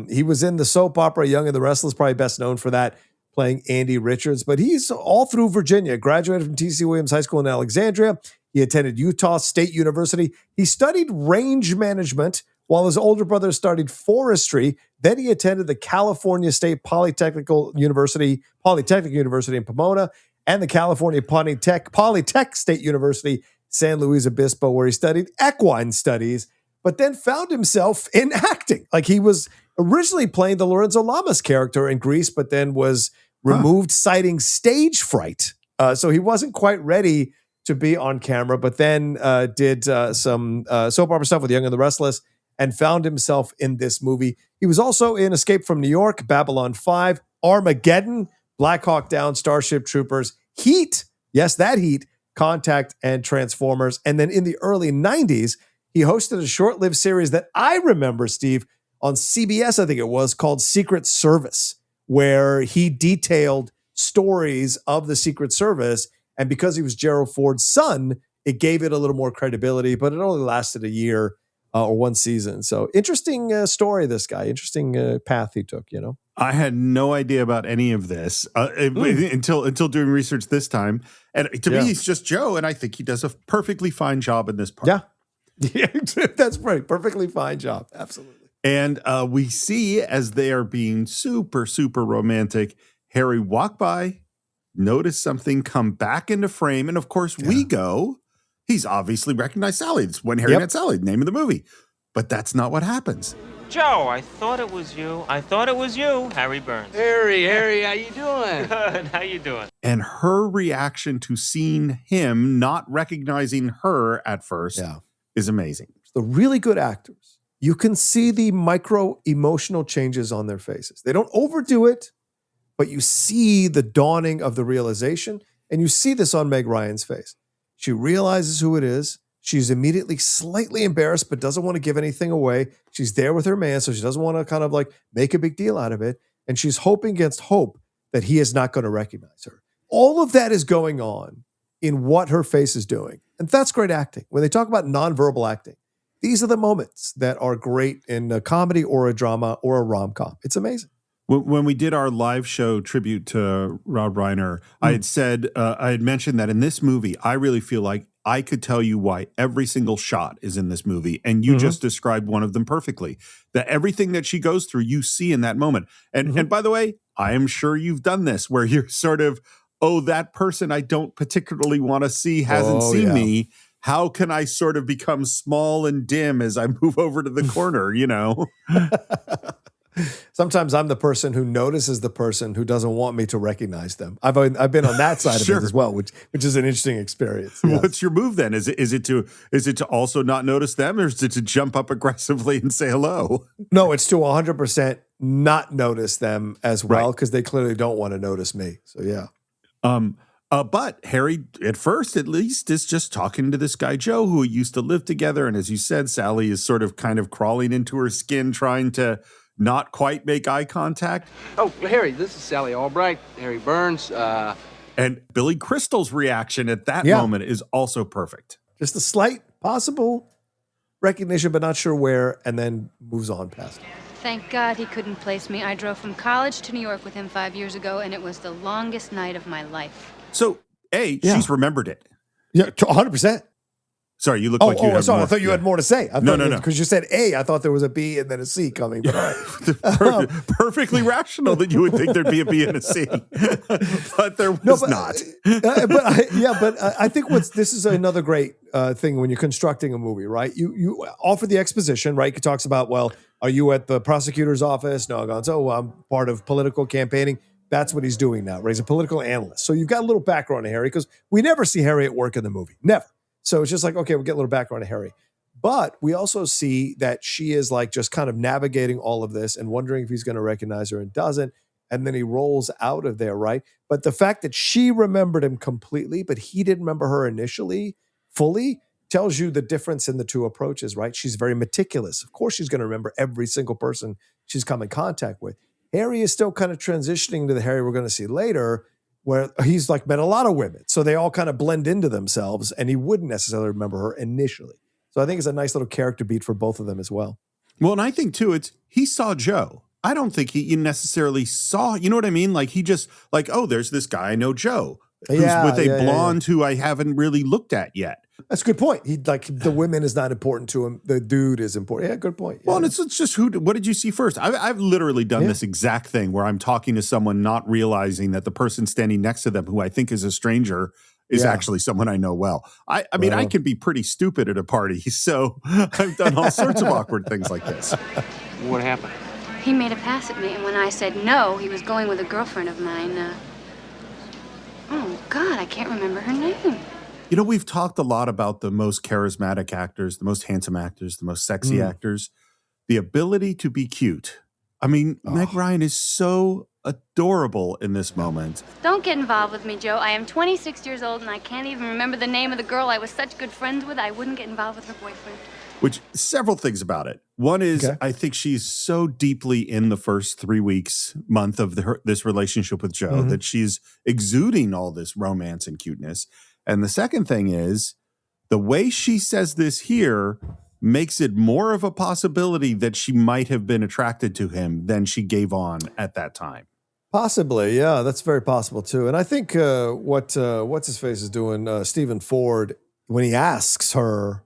He was in the soap opera Young and the Restless, probably best known for that, playing Andy Richards. But he's all through Virginia, graduated from T.C. Williams High School in Alexandria. He attended Utah State University. He studied range management while his older brother studied forestry. Then he attended the California State Polytechnic University in Pomona, and the California Polytech State University, San Luis Obispo, where he studied equine studies, but then found himself in acting. Like he was originally playing the Lorenzo Lamas character in Grease, but then was removed citing stage fright. So he wasn't quite ready to be on camera, but then did some soap opera stuff with Young and the Restless and found himself in this movie. He was also in Escape from New York, Babylon 5, Armageddon, Black Hawk Down, Starship Troopers, Heat, yes, that Heat, Contact, and Transformers. And then in the early 90s, he hosted a short-lived series that I remember, Steve, on CBS, I think it was, called Secret Service, where he detailed stories of the Secret Service. And because he was Gerald Ford's son, it gave it a little more credibility, but it only lasted a year or one season. So interesting story, this guy. Interesting path he took, you know. I had no idea about any of this until doing research this time. And to me, he's just Joe, and I think he does a perfectly fine job in this part. Yeah, that's right. Perfectly fine job. Absolutely. And we see, as they are being super, super romantic, Harry walk by, notice something, come back into frame, and of course we go, he's obviously recognized Sally. It's When Harry Met Sally, name of the movie. But that's not what happens. Joe, I thought it was you. Harry Burns. Harry, how you doing? Good, how you doing? And her reaction to seeing him, not recognizing her at first, is amazing. The really good actors, you can see the micro emotional changes on their faces. They don't overdo it, but you see the dawning of the realization, and you see this on Meg Ryan's face. She realizes who it is. She's immediately slightly embarrassed, but doesn't want to give anything away. She's there with her man, so she doesn't want to kind of like make a big deal out of it. And she's hoping against hope that he is not going to recognize her. All of that is going on in what her face is doing. And that's great acting. When they talk about nonverbal acting, these are the moments that are great in a comedy or a drama or a rom-com. It's amazing. When we did our live show tribute to Rob Reiner, I had mentioned that in this movie, I really feel like I could tell you why every single shot is in this movie. And you just described one of them perfectly. That everything that she goes through, you see in that moment. And by the way, I am sure you've done this where you're sort of, oh, that person I don't particularly want to see hasn't seen me. How can I sort of become small and dim as I move over to the corner, you know? Sometimes I'm the person who notices the person who doesn't want me to recognize them. I've been on that side of it as well, which is an interesting experience. Yes. What's your move then? Is it to also not notice them, or is it to jump up aggressively and say hello? No, it's to 100% not notice them as well, because they clearly don't want to notice me. So yeah. But Harry, at first at least, is just talking to this guy Joe, who used to live together, and as you said, Sally is sort of kind of crawling into her skin, trying to not quite make eye contact. Oh, Harry, this is Sally Albright, Harry Burns. And Billy Crystal's reaction at that moment is also perfect. Just a slight possible recognition, but not sure where, and then moves on past it. Thank God he couldn't place me. I drove from college to New York with him 5 years ago, and it was the longest night of my life. So, she's remembered it. Yeah, 100%. Sorry, you look like you had sorry. more. I thought you had more to say. No. Because you said A, I thought there was a B and then a C coming. But all right. Perfectly rational that you would think there'd be a B and a C, but there was not. I think this is another great thing when you're constructing a movie, right? You offer the exposition, right? It talks about, well, are you at the prosecutor's office? No, I'm part of political campaigning. That's what he's doing now, right? He's a political analyst. So you've got a little background on Harry because we never see Harry at work in the movie. Never. So it's just like, okay, we'll get a little background on Harry. But we also see that she is like just kind of navigating all of this and wondering if he's going to recognize her and doesn't. And then he rolls out of there, right? But the fact that she remembered him completely, but he didn't remember her initially fully tells you the difference in the two approaches, right? She's very meticulous. Of course, she's going to remember every single person she's come in contact with. Harry is still kind of transitioning to the Harry we're going to see later, where he's like met a lot of women. So they all kind of blend into themselves, and he wouldn't necessarily remember her initially. So I think it's a nice little character beat for both of them as well. Well, and I think too, he saw Joe. I don't think he necessarily saw, you know what I mean? Like he just like, oh, there's this guy I know, Joe, who's with a blonde who I haven't really looked at yet. That's a good point. He like the women is not important to him. The dude is important. Yeah, good point. Yeah. Well, and it's just what did you see first? I've literally done this exact thing where I'm talking to someone not realizing that the person standing next to them, who I think is a stranger, is actually someone I know well. I mean, I can be pretty stupid at a party, so I've done all sorts of awkward things like this. What happened? He made a pass at me, and when I said no, he was going with a girlfriend of mine. Oh, God, I can't remember her name. You know, we've talked a lot about the most charismatic actors, the most handsome actors, the most sexy actors, the ability to be cute. I mean, Meg Ryan is so adorable in this moment. Don't get involved with me, Joe. I am 26 years old, and I can't even remember the name of the girl I was such good friends with. I wouldn't get involved with her boyfriend. Which, several things about it. One is, I think she's so deeply in the first 3 weeks, month of this relationship with Joe that she's exuding all this romance and cuteness. And the second thing is, the way she says this here makes it more of a possibility that she might have been attracted to him than she gave on at that time. Possibly, yeah, that's very possible too. And I think what's his face is doing, Stephen Ford, when he asks her,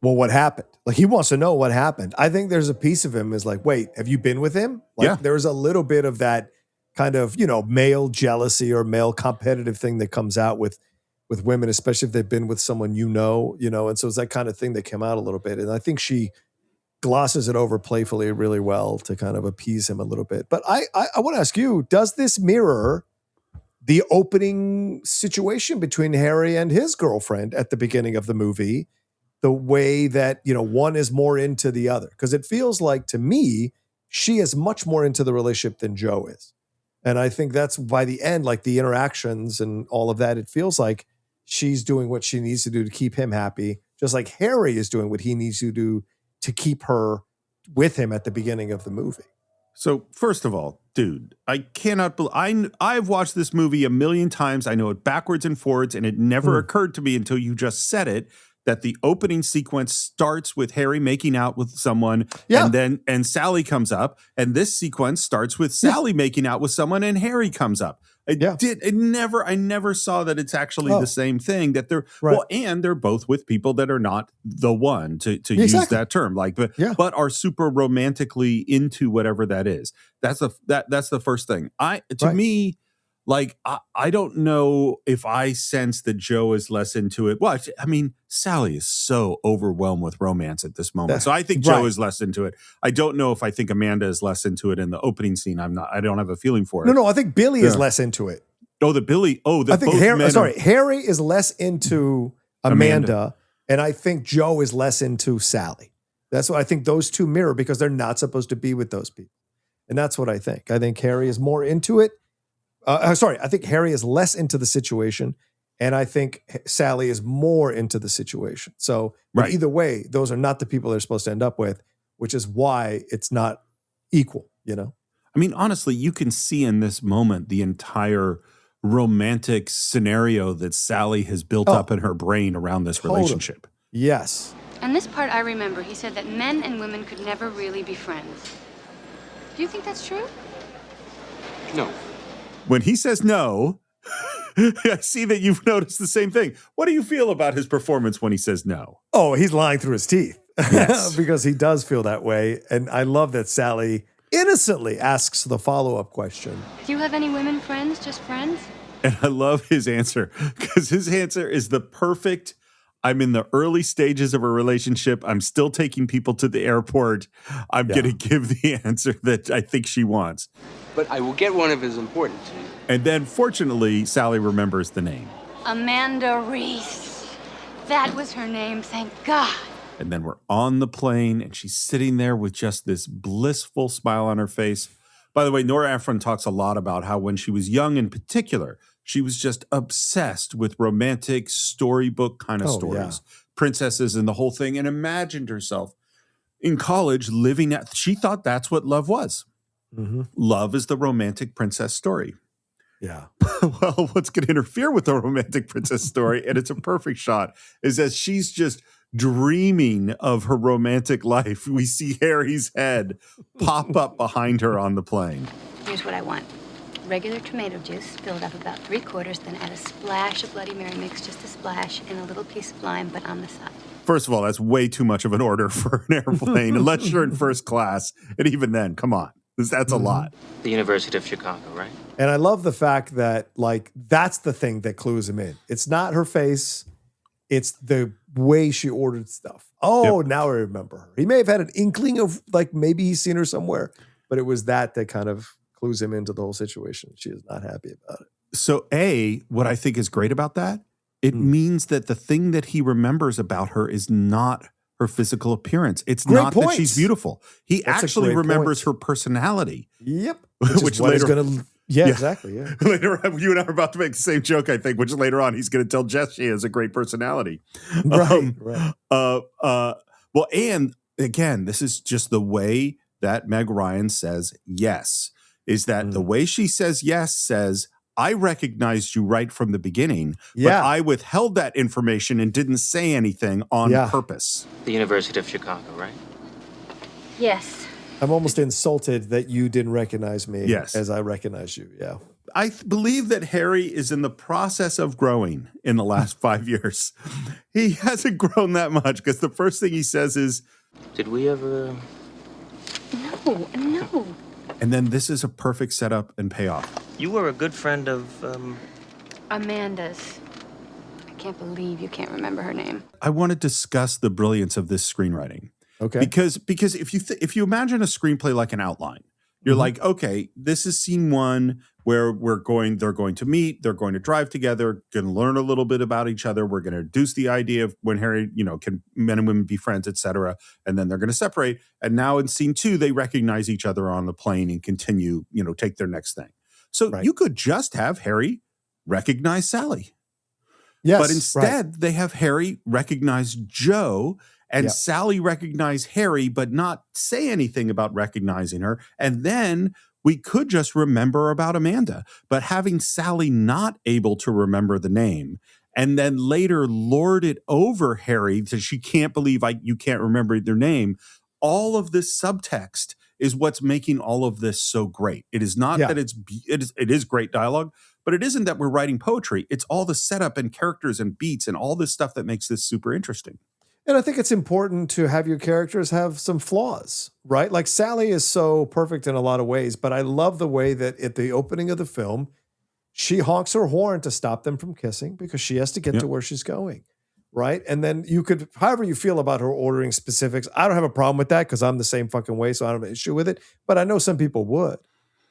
well, what happened? Like he wants to know what happened. I think there's a piece of him is like, wait, have you been with him? Like there's a little bit of that kind of, male jealousy or male competitive thing that comes out with women, especially if they've been with someone and so it's that kind of thing that came out a little bit. And I think she glosses it over playfully really well to kind of appease him a little bit. But I want to ask you, does this mirror the opening situation between Harry and his girlfriend at the beginning of the movie, the way that, one is more into the other? Because it feels like, to me, she is much more into the relationship than Joe is. And I think that's by the end, like the interactions and all of that, it feels like she's doing what she needs to do to keep him happy, just like Harry is doing what he needs to do to keep her with him at the beginning of the movie. So first of all, dude, I cannot believe I've watched this movie a million times. I know it backwards and forwards, and it never occurred to me until you just said it, that the opening sequence starts with Harry making out with someone, and Sally comes up, and this sequence starts with Sally making out with someone, and Harry comes up. I never saw that it's actually the same thing, that they're and they're both with people that are not the one, to use that term, but are super romantically into whatever that is. That's the first thing. To me, like, I don't know if I sense that Joe is less into it. Well, I mean, Sally is so overwhelmed with romance at this moment. So I think Joe is less into it. I don't know if I think Amanda is less into it in the opening scene. I don't have a feeling for it. No, I think Billy is less into it. I think Harry is less into Amanda, and I think Joe is less into Sally. That's what I think those two mirror, because they're not supposed to be with those people. And that's what I think. I think Harry is more into it. I think Harry is less into the situation, and I think Sally is more into the situation. So either way, those are not the people they're supposed to end up with, which is why it's not equal, I mean, honestly, you can see in this moment the entire romantic scenario that Sally has built up in her brain around this relationship. Yes. And this part I remember. He said that men and women could never really be friends. Do you think that's true? No. When he says no, I see that you've noticed the same thing. What do you feel about his performance when he says no? Oh, he's lying through his teeth. Yes. Because he does feel that way. And I love that Sally innocently asks the follow-up question. Do you have any women friends, just friends? And I love his answer because his answer is the perfect, I'm in the early stages of a relationship. I'm still taking people to the airport. I'm going to give the answer that I think she wants. But I will get one if it's important to you. And then, fortunately, Sally remembers the name. Amanda Reese. That was her name, thank God. And then we're on the plane, and she's sitting there with just this blissful smile on her face. By the way, Nora Ephron talks a lot about how when she was young in particular, she was just obsessed with romantic storybook kind of stories, princesses and the whole thing, and imagined herself in college living at, she thought that's what love was. Mm-hmm. Love is the romantic princess story. Yeah. Well, what's going to interfere with the romantic princess story, and it's a perfect shot, is as she's just dreaming of her romantic life, we see Harry's head pop up behind her on the plane. Here's what I want. Regular tomato juice, filled up about 3/4, then add a splash of Bloody Mary mix, just a splash, and a little piece of lime, but on the side. First of all, that's way too much of an order for an airplane, unless you're in first class. And even then, come on, that's a lot. The University of Chicago, right? And I love the fact that, like, that's the thing that clues him in. It's not her face. It's the way she ordered stuff. Oh, now I remember her. He may have had an inkling of, like, maybe he's seen her somewhere, but it was that kind of clues him into the whole situation. She is not happy about it. So, what I think is great about that, it means that the thing that he remembers about her is not her physical appearance. It's not that she's beautiful. He actually remembers her personality. Yep. Which later, exactly. Yeah. Later on, you and I are about to make the same joke, I think, which later on he's going to tell Jess she has a great personality. Right. Well, and again, this is just the way that Meg Ryan says yes, is that the way she says yes says, I recognized you right from the beginning, but I withheld that information and didn't say anything on purpose. The University of Chicago, right? Yes. I'm almost insulted that you didn't recognize me as I recognize you. Yeah. I believe that Harry is in the process of growing in the last 5 years. He hasn't grown that much because the first thing he says is, did we ever... No. And then this is a perfect setup and payoff. You were a good friend of... Amanda's. I can't believe you can't remember her name. I want to discuss the brilliance of this screenwriting. Okay. Because if you imagine a screenplay like an outline, you're like, okay, this is scene one where they're going to meet, they're going to drive together, going to learn a little bit about each other. We're going to introduce the idea of when Harry, can men and women be friends, etc. And then they're going to separate. And now in scene two, they recognize each other on the plane and continue, take their next thing. So you could just have Harry recognize Sally. Yes. But instead, they have Harry recognize Joe and Sally recognize Harry, but not say anything about recognizing her. And then we could just remember about Amanda. But having Sally not able to remember the name and then later lord it over Harry that she can't believe you can't remember their name, all of this subtext is what's making all of this so great. It is not that it is great dialogue, but it isn't that we're writing poetry. It's all the setup and characters and beats and all this stuff that makes this super interesting. And I think it's important to have your characters have some flaws, right? Like Sally is so perfect in a lot of ways, but I love the way that at the opening of the film, she honks her horn to stop them from kissing because she has to get to where she's going, right? And then you could, however you feel about her ordering specifics, I don't have a problem with that because I'm the same fucking way, so I don't have an issue with it, but I know some people would.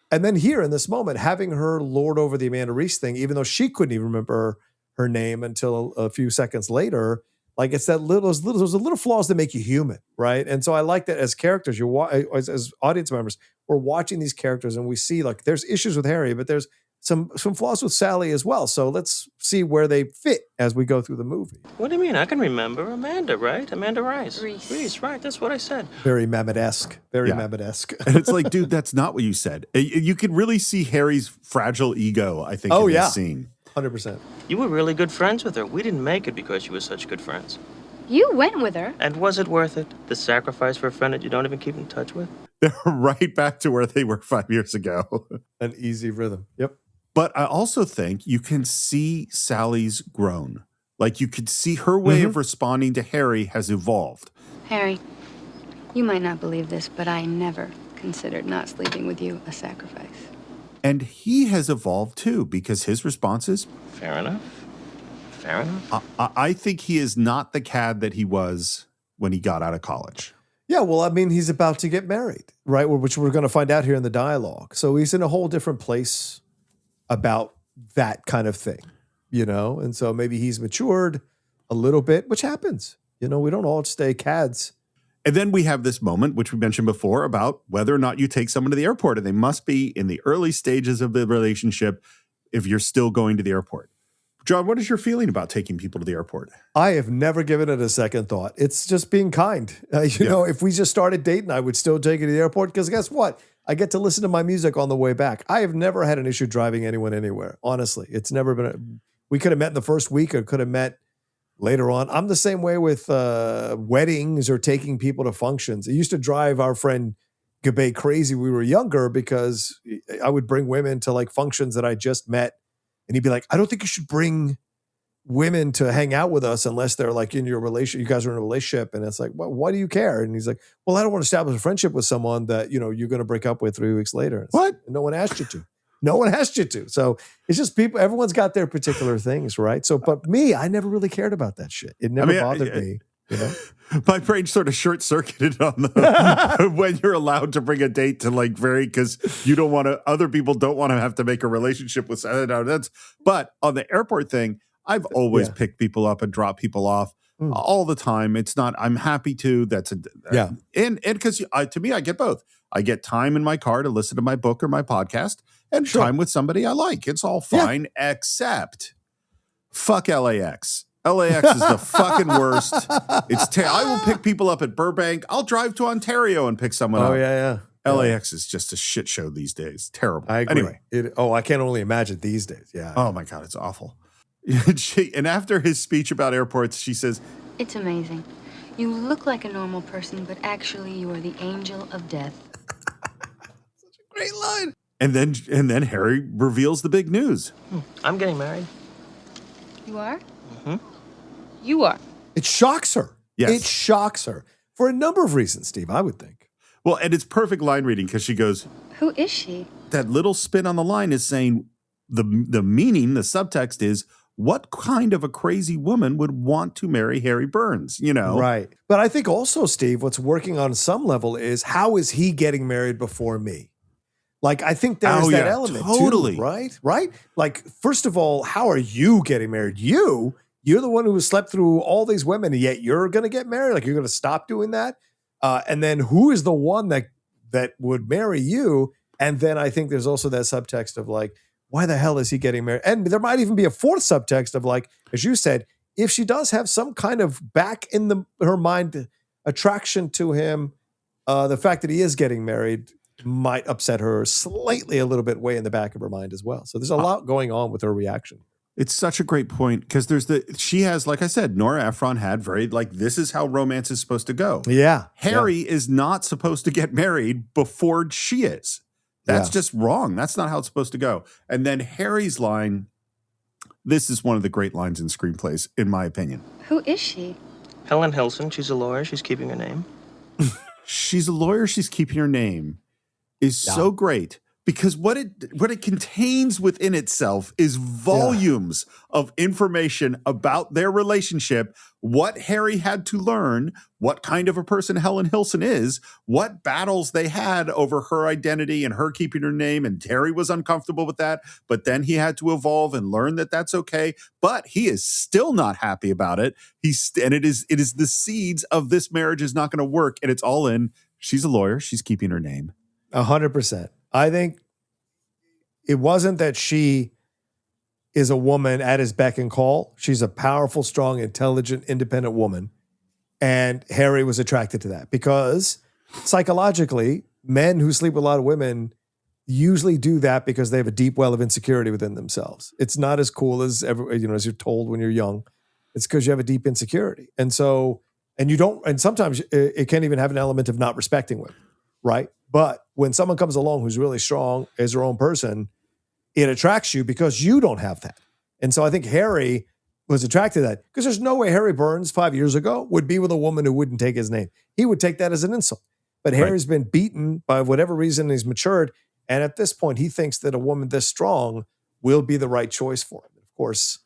And then here in this moment, having her lord over the Amanda Reese thing, even though she couldn't even remember her name until a few seconds later, like it's those little flaws that make you human, right? And so I like that as characters, as audience members, we're watching these characters and we see like there's issues with Harry, but there's some flaws with Sally as well. So let's see where they fit as we go through the movie. What do you mean? I can remember Amanda, right? Amanda Rice. Reese, right? That's what I said. Very Mamet-esque. Very Mamet-esque. And it's like, dude, that's not what you said. You can really see Harry's fragile ego, I think, in this scene. 100%. You were really good friends with her. We didn't make it because you were such good friends. you went with her. And was it worth it? The sacrifice for a friend that you don't even keep in touch with? They're right back to where they were 5 years ago. An easy rhythm. Yep. But I also think you can see Sally's grown. Like you could see her way of responding to Harry has evolved. Harry, you might not believe this, but I never considered not sleeping with you a sacrifice. And he has evolved too, because his response is, Fair enough. Fair enough. I think he is not the cad that he was when he got out of college. Yeah, well, I mean, he's about to get married, right? Which we're going to find out here in the dialogue. So he's in a whole different place about that kind of thing, you know? And so maybe he's matured a little bit, which happens. You know, we don't all stay cads. And then we have this moment, which we mentioned before, about whether or not you take someone to the airport. And they must be in the early stages of the relationship if you're still going to the airport. John, what is your feeling about taking people to the airport? I have never given it a second thought. It's just being kind. You know, if we just started dating, I would still take you to the airport because guess what? I get to listen to my music on the way back. I have never had an issue driving anyone anywhere. Honestly, it's never been. We could have met in the first week or could have met later on. I'm the same way with weddings or taking people to functions. It used to drive our friend Gabe crazy when we were younger because I would bring women to like functions that I just met. And he'd be like, I don't think you should bring women to hang out with us unless they're like in your relationship. You guys are in a relationship. And it's like, well, why do you care? And he's like, well, I don't want to establish a friendship with someone that, you know, you're going to break up with 3 weeks later. And what? No one asked you to. No one asked you to. So it's just people, everyone's got their particular things, right? So, but me, I never really cared about that shit. It never bothered me. You know? My brain sort of short-circuited on the when you're allowed to bring a date to like because you don't want to, other people don't want to have to make a relationship with. But on the airport thing, I've always picked people up and dropped people off all the time. It's not, I'm happy to. And because to me, I get both. I get time in my car to listen to my book or my podcast and time with somebody I like. It's all fine, except fuck LAX. LAX is the fucking worst. I will pick people up at Burbank. I'll drive to Ontario and pick someone up. Oh, yeah. LAX is just a shit show these days. Terrible. I agree. Anyway. I can only imagine these days. Yeah. Oh, my God. It's awful. And after his speech about airports, she says, It's amazing. You look like a normal person, but actually you are the angel of death. Such a great line. And then Harry reveals the big news. I'm getting married. You are? Mm-hmm. You are. It shocks her. Yes. It shocks her for a number of reasons, Steve, I would think. Well, and it's perfect line reading because she goes, Who is she? That little spin on the line is saying the meaning, the subtext is, what kind of a crazy woman would want to marry Harry Burns, you know? Right. But I think also, Steve, what's working on some level is how is he getting married before me? Like, I think there's that element totally. Too, right? Right? Like, first of all, how are you getting married? You're the one who slept through all these women, and yet you're going to get married? Like, you're going to stop doing that? And then who is the one that would marry you? And then I think there's also that subtext of like, why the hell is he getting married? And there might even be a fourth subtext of like, as you said, if she does have some kind of back in her mind attraction to him, the fact that he is getting married might upset her slightly a little bit way in the back of her mind as well. So there's a lot going on with her reaction. It's such a great point because she has, like I said, Nora Ephron had this is how romance is supposed to go. Yeah. Harry is not supposed to get married before she is. That's just wrong. That's not how it's supposed to go. And then Harry's line, this is one of the great lines in screenplays, in my opinion. Who is she? Helen Hilson. She's a lawyer. She's keeping her name. She's a lawyer. She's keeping her name is so great because what it contains within itself is volumes of information about their relationship, what Harry had to learn, what kind of a person Helen Hilson is, what battles they had over her identity and her keeping her name, and Harry was uncomfortable with that, but then he had to evolve and learn that that's okay, but he is still not happy about it. And it is the seeds of this marriage is not going to work, and it's all in, she's a lawyer, she's keeping her name. 100%. I think it wasn't that she is a woman at his beck and call. She's a powerful, strong, intelligent, independent woman. And Harry was attracted to that because psychologically, men who sleep with a lot of women usually do that because they have a deep well of insecurity within themselves. It's not as cool as as you're told when you're young. It's because you have a deep insecurity. And so, and sometimes it can even have an element of not respecting women, right? But when someone comes along who's really strong as their own person, it attracts you because you don't have that. And so I think Harry was attracted to that because there's no way Harry Burns 5 years ago would be with a woman who wouldn't take his name. He would take that as an insult. But Harry's been beaten by whatever reason, he's matured. And at this point, he thinks that a woman this strong will be the right choice for him. Of course,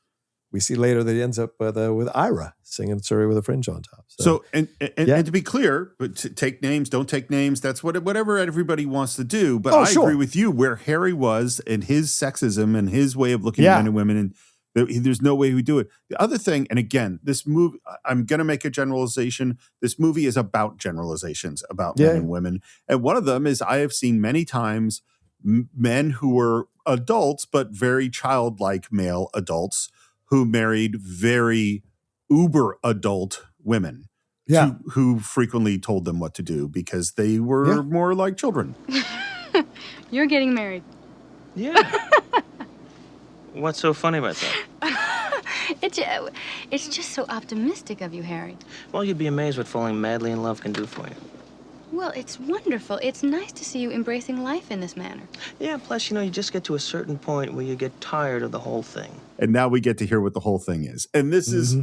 we see later that he ends up with Ira singing Surrey with a Fringe on top. So and to be clear, but to take names, don't take names. That's whatever everybody wants to do. But I agree with you where Harry was and his sexism and his way of looking at men and women, and there's no way he would do it. The other thing, and again, this movie, I'm going to make a generalization. This movie is about generalizations about men and women. And one of them is I have seen many times men who were adults, but very childlike male adults who married very uber adult women who frequently told them what to do because they were more like children. You're getting married. Yeah. What's so funny about that? It's just so optimistic of you, Harry. Well, you'd be amazed what falling madly in love can do for you. Well, it's wonderful. It's nice to see you embracing life in this manner. Yeah, plus, you just get to a certain point where you get tired of the whole thing. And now we get to hear what the whole thing is. And this is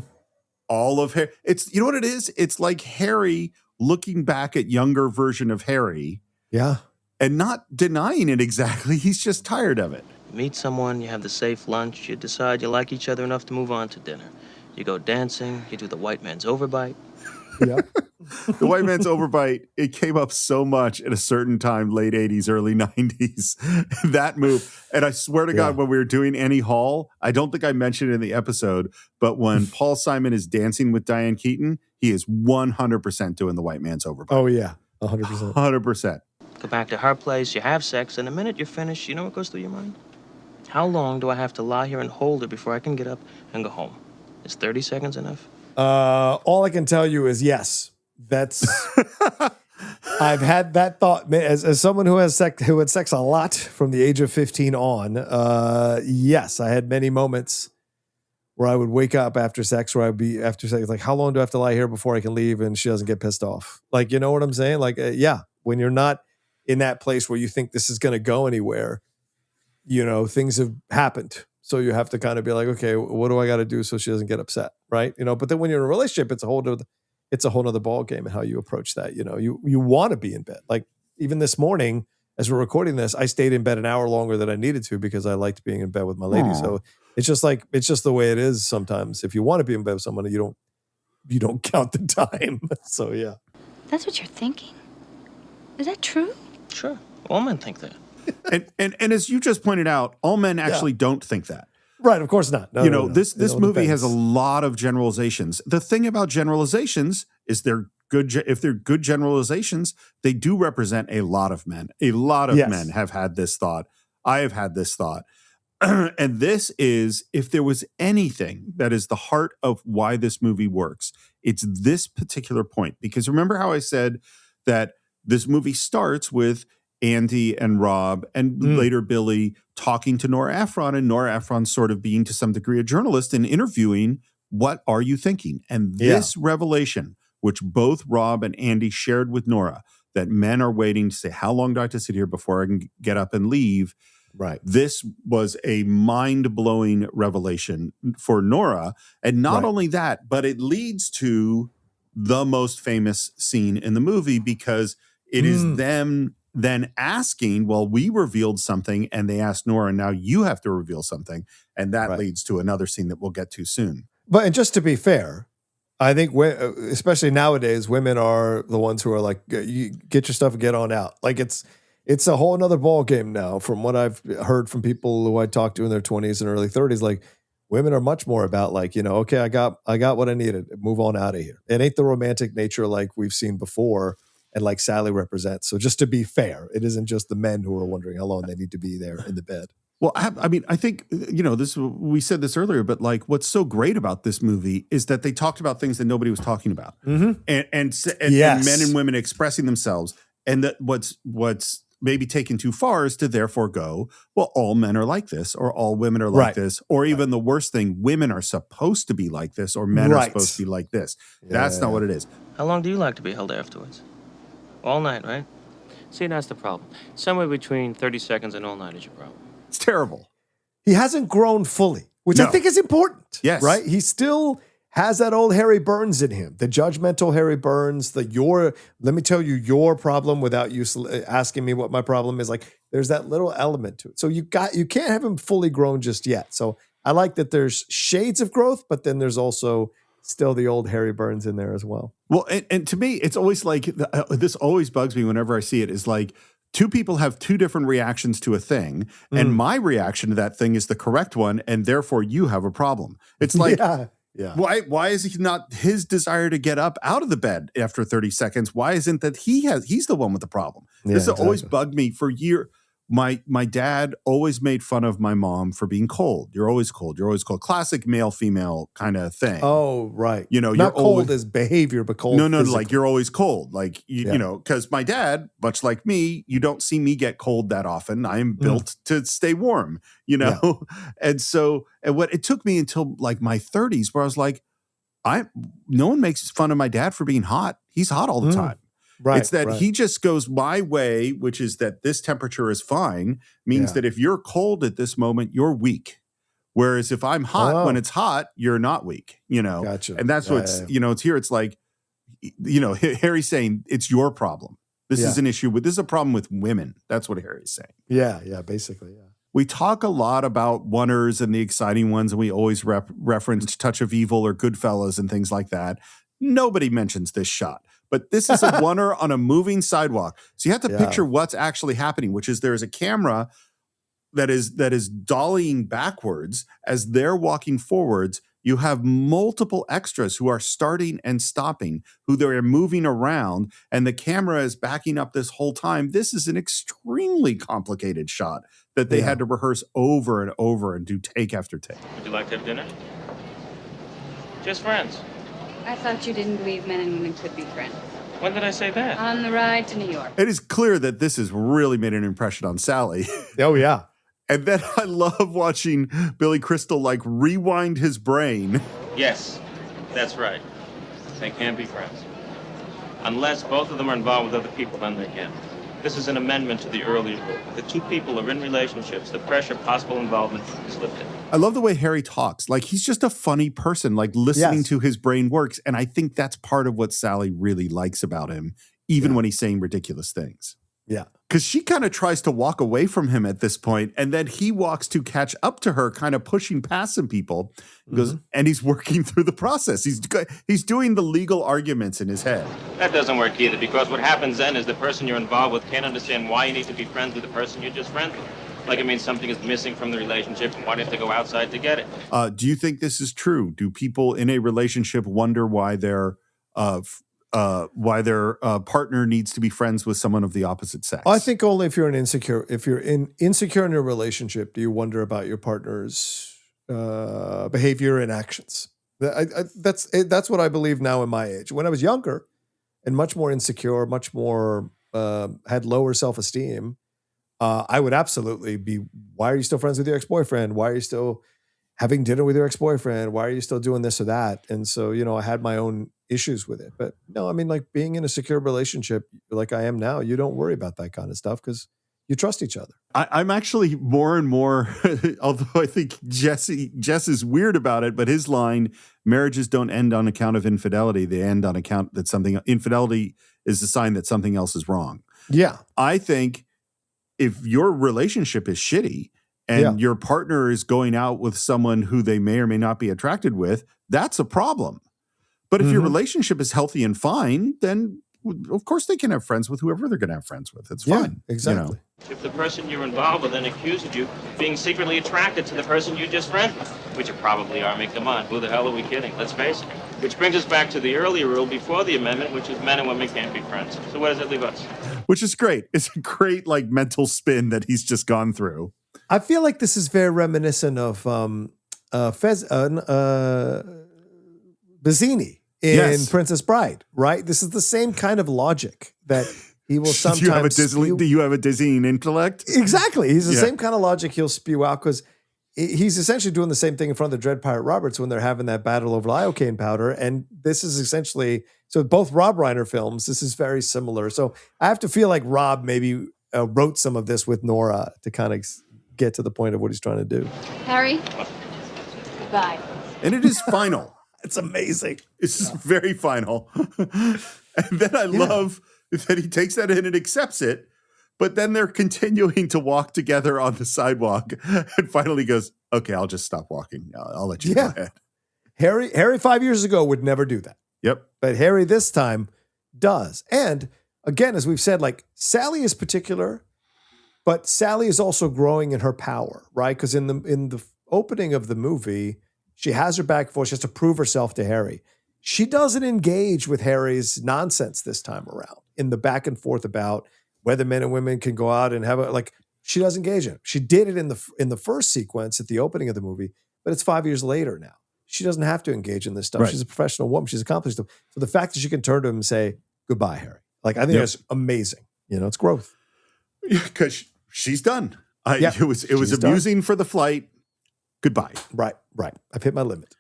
all of Harry. It's, you know what it is? It's like Harry looking back at younger version of Harry. Yeah. And not denying it exactly. He's just tired of it. You meet someone, you have the safe lunch, you decide you like each other enough to move on to dinner. You go dancing, you do the white man's overbite. Yeah. The white man's overbite, it came up so much at a certain time, late 80s, early 90s. That move. And I swear to God, when we were doing Annie Hall, I don't think I mentioned it in the episode, but when Paul Simon is dancing with Diane Keaton, he is 100% doing the white man's overbite. Oh, yeah. 100%. 100%. Go back to her place, you have sex, and the minute you're finished, you know what goes through your mind? How long do I have to lie here and hold her before I can get up and go home? Is 30 seconds enough? All I can tell you is yes. That's I've had that thought as someone who had sex a lot from the age of 15 on. Yes, I had many moments where I would wake up after sex, where I'd be after sex, like, how long do I have to lie here before I can leave? And she doesn't get pissed off. Like, you know what I'm saying? Like, when you're not in that place where you think this is going to go anywhere, things have happened. So you have to kind of be like, okay, what do I got to do so she doesn't get upset, right? But then when you're in a relationship, it's a whole other ball game and how you approach that. You want to be in bed. Like even this morning, as we're recording this, I stayed in bed an hour longer than I needed to because I liked being in bed with my lady. Aww. So it's just the way it is. Sometimes if you want to be in bed with someone, you don't count the time. So yeah, that's what you're thinking. Is that true? Sure, all men think that. And as you just pointed out, all men actually don't think that. Right, of course not. No. This movie has a lot of generalizations. The thing about generalizations is they're good. If they're good generalizations, they do represent a lot of men. A lot of men have had this thought. I have had this thought. And this is, if there was anything that is the heart of why this movie works, it's this particular point. Because remember how I said that this movie starts with Andy and Rob and later Billy talking to Nora Ephron, and Nora Ephron sort of being to some degree a journalist and interviewing, what are you thinking? And this revelation, which both Rob and Andy shared with Nora, that men are waiting to say, how long do I have to sit here before I can get up and leave? Right. This was a mind-blowing revelation for Nora. And not only that, but it leads to the most famous scene in the movie because it is them then asking, well, we revealed something, and they asked Nora, now you have to reveal something. And that leads to another scene that we'll get to soon. And just to be fair, I think especially nowadays, women are the ones who are like, you get your stuff and get on out. Like it's a whole nother ball game now from what I've heard from people who I talked to in their 20s and early 30s. Like women are much more about like, okay, I got what I needed. Move on out of here. It ain't the romantic nature like we've seen before. And like Sally represents. So just to be fair, it isn't just the men who are wondering how long they need to be there in the bed. Well, I mean, I think, this, we said this earlier, but like what's so great about this movie is that they talked about things that nobody was talking about. Mm-hmm. And Yes. men and women expressing themselves. And that what's maybe taken too far is to therefore go, well, all men are like this, or all women are like Right. this, or even the worst thing, women are supposed to be like this, or men are Right. supposed to be like this. That's not what it is. How long do you like to be held afterwards? All night, right? See, that's the problem. Somewhere between 30 seconds and all night is your problem. It's terrible. He hasn't grown fully, which I No. think is important. Yes. Right? He still has that old Harry Burns in him, the judgmental Harry Burns, let me tell you your problem without you asking me what my problem is. Like, there's that little element to it. So you can't have him fully grown just yet. So I like that there's shades of growth, but then there's also still the old Harry Burns in there as well. Well, and to me, it's always like, this always bugs me whenever I see it, is like, two people have two different reactions to a thing, and my reaction to that thing is the correct one, and therefore you have a problem. It's like, yeah. Why is he not his desire to get up out of the bed after 30 seconds? Why isn't that he's the one with the problem? Yeah, This has always exactly. bugged me for years. My dad always made fun of my mom for being cold. You're always cold. You're always cold. Classic male-female kind of thing. Oh, right. You're not cold always, as behavior, but cold. No, physically. like you're always cold. Like, because my dad, much like me, you don't see me get cold that often. I am built to stay warm, And so, what it took me until like my 30s where I was like, no one makes fun of my dad for being hot. He's hot all the time. Right. It's that he just goes my way, which is that this temperature is fine, means that if you're cold at this moment, you're weak. Whereas if I'm hot when it's hot, you're not weak, Gotcha. And that's what's, it's here. It's like, Harry's saying it's your problem. This is an issue this is a problem with women. That's what Harry's saying. Yeah, basically, yeah. We talk a lot about oneers and the exciting ones, and we always reference Touch of Evil or Goodfellas and things like that. Nobody mentions this shot. But this is a oneer on a moving sidewalk. So you have to picture what's actually happening, which is there is a camera that is dollying backwards as they're walking forwards. You have multiple extras who are starting and stopping, who they're moving around, and the camera is backing up this whole time. This is an extremely complicated shot that they had to rehearse over and over and do take after take. Would you like to have dinner? Just friends. I thought you didn't believe men and women could be friends. When did I say that? On the ride to New York. It is clear that this has really made an impression on Sally. Oh, yeah. And then I love watching Billy Crystal like rewind his brain. Yes, that's right. They can't be friends. Unless both of them are involved with other people, then they can. This is an amendment to the earlier rule. If the two people are in relationships, the pressure of possible involvement is lifted. I love the way Harry talks. Like, he's just a funny person, like listening to his brain works. And I think that's part of what Sally really likes about him, even when he's saying ridiculous things. Yeah. Because she kind of tries to walk away from him at this point, and then he walks to catch up to her, kind of pushing past some people. He goes, and he's working through the process. He's doing the legal arguments in his head. That doesn't work either, because what happens then is the person you're involved with can't understand why you need to be friends with the person you're just friends with. Like it means something is missing from the relationship and why do you have to go outside to get it? Do you think this is true? Do people in a relationship wonder why their partner needs to be friends with someone of the opposite sex? I think only if you're insecure in a relationship, do you wonder about your partner's behavior and actions. That's what I believe now in my age. When I was younger and much more insecure, much more had lower self-esteem, I would absolutely be, why are you still friends with your ex-boyfriend? Why are you still having dinner with your ex-boyfriend? Why are you still doing this or that? And so, I had my own issues with it. But no, I mean, like being in a secure relationship like I am now, you don't worry about that kind of stuff because you trust each other. I'm actually more and more, although I think Jess is weird about it, but his line, marriages don't end on account of infidelity. They end on account that infidelity is a sign that something else is wrong. Yeah. I think if your relationship is shitty and your partner is going out with someone who they may or may not be attracted with, that's a problem. But if your relationship is healthy and fine, then of course they can have friends with whoever they're going to have friends with. It's fine. Exactly. If the person you're involved with then accuses you of being secretly attracted to the person you just friends with, which you probably are, I mean, come on, who the hell are we kidding? Let's face it. Which brings us back to the earlier rule before the amendment, which is men and women can't be friends. So where does it leave us? Which is great. It's a great mental spin that he's just gone through. I feel like this is very reminiscent of Bazzini in Princess Bride, right? This is the same kind of logic that he will sometimes Do you have a dizzying intellect? Exactly. He's the same kind of logic he'll spew out because he's essentially doing the same thing in front of the Dread Pirate Roberts when they're having that battle over iocane powder. And this is essentially, so both Rob Reiner films, this is very similar. So I have to feel like Rob maybe wrote some of this with Nora to kind of get to the point of what he's trying to do. Harry, goodbye. And it is final. It's amazing. It's very final. And then I love that he takes that in and accepts it, but then they're continuing to walk together on the sidewalk and finally goes, okay, I'll just stop walking. I'll let you go ahead. Harry 5 years ago would never do that. Yep. But Harry this time does. And again, as we've said, like Sally is particular, but Sally is also growing in her power, right? Because in the opening of the movie, she has her back voice. She has to prove herself to Harry. She doesn't engage with Harry's nonsense this time around in the back and forth about whether men and women can go out and have she doesn't engage in it. She did it in the first sequence at the opening of the movie, but it's 5 years later now. She doesn't have to engage in this stuff. Right. She's a professional woman. She's accomplished stuff. So the fact that she can turn to him and say, goodbye, Harry. Like, I think that's amazing. You know, it's growth. Because she's done. It was amusing for the flight. Goodbye. Right. I've hit my limit.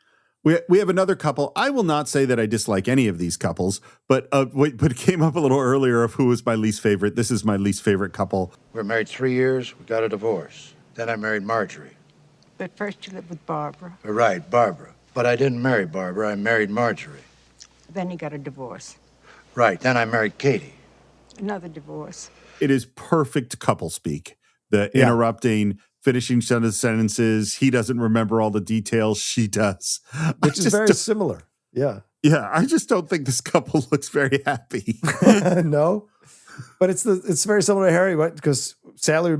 We have another couple. I will not say that I dislike any of these couples, but it came up a little earlier of who was my least favorite. This is my least favorite couple. We were married 3 years. We got a divorce. Then I married Marjorie. But first you lived with Barbara. Right, Barbara. But I didn't marry Barbara. I married Marjorie. Then you got a divorce. Right. Then I married Katie. Another divorce. It is perfect couple speak. The interrupting, finishing sentences. He doesn't remember all the details. She does. Which is very similar. Yeah. Yeah. I just don't think this couple looks very happy. No. But it's very similar to Harry, right? Because Sally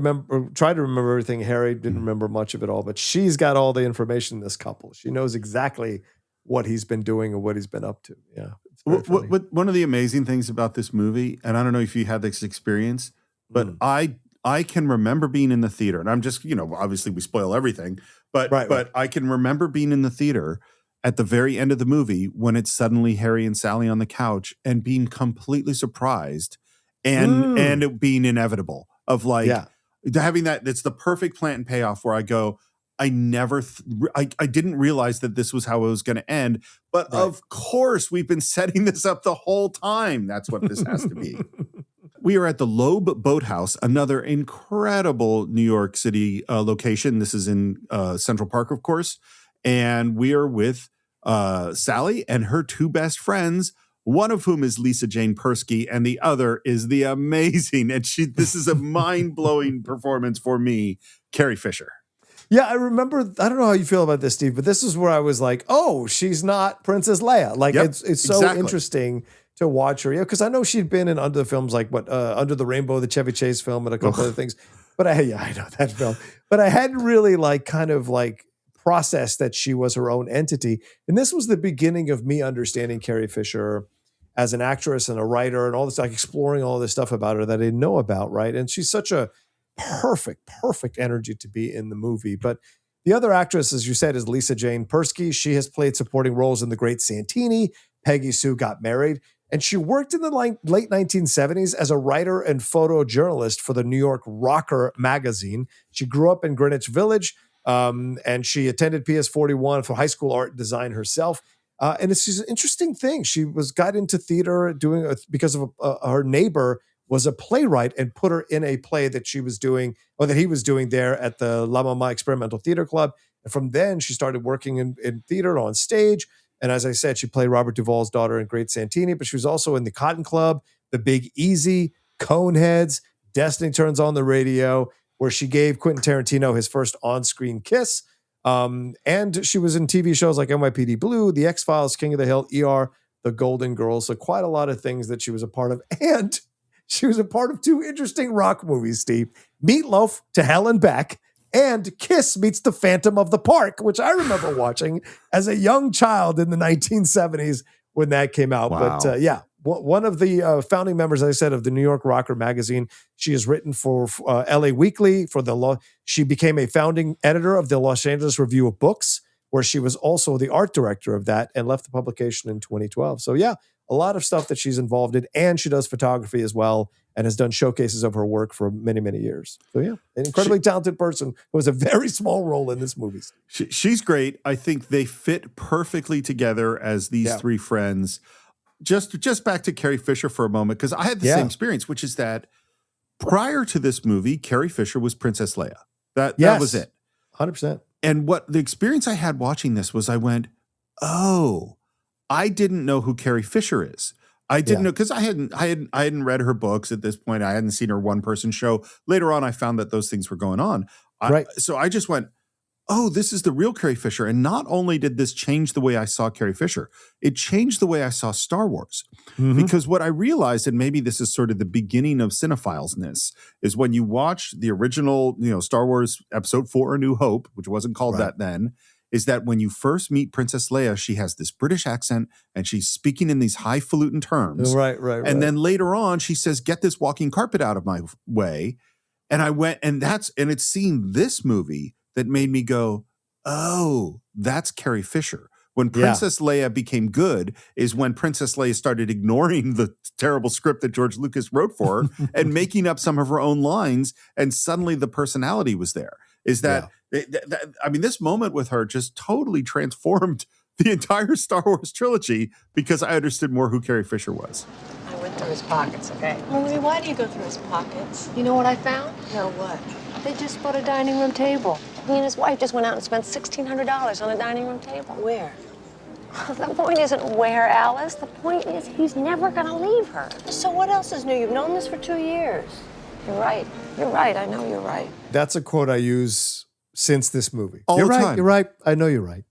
tried to remember everything. Harry didn't remember much of it all, but she's got all the information in this couple. She knows exactly what he's been doing and what he's been up to. Yeah. One of the amazing things about this movie, and I don't know if you had this experience, but I can remember being in the theater, and I'm just, obviously we spoil everything, but I can remember being in the theater at the very end of the movie when it's suddenly Harry and Sally on the couch and being completely surprised and it being inevitable of having that. It's the perfect plant and payoff where I go, I didn't realize that this was how it was going to end, but of course we've been setting this up the whole time. That's what this has to be. We are at the Loeb Boathouse, another incredible New York City location. This is in Central Park, of course. And we are with Sally and her two best friends, one of whom is Lisa Jane Persky, and the other is the amazing, and this is a mind-blowing performance for me, Carrie Fisher. Yeah, I remember, I don't know how you feel about this, Steve, but this is where I was like, oh, she's not Princess Leia. Like, it's so interesting to watch her. Yeah, because I know she'd been in other films like Under the Rainbow, the Chevy Chase film, and a couple other things. But I know that film. But I hadn't really processed that she was her own entity. And this was the beginning of me understanding Carrie Fisher as an actress and a writer and all this, like exploring all this stuff about her that I didn't know about, right? And she's such a perfect energy to be in the movie. But the other actress, as you said, is Lisa Jane Persky. She has played supporting roles in The Great Santini. Peggy Sue Got Married. And she worked in the late 1970s as a writer and photojournalist for the New York Rocker magazine. She grew up in Greenwich Village, and she attended PS 41 for high school art and design herself. And it's just an interesting thing. She got into theater because of her neighbor was a playwright and put her in a play that she was doing, or that he was doing there at the La Mama Experimental Theater Club. And from then she started working in theater on stage. And as I said, she played Robert Duvall's daughter in Great Santini, but she was also in the Cotton Club, The Big Easy, Coneheads, Destiny Turns on the Radio, where she gave Quentin Tarantino his first on-screen kiss. And she was in TV shows like NYPD Blue, The X-Files, King of the Hill, ER, The Golden Girls. So quite a lot of things that she was a part of. And she was a part of two interesting rock movies, Steve. Meatloaf, To Hell and Back, and Kiss Meets the Phantom of the Park, which I remember watching as a young child in the 1970s when that came out. Wow. But one of the founding members, as I said, of the New York Rocker magazine. She has written for LA Weekly, she became a founding editor of the Los Angeles Review of Books, where she was also the art director of that, and left the publication in 2012. So yeah, a lot of stuff that she's involved in, and she does photography as well, and has done showcases of her work for many, many years. So yeah, an incredibly talented person who has a very small role in this movie. She's great. I think they fit perfectly together as these three friends. Just back to Carrie Fisher for a moment, because I had the same experience, which is that prior to this movie, Carrie Fisher was Princess Leia. That was it. 100%. And what the experience I had watching this was I went, oh, I didn't know who Carrie Fisher is. I didn't know, because I hadn't read her books at this point. I hadn't seen her one-person show. Later on, I found that those things were going on. So I just went, oh, this is the real Carrie Fisher. And not only did this change the way I saw Carrie Fisher, it changed the way I saw Star Wars. Because what I realized, and maybe this is sort of the beginning of Cine-Files-ness, is when you watch the original, Star Wars Episode 4, A New Hope, which wasn't called that then, is that when you first meet Princess Leia, she has this British accent and she's speaking in these highfalutin terms. Right. And then later on, she says, "Get this walking carpet out of my way." And I went, and it's seeing this movie that made me go, oh, that's Carrie Fisher. When Princess Leia became good is when Princess Leia started ignoring the terrible script that George Lucas wrote for her and making up some of her own lines, and suddenly the personality was there. Is that, I mean, this moment with her just totally transformed the entire Star Wars trilogy, because I understood more who Carrie Fisher was. I went through his pockets, okay? Marie, why do you go through his pockets? You know what I found? No, what? They just bought a dining room table. He and his wife just went out and spent $1,600 on a dining room table. Where? The point isn't where, Alice. The point is he's never gonna leave her. So what else is new? You've known this for 2 years. You're right. You're right. I know you're right. That's a quote I use since this movie. All you're the right. time. You're right. I know you're right.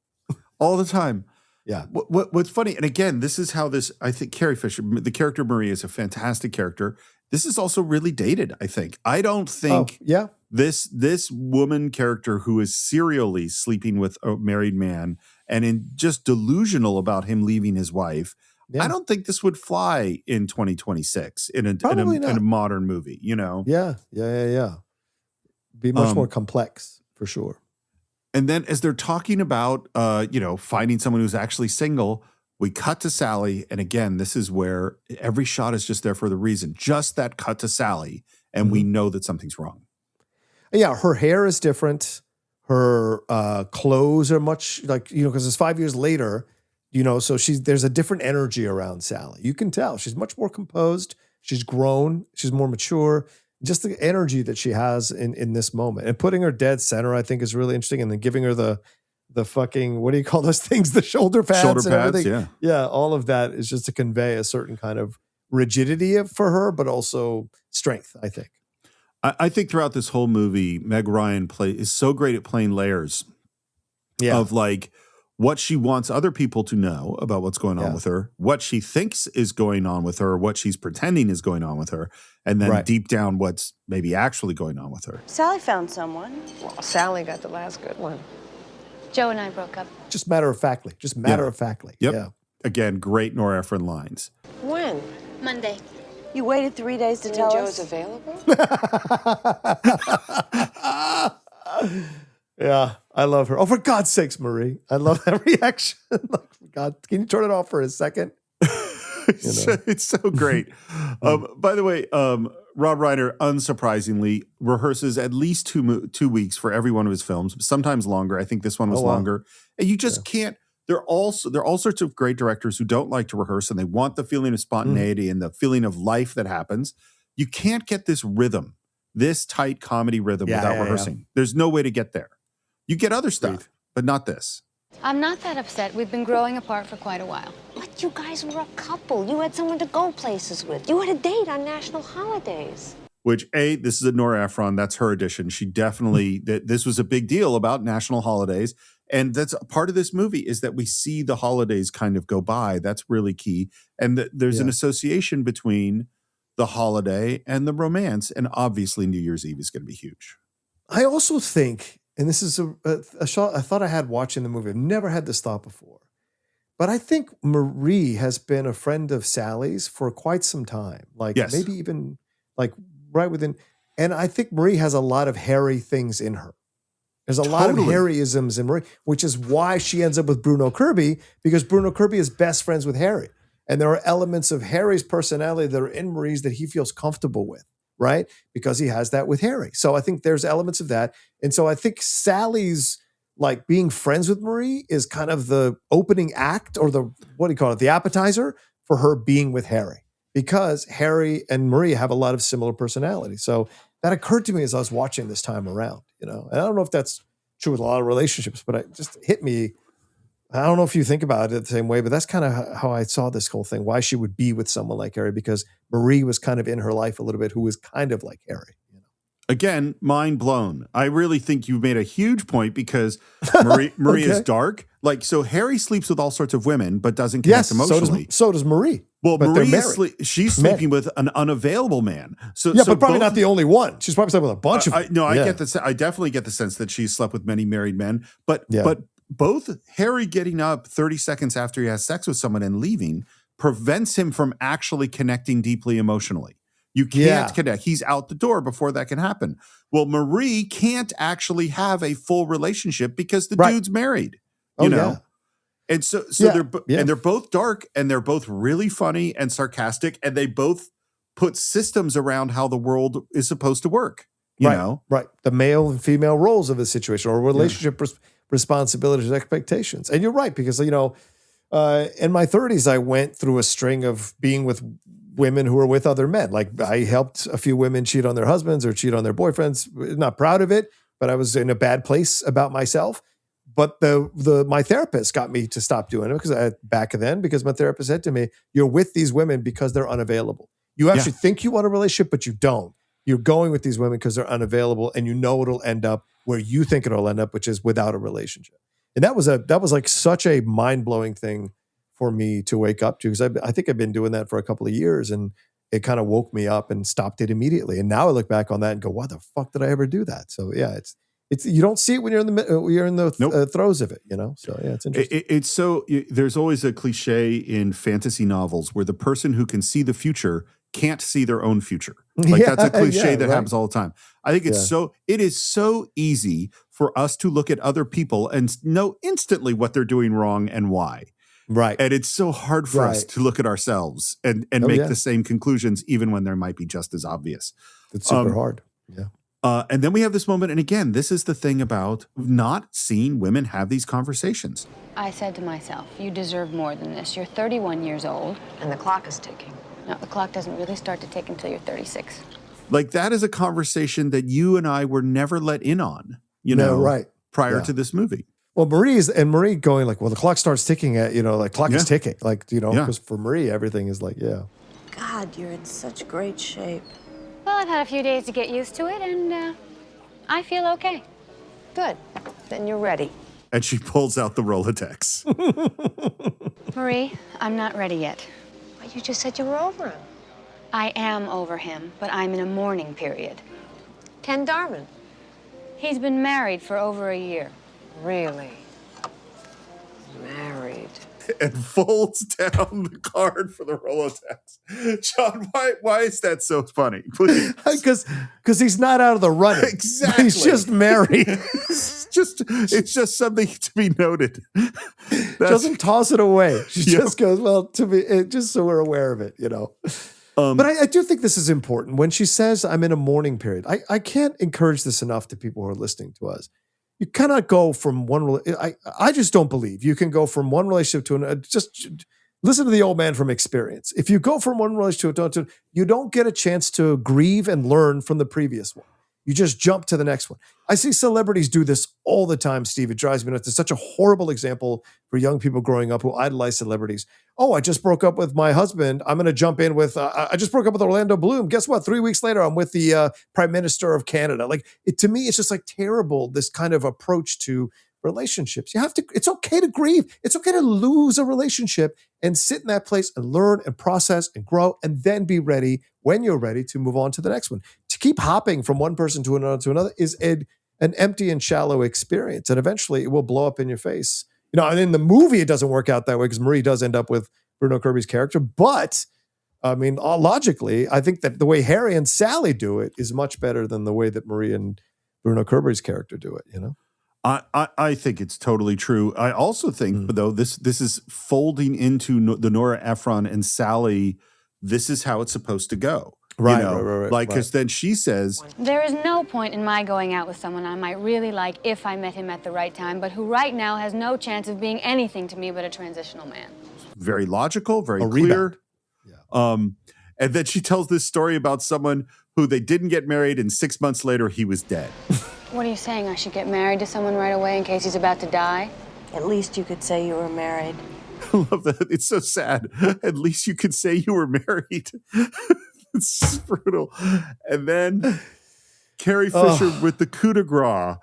All the time. Yeah. What's funny, and again, this is how this, I think Carrie Fisher, the character Marie, is a fantastic character. This is also really dated, I think. I don't think this woman character who is serially sleeping with a married man and just delusional about him leaving his wife, I don't think this would fly in 2026 in a modern movie, Yeah. Be much more complex, for sure. And then as they're talking about, finding someone who's actually single, we cut to Sally. And again, this is where every shot is just there for the reason. Just that cut to Sally. And we know that something's wrong. Yeah, her hair is different. Her clothes are much because it's 5 years later, so there's a different energy around Sally. You can tell she's much more composed. She's grown. She's more mature. Just the energy that she has in this moment, and putting her dead center, I think, is really interesting. And then giving her the fucking, what do you call those things? The shoulder pads and everything. Yeah. All of that is just to convey a certain kind of rigidity for her, but also strength, I think. I think throughout this whole movie, Meg Ryan is so great at playing layers of what she wants other people to know about what's going on with her, what she thinks is going on with her, what she's pretending is going on with her, and then deep down what's maybe actually going on with her. Sally found someone. Well, Sally got the last good one. Joe and I broke up. Just matter of factly. Yep. Yeah. Again, great Nora Ephron lines. When? Monday. You waited 3 days to tell us? Joe's available? Yeah, I love her. Oh, for God's sakes, Marie. I love that reaction. God, can you turn it off for a second? It's so great. By the way, Rob Reiner, unsurprisingly, rehearses at least 2 weeks for every one of his films, sometimes longer. I think this one was longer. And you just can't. There are all sorts of great directors who don't like to rehearse, and they want the feeling of spontaneity and the feeling of life that happens. You can't get this rhythm, this tight comedy rhythm without rehearsing. There's no way to get there. You get other stuff, but not this. I'm not that upset. We've been growing apart for quite a while. But you guys were a couple. You had someone to go places with. You had a date on national holidays. Which, this is a Nora Ephron. That's her edition. She definitely, this was a big deal about national holidays. And that's a part of this movie, is that we see the holidays kind of go by. That's really key. And there's an association between the holiday and the romance. And obviously New Year's Eve is going to be huge. I also think, and this is a shot I thought I had watching the movie. I've never had this thought before. But I think Marie has been a friend of Sally's for quite some time. Like Yes. maybe even like right within. And I think Marie has a lot of Harry things in her. There's a lot of Totally. Harryisms in Marie, which is why she ends up with Bruno Kirby, because Bruno Kirby is best friends with Harry. And there are elements of Harry's personality that are in Marie's that he feels comfortable with, right? Because he has that with Harry. So I think there's elements of that. And so I think Sally's like being friends with Marie is kind of the opening act, or the, what do you call it? The appetizer for her being with Harry, because Harry and Marie have a lot of similar personalities. So that occurred to me as I was watching this time around, you know, and I don't know if that's true with a lot of relationships, but it just hit me. I don't know if you think about it the same way, but that's kind of how I saw this whole thing, why she would be with someone like Harry, because Marie was kind of in her life a little bit, who was kind of like Harry. Again, mind blown. I really think you made a huge point, because Marie is Okay. dark. Like, so Harry sleeps with all sorts of women, but doesn't connect Yes, emotionally. so does Marie. Well, but they're Marie married. she's Men. sleeping with an unavailable man. So Yeah, so but probably both- not the only one. She's probably slept with a bunch of them. I Yeah. get the. I definitely get the sense that she's slept with many married men. But Yeah. but both Harry getting up 30 seconds after he has sex with someone and leaving prevents him from actually connecting deeply emotionally. You can't Yeah. connect. He's out the door before that can happen. Well, Marie can't actually have a full relationship because the Right. dude's married. Oh, You know. yeah. And so Yeah, they're both dark, and they're both really funny and sarcastic, and they both put systems around how the world is supposed to work. You know, Right. The male and female roles of a situation, or relationship responsibilities, expectations. And you're right, because, you know, in my 30s, I went through a string of being with women who were with other men. Like I helped a few women cheat on their husbands or cheat on their boyfriends. Not proud of it, but I was in a bad place about myself. But my therapist got me to stop doing it, because my therapist said to me, "You're with these women because they're unavailable. You actually think you want a relationship, but you don't. You're going with these women because they're unavailable, and you know it'll end up where you think it'll end up, which is without a relationship." And that was like such a mind-blowing thing for me to wake up to, because I think I've been doing that for a couple of years, and it kind of woke me up and stopped it immediately. And now I look back on that and go, "Why the fuck did I ever do that?" So yeah, it's you don't see it when you're in the throes of it, you know. So yeah, it's interesting. It's so there's always a cliche in fantasy novels where the person who can see the future can't see their own future. Like that's a cliche that happens all the time. I think it is so easy for us to look at other people and know instantly what they're doing wrong and why. Right. And it's so hard for us to look at ourselves and make the same conclusions, even when there might be just as obvious. It's super hard. Yeah. And then we have this moment, and again, this is the thing about not seeing women have these conversations. I said to myself, you deserve more than this. You're 31 years old. And the clock is ticking. No, the clock doesn't really start to tick until you're 36. Like that is a conversation that you and I were never let in on, prior to this movie. Well, Marie going like, well, the clock starts ticking at, like clock is ticking. Like, because for Marie, everything is like, God, you're in such great shape. Well, I've had a few days to get used to it, and I feel okay. Good. Then you're ready. And she pulls out the Rolodex. Marie, I'm not ready yet. But you just said you were over him. I am over him, but I'm in a mourning period. Ken Darman. He's been married for over a year. Really? Married. And folds down the card for the Rolodex. John, why is that so funny? Because he's not out of the running. Exactly. He's just married. It's just something to be noted. Doesn't toss it away. She just goes, well, just so we're aware of it, But I do think this is important. When she says, I'm in a mourning period, I can't encourage this enough to people who are listening to us. You cannot go from one. I just don't believe you can go from one relationship to another. Just listen to the old man from experience. If you go from one relationship to another, you don't get a chance to grieve and learn from the previous one. You just jump to the next one. I see celebrities do this all the time, Steve. It drives me nuts. It's such a horrible example for young people growing up who idolize celebrities. Oh, I just broke up with my husband. I'm going to jump in with, I just broke up with Orlando Bloom. Guess what? 3 weeks later, I'm with the Prime Minister of Canada. Like, to me, it's just like terrible, this kind of approach to relationships. It's okay to grieve. It's okay to lose a relationship and sit in that place and learn and process and grow and then be ready when you're ready to move on to the next one. To keep hopping from one person to another is an empty and shallow experience. And eventually it will blow up in your face You know, and in the movie, it doesn't work out that way because Marie does end up with Bruno Kirby's character. But I mean, logically, I think that the way Harry and Sally do it is much better than the way that Marie and Bruno Kirby's character do it, you know? I think it's totally true. I also think, though, this is folding into the Nora Ephron and Sally. This is how it's supposed to go. Right, you know? right. Like, because then she says, There is no point in my going out with someone I might really like if I met him at the right time, but who right now has no chance of being anything to me but a transitional man. very logical, very clear. And then she tells this story about someone who they didn't get married, and 6 months later, he was dead. What are you saying? I should get married to someone right away in case he's about to die? At least you could say you were married. I love that. It's so sad. At least you could say you were married. It's brutal. And then Carrie Fisher with the coup de grace.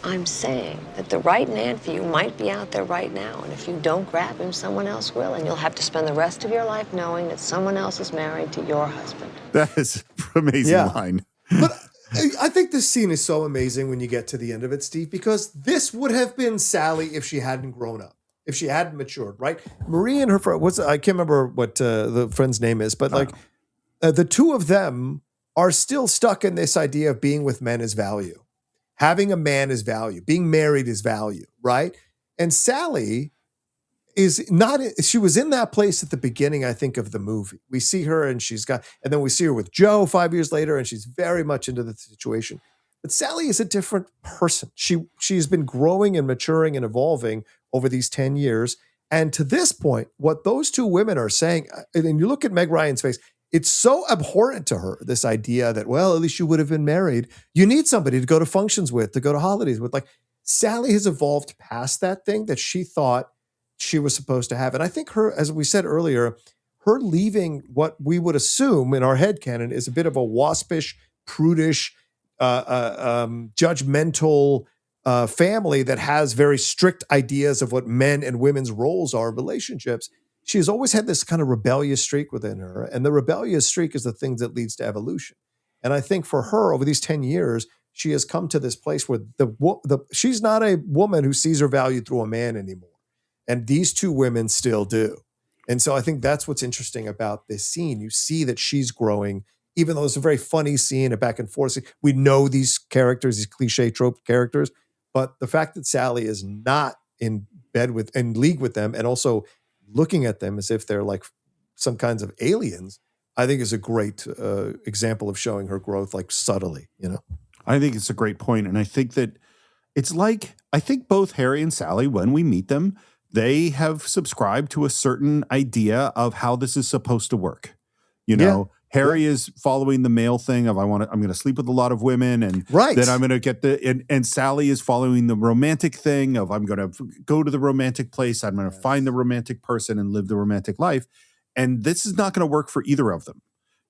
I'm saying that the right man for you might be out there right now, and if you don't grab him, someone else will, and you'll have to spend the rest of your life knowing that someone else is married to your husband. That is an amazing line. But I think this scene is so amazing when you get to the end of it, Steve, because this would have been Sally if she hadn't grown up, if she hadn't matured, right? Marie and her friend, I can't remember what the friend's name is, but the two of them are still stuck in this idea of being with men is value. Having a man is value. Being married is value, right? And Sally is not, she was in that place at the beginning, I think, of the movie. We see her and then we see her with Joe 5 years later, and she's very much into the situation. But Sally is a different person. She's been growing and maturing and evolving over these 10 years. And to this point, what those two women are saying, and you look at Meg Ryan's face, it's so abhorrent to her, this idea that, well, at least you would have been married. You need somebody to go to functions with, to go to holidays with. Like, Sally has evolved past that thing that she thought she was supposed to have. And I think her, as we said earlier, her leaving what we would assume in our headcanon is a bit of a waspish, prudish, judgmental family that has very strict ideas of what men and women's roles are in relationships. She has always had this kind of rebellious streak within her. And the rebellious streak is the thing that leads to evolution. And I think for her, over these 10 years, she has come to this place where she's not a woman who sees her value through a man anymore. And these two women still do. And so I think that's what's interesting about this scene. You see that she's growing, even though it's a very funny scene, a back and forth scene. We know these characters, these cliche trope characters, but the fact that Sally is not in league with them, and also looking at them as if they're like some kinds of aliens, I think is a great example of showing her growth, like subtly, you know? I think it's a great point. And I think that it's like, I think both Harry and Sally, when we meet them, they have subscribed to a certain idea of how this is supposed to work. You know, Harry is following the male thing of I'm going to sleep with a lot of women, and then I'm going to get and Sally is following the romantic thing of I'm going to go to the romantic place. I'm going to find the romantic person and live the romantic life. And this is not going to work for either of them,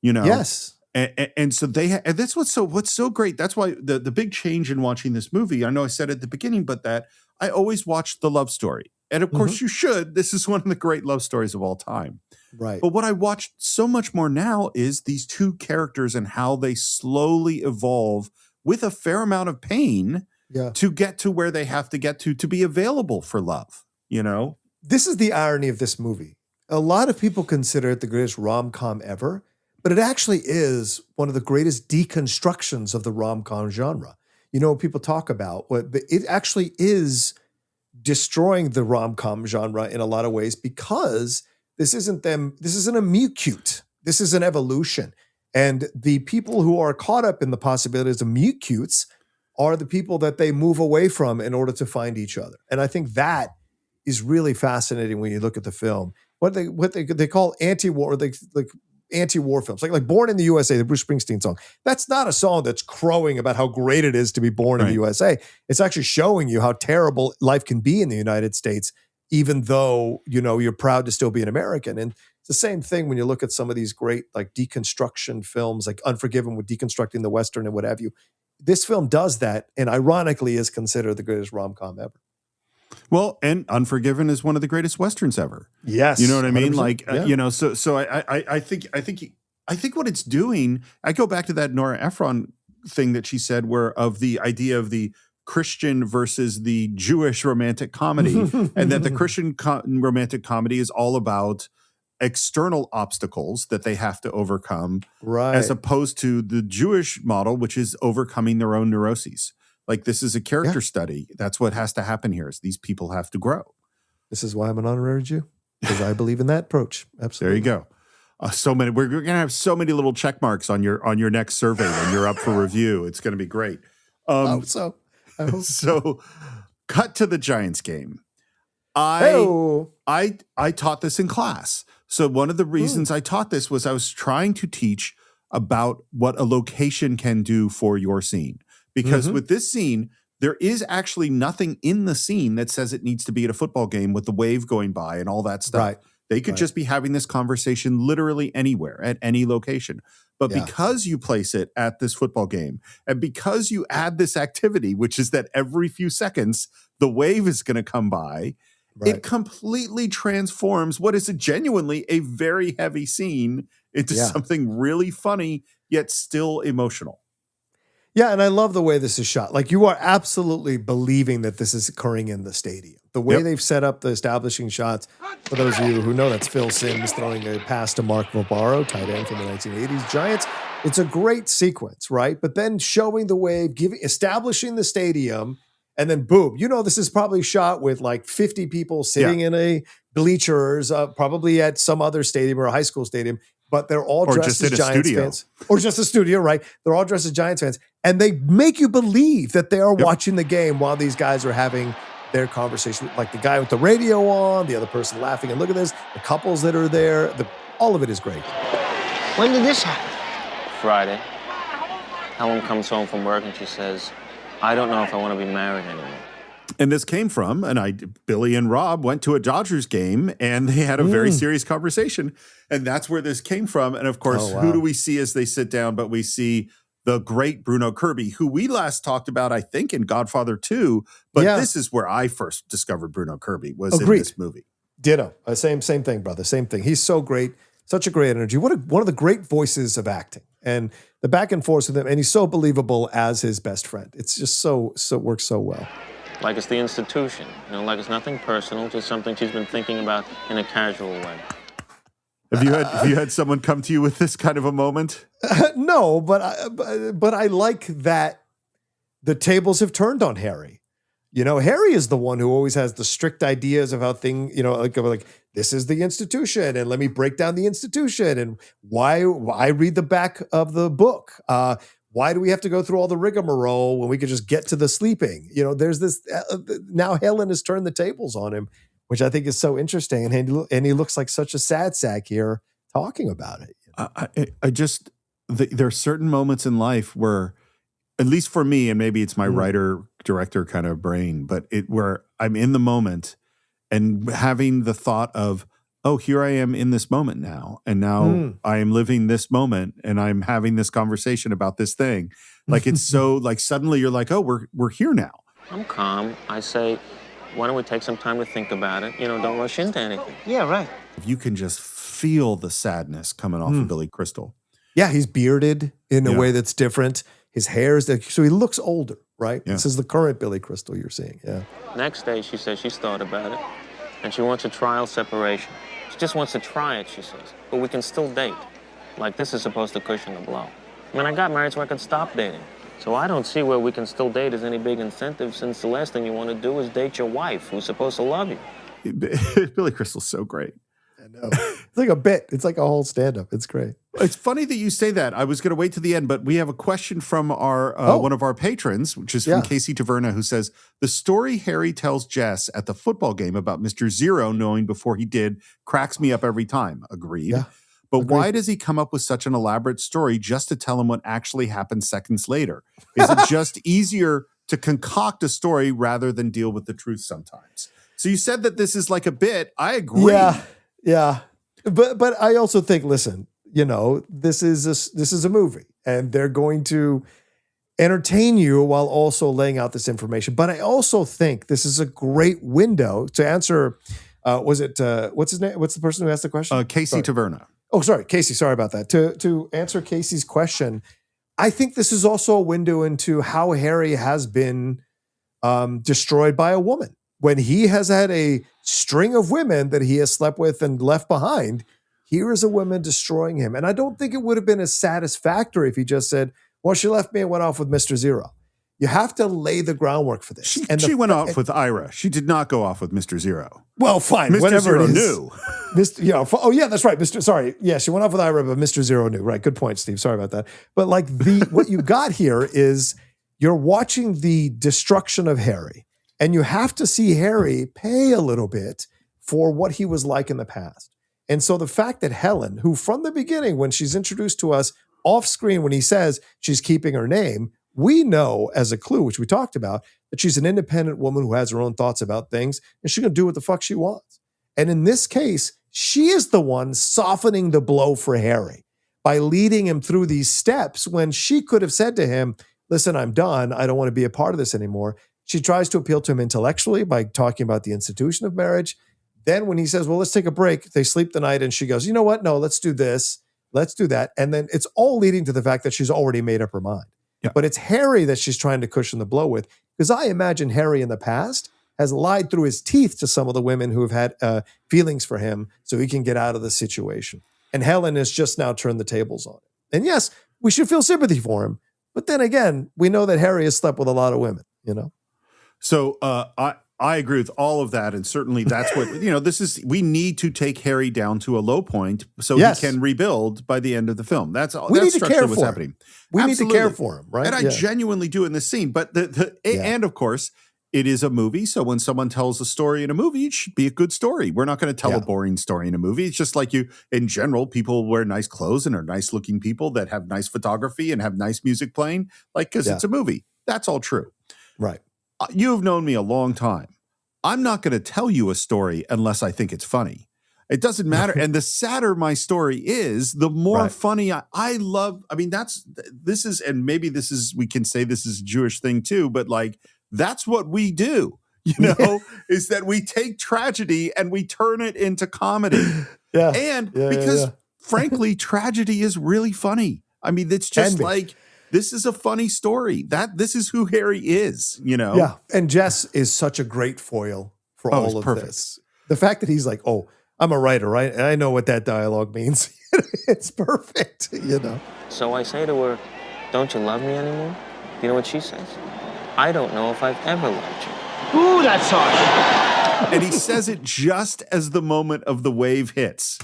you know? Yes. And so and that's what's so great. That's why the big change in watching this movie, I know I said at the beginning, but that I always watched the love story. And of course you should. This is one of the great love stories of all time. Right. But what I watched so much more now is these two characters and how they slowly evolve with a fair amount of pain to get to where they have to get to be available for love, you know? This is the irony of this movie. A lot of people consider it the greatest rom-com ever, but it actually is one of the greatest deconstructions of the rom-com genre. You know, people talk about it actually is destroying the rom-com genre in a lot of ways, because this isn't a mute-cute. This is an evolution. And the people who are caught up in the possibilities of mute-cutes are the people that they move away from in order to find each other. And I think that is really fascinating when you look at the film. What they call anti-war, like anti-war films, like Born in the USA, the Bruce Springsteen song. That's not a song that's crowing about how great it is to be born in the USA. It's actually showing you how terrible life can be in the United States, even though, you know, you're proud to still be an American. And it's the same thing when you look at some of these great like deconstruction films, like Unforgiven with deconstructing the Western and what have you. This film does that, and ironically is considered the greatest rom-com ever. Well, and Unforgiven is one of the greatest Westerns ever. Yes. You know what I mean? Like, yeah. you know, so I think what it's doing, I go back to that Nora Ephron thing that she said, where of the idea of the Christian versus the Jewish romantic comedy, and that the Christian romantic comedy is all about external obstacles that they have to overcome, as opposed to the Jewish model, which is overcoming their own neuroses. Like, this is a character study. That's what has to happen here, is these people have to grow. This is why I'm an honorary Jew, because I believe in that approach. Absolutely. There you go. So many. We're going to have so many little check marks on your next survey when you're up for review. It's going to be great. I hope so. So, cut to the Giants game. I taught this in class. So one of the reasons I taught this was I was trying to teach about what a location can do for your scene. Because with this scene, there is actually nothing in the scene that says it needs to be at a football game with the wave going by and all that stuff. Right. They could just be having this conversation literally anywhere, at any location. But because you place it at this football game, and because you add this activity, which is that every few seconds, the wave is going to come by, it completely transforms what is genuinely a very heavy scene into something really funny, yet still emotional. Yeah, and I love the way this is shot. Like, you are absolutely believing that this is occurring in the stadium. The way they've set up the establishing shots, for those of you who know, that's Phil Simms throwing a pass to Mark Vobaro, tight end from the 1980s Giants. It's a great sequence, right? But then showing the wave, establishing the stadium, and then boom, this is probably shot with like 50 people sitting in a bleachers, probably at some other stadium or a high school stadium, but they're all dressed as Giants fans. Or just a studio, right? They're all dressed as Giants fans. And they make you believe that they are watching the game while these guys are having their conversation. Like the guy with the radio on, the other person laughing, and look at this, the couples that are there. All of it is great. When did this happen? Friday. Helen comes home from work and she says, I don't know if I want to be married anymore. And this came from, Billy and Rob went to a Dodgers game and they had a very serious conversation. And that's where this came from. And of course, who do we see as they sit down? But we see the great Bruno Kirby, who we last talked about, I think, in Godfather 2. But this is where I first discovered Bruno Kirby, was in this movie. Ditto. Same thing, brother. Same thing. He's so great. Such a great energy. One of the great voices of acting. And the back and forth with him. And he's so believable as his best friend. It's just so works so well. Like it's the institution, like it's nothing personal, just something she's been thinking about in a casual way. Have you had someone come to you with this kind of a moment? No, but I like that the tables have turned on Harry. Harry is the one who always has the strict ideas of how things, like this is the institution, and let me break down the institution, and why I read the back of the book. Why do we have to go through all the rigmarole when we could just get to the sleeping? There's this, now Helen has turned the tables on him, which I think is so interesting. And he looks like such a sad sack here talking about it. There are certain moments in life where, at least for me, and maybe it's my writer, director kind of brain, but where I'm in the moment and having the thought of, oh, here I am in this moment now. And now I am living this moment and I'm having this conversation about this thing. Like, it's so, like, suddenly you're like, oh, we're here now. I'm calm. I say, why don't we take some time to think about it? Don't rush into anything. Yeah, right. You can just feel the sadness coming off of Billy Crystal. Yeah, he's bearded in a way that's different. His hair is, so he looks older, right? Yeah. This is the current Billy Crystal you're seeing, Next day, she says she's thought about it and she wants a trial separation. She just wants to try it, she says. But we can still date. Like, this is supposed to cushion the blow. I got married so I could stop dating. So I don't see where we can still date as any big incentive, since the last thing you want to do is date your wife, who's supposed to love you. Billy Crystal's so great. I know. It's like a bit. It's like a whole stand-up. It's great. It's funny that you say that. I was going to wait to the end, but we have a question from our one of our patrons, which is from Casey Taverna, who says, the story Harry tells Jess at the football game about Mr. Zero knowing before he did cracks me up every time. Agreed. Yeah. But why does he come up with such an elaborate story just to tell him what actually happened seconds later? Is it just easier to concoct a story rather than deal with the truth sometimes? So you said that this is like a bit. I agree. Yeah. But I also think, listen, this is a movie, and they're going to entertain you while also laying out this information. But I also think this is a great window to answer. What's his name? What's the person who asked the question? Casey Taverna. Oh, sorry, Casey. Sorry about that. To answer Casey's question, I think this is also a window into how Harry has been destroyed by a woman. When he has had a string of women that he has slept with and left behind, here is a woman destroying him. And I don't think it would have been as satisfactory if he just said, well, she left me and went off with Mr. Zero. You have to lay the groundwork for this. She went off with Ira. She did not go off with Mr. Zero. Well, fine. Mr. Whatever Zero it is. knew. That's right. Sorry. Yeah, she went off with Ira, but Mr. Zero knew. Right. Good point, Steve. Sorry about that. But like what you got here is you're watching the destruction of Harry, and you have to see Harry pay a little bit for what he was like in the past. And so the fact that Helen, who from the beginning, when she's introduced to us off screen, when he says she's keeping her name, we know as a clue, which we talked about, that she's an independent woman who has her own thoughts about things, and she's going to do what the fuck she wants. And in this case, she is the one softening the blow for Harry by leading him through these steps when she could have said to him, listen, I'm done. I don't want to be a part of this anymore. She tries to appeal to him intellectually by talking about the institution of marriage. Then when he says, well, let's take a break, they sleep the night, and she goes, you know what? No, let's do this. Let's do that. And then it's all leading to the fact that she's already made up her mind. Yeah. But it's Harry that she's trying to cushion the blow with, because I imagine Harry in the past has lied through his teeth to some of the women who have had feelings for him so he can get out of the situation. And Helen has just now turned the tables on him. And yes, we should feel sympathy for him. But then again, we know that Harry has slept with a lot of women, you know? So I agree with all of that. And certainly that's what, we need to take Harry down to a low point so he can rebuild by the end of the film. That's all. We that's need to care what's for happening. him. We need to care for him, right? And I genuinely do in this scene. But and of course, it is a movie. So when someone tells a story in a movie, it should be a good story. We're not going to tell a boring story in a movie. It's just like in general, people wear nice clothes and are nice looking people that have nice photography and have nice music playing, because it's a movie. That's all true. Right. You have known me a long time. I'm not going to tell you a story unless I think it's funny. It doesn't matter. And the sadder my story is, the more funny I love. I mean, and maybe we can say this is a Jewish thing too, but like, that's what we do, is that we take tragedy and we turn it into comedy. Because frankly, tragedy is really funny. I mean, it's just this is a funny story. This is who Harry is, Yeah. And Jess is such a great foil for all of this. The fact that he's like, oh, I'm a writer, right? And I know what that dialogue means. It's perfect, So I say to her, don't you love me anymore? You know what she says? I don't know if I've ever loved you. Ooh, that's hard. And he says it just as the moment of the wave hits.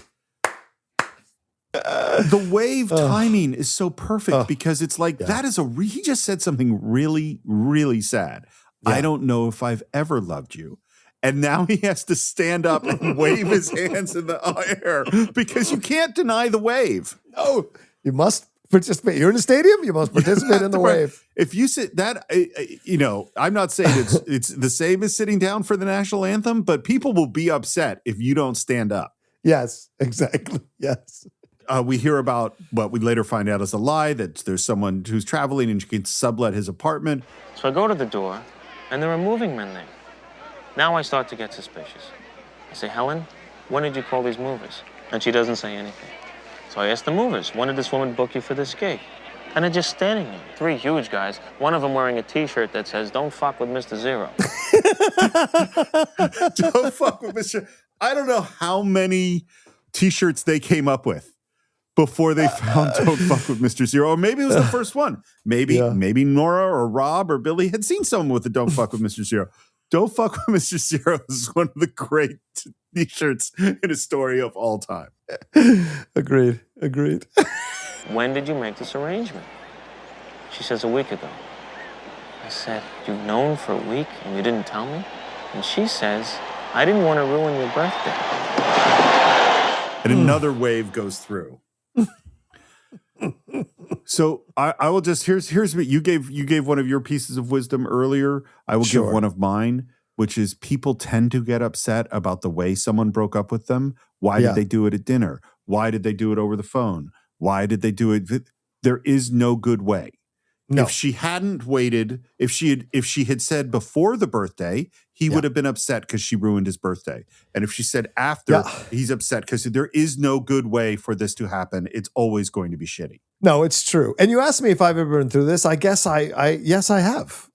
The wave timing is so perfect because it's like, that is he just said something really, really sad. I don't know if I've ever loved you. And now he has to stand up and wave his hands in the air because you can't deny the wave. No, you must participate. You're in a stadium, you must participate in the wave. If you sit that, I'm not saying it's the same as sitting down for the national anthem, but people will be upset if you don't stand up. Yes, exactly. Yes. We hear about what we later find out is a lie, that there's someone who's traveling and she can sublet his apartment. So I go to the door, and there are moving men there. Now I start to get suspicious. I say, Helen, when did you call these movers? And she doesn't say anything. So I ask the movers, when did this woman book you for this gig? And they're just standing there, 3 huge guys, one of them wearing a T-shirt that says, don't fuck with Mr. Zero. Don't fuck with Mr. I don't know how many T-shirts they came up with before they found Don't Fuck with Mr. Zero. Or maybe it was the first one. Maybe Nora or Rob or Billy had seen someone with the Don't Fuck with Mr. Zero. Don't Fuck with Mr. Zero is one of the great T-shirts in a story of all time. Agreed. When did you make this arrangement? She says, a week ago. I said, you've known for a week and you didn't tell me? And she says, I didn't want to ruin your birthday. And another wave goes through. So I will just here's what you gave one of your pieces of wisdom earlier. I will give one of mine, which is people tend to get upset about the way someone broke up with them. Why did they do it at dinner? Why did they do it over the phone? Why did they do it? There is no good way. No. If she hadn't waited, if she had said before the birthday, he would have been upset because she ruined his birthday. And if she said after, he's upset because there is no good way for this to happen. It's always going to be shitty. No, it's true. And you asked me if I've ever been through this. I guess yes, I have.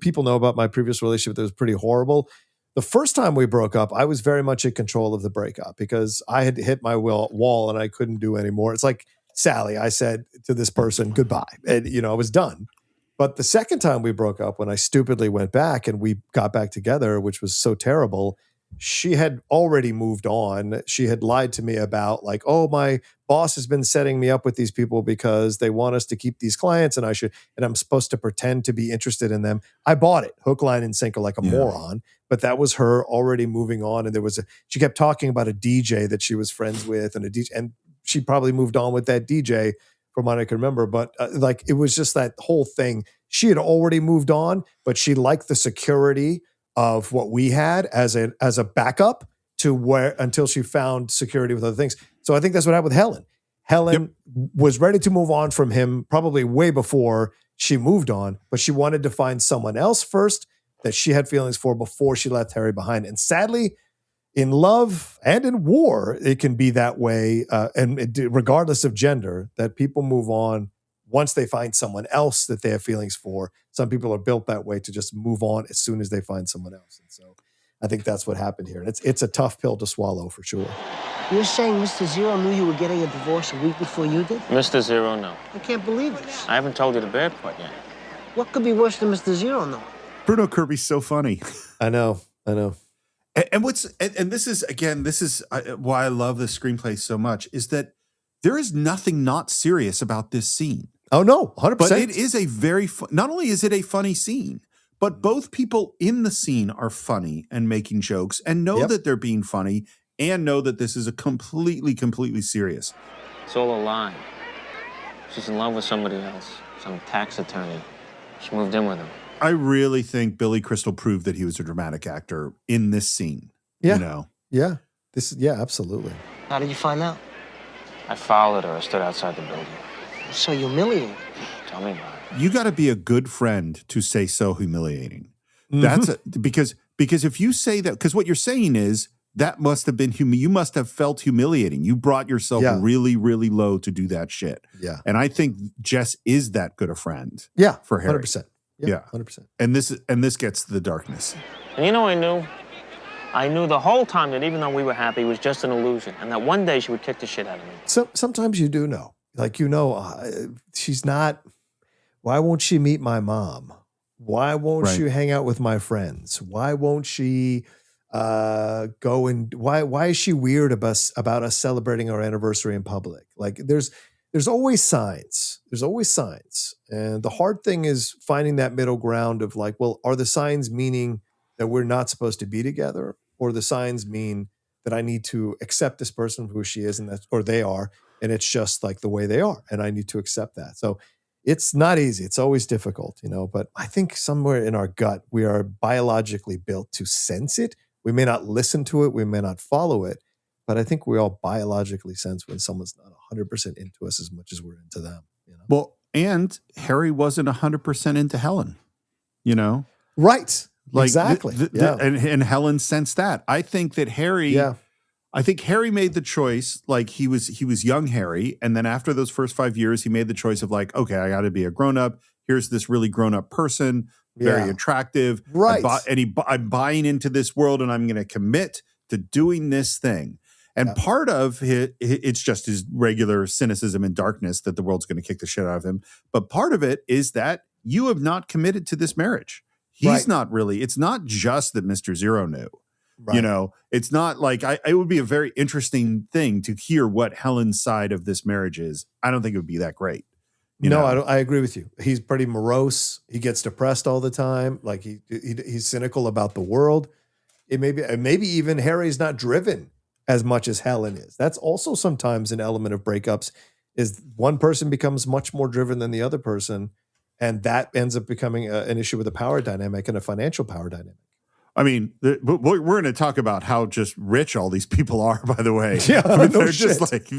People know about my previous relationship that was pretty horrible. The first time we broke up, I was very much in control of the breakup because I had hit my wall and I couldn't do anymore. It's like Sally, I said to this person, goodbye. And, I was done. But the second time we broke up, when I stupidly went back and we got back together, which was so terrible, she had already moved on. She had lied to me about like, oh, my boss has been setting me up with these people because they want us to keep these clients and I'm supposed to pretend to be interested in them. I bought it, hook, line, and sinker like a moron. But that was her already moving on. And she kept talking about a DJ that she was friends with and she probably moved on with that DJ from what I can remember. But it was just that whole thing. She had already moved on, but she liked the security of what we had as a backup until she found security with other things. So I think that's what happened with Helen. Helen was ready to move on from him probably way before she moved on, but she wanted to find someone else first that she had feelings for before she left Harry behind. And sadly, in love and in war, it can be that way. Regardless of gender, that people move on once they find someone else that they have feelings for. Some people are built that way to just move on as soon as they find someone else. And so I think that's what happened here. And it's a tough pill to swallow for sure. You're saying Mr. Zero knew you were getting a divorce a week before you did? Mr. Zero, no. I can't believe this. I haven't told you the bad part yet. What could be worse than Mr. Zero knowing? Bruno Kirby's so funny. I know. And this is why I love the screenplay so much, is that there is nothing not serious about this scene. Oh, no, 100%. But it is not only is it a funny scene, but both people in the scene are funny and making jokes and know that they're being funny and know that this is a completely serious. It's all a lie. She's in love with somebody else, some tax attorney. She moved in with him. I really think Billy Crystal proved that he was a dramatic actor in this scene. Yeah. Yeah. Absolutely. How did you find out? I followed her. I stood outside the building. So humiliating. Tell me about it. You got to be a good friend to say so humiliating. That's because if you say that, because what you're saying is that must have been you must have felt humiliating. You brought yourself really, really low to do that shit. Yeah. And I think Jess is that good a friend. Yeah. For Harry. 100%. Yeah. 100%. And this gets to the darkness. And I knew the whole time that even though we were happy, it was just an illusion. And that one day she would kick the shit out of me. So sometimes you do know. Like, she's not, why won't she meet my mom? Why won't she hang out with my friends? Why won't she go and why is she weird about us celebrating our anniversary in public? Like there's always signs. There's always signs. And the hard thing is finding that middle ground of like, well, are the signs meaning that we're not supposed to be together? Or the signs mean that I need to accept this person for who she is or they are, and it's just like the way they are. And I need to accept that. So it's not easy. It's always difficult, but I think somewhere in our gut, we are biologically built to sense it. We may not listen to it. We may not follow it, but I think we all biologically sense when someone's not 100% into us as much as we're into them. Well, and Harry wasn't 100% into Helen, Right. Like exactly. And Helen sensed that. I think that Harry, I think Harry made the choice, like he was young Harry. And then after those first 5 years, he made the choice of like, okay, I got to be a grown up. Here's this really grown up person, very attractive. Right. I'm buying into this world and I'm going to commit to doing this thing. And part of it's just his regular cynicism and darkness that the world's going to kick the shit out of him. But part of it is that you have not committed to this marriage. He's not really. It's not just that Mr. Zero knew. Right. It's not like it would be a very interesting thing to hear what Helen's side of this marriage is. I don't think it would be that great. I agree with you. He's pretty morose. He gets depressed all the time. Like he's cynical about the world. Maybe even Harry's not driven as much as Helen is. That's also sometimes an element of breakups. Is one person becomes much more driven than the other person. And that ends up becoming an issue with a power dynamic and a financial power dynamic. I mean, we're going to talk about how just rich all these people are, by the way. Yeah, they're just like,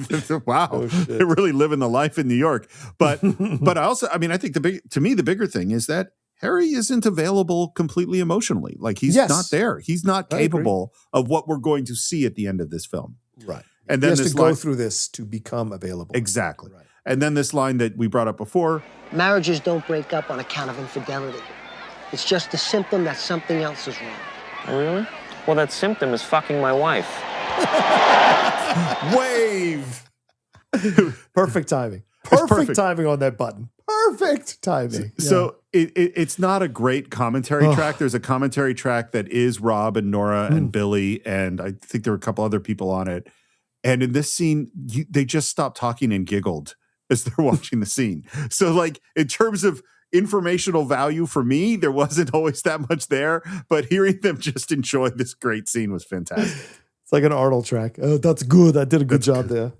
wow, they're really living the life in New York. But I think the bigger thing is that Harry isn't available completely emotionally. Like he's not there. He's not capable of what we're going to see at the end of this film. Right. And then he has this to go line, through this to become available. Exactly. Right. And then this line that we brought up before. Marriages don't break up on account of infidelity. It's just a symptom that something else is wrong. Oh, really? Well, that symptom is fucking my wife. Wave. Perfect timing. Perfect timing on that button. Perfect timing. So it's not a great commentary track. There's a commentary track that is Rob and Nora and Billy, and I think there were a couple other people on it. And in this scene, they just stopped talking and giggled as they're watching the scene. So like in terms of informational value for me, there wasn't always that much there, but hearing them just enjoy this great scene was fantastic. It's like an Arnold track. Oh, that's good. I did a good job there.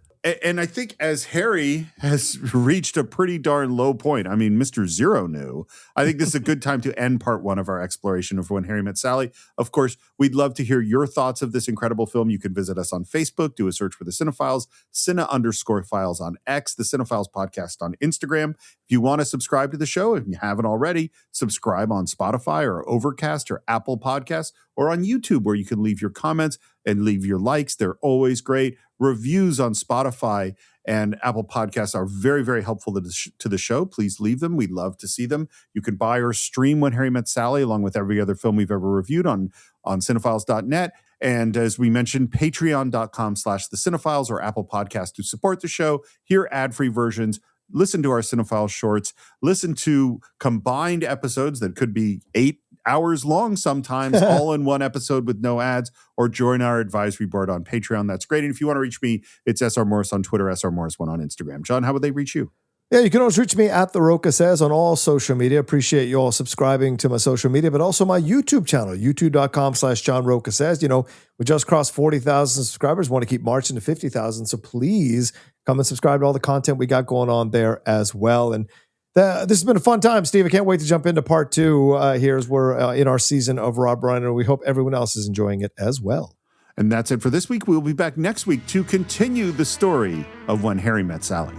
And I think as Harry has reached a pretty darn low point, I mean, Mr. Zero knew, I think this is a good time to end part one of our exploration of When Harry Met Sally. Of course, we'd love to hear your thoughts of this incredible film. You can visit us on Facebook, do a search for the Cine-Files, Cine_Files on X, the Cine-Files podcast on Instagram. If you want to subscribe to the show, if you haven't already, subscribe on Spotify or Overcast or Apple Podcasts or on YouTube, where you can leave your comments and leave your likes. They're always great. Reviews on Spotify and Apple Podcasts are very, very helpful to the show. Please leave them. We'd love to see them. You can buy or stream When Harry Met Sally along with every other film we've ever reviewed on Cine-Files.net. And as we mentioned, patreon.com/the Cine-Files or Apple Podcasts to support the show, hear ad-free versions, listen to our Cine-Files shorts, listen to combined episodes that could be 8 hours long sometimes, all in one episode with no ads, or join our advisory board on Patreon. That's great. And if you want to reach me, it's SR Morris on Twitter, SR Morris1 on Instagram. John, how would they reach you? Yeah, you can always reach me at The Rocha Says on all social media. Appreciate you all subscribing to my social media, but also my YouTube channel, youtube.com/John Rocha Says. You know, we just crossed 40,000 subscribers, want to keep marching to 50,000. So please come and subscribe to all the content we got going on there as well. And this has been a fun time, Steve. I can't wait to jump into part 2 here as we're in our season of Rob Reiner. We hope everyone else is enjoying it as well. And that's it for this week. We'll be back next week to continue the story of When Harry Met Sally.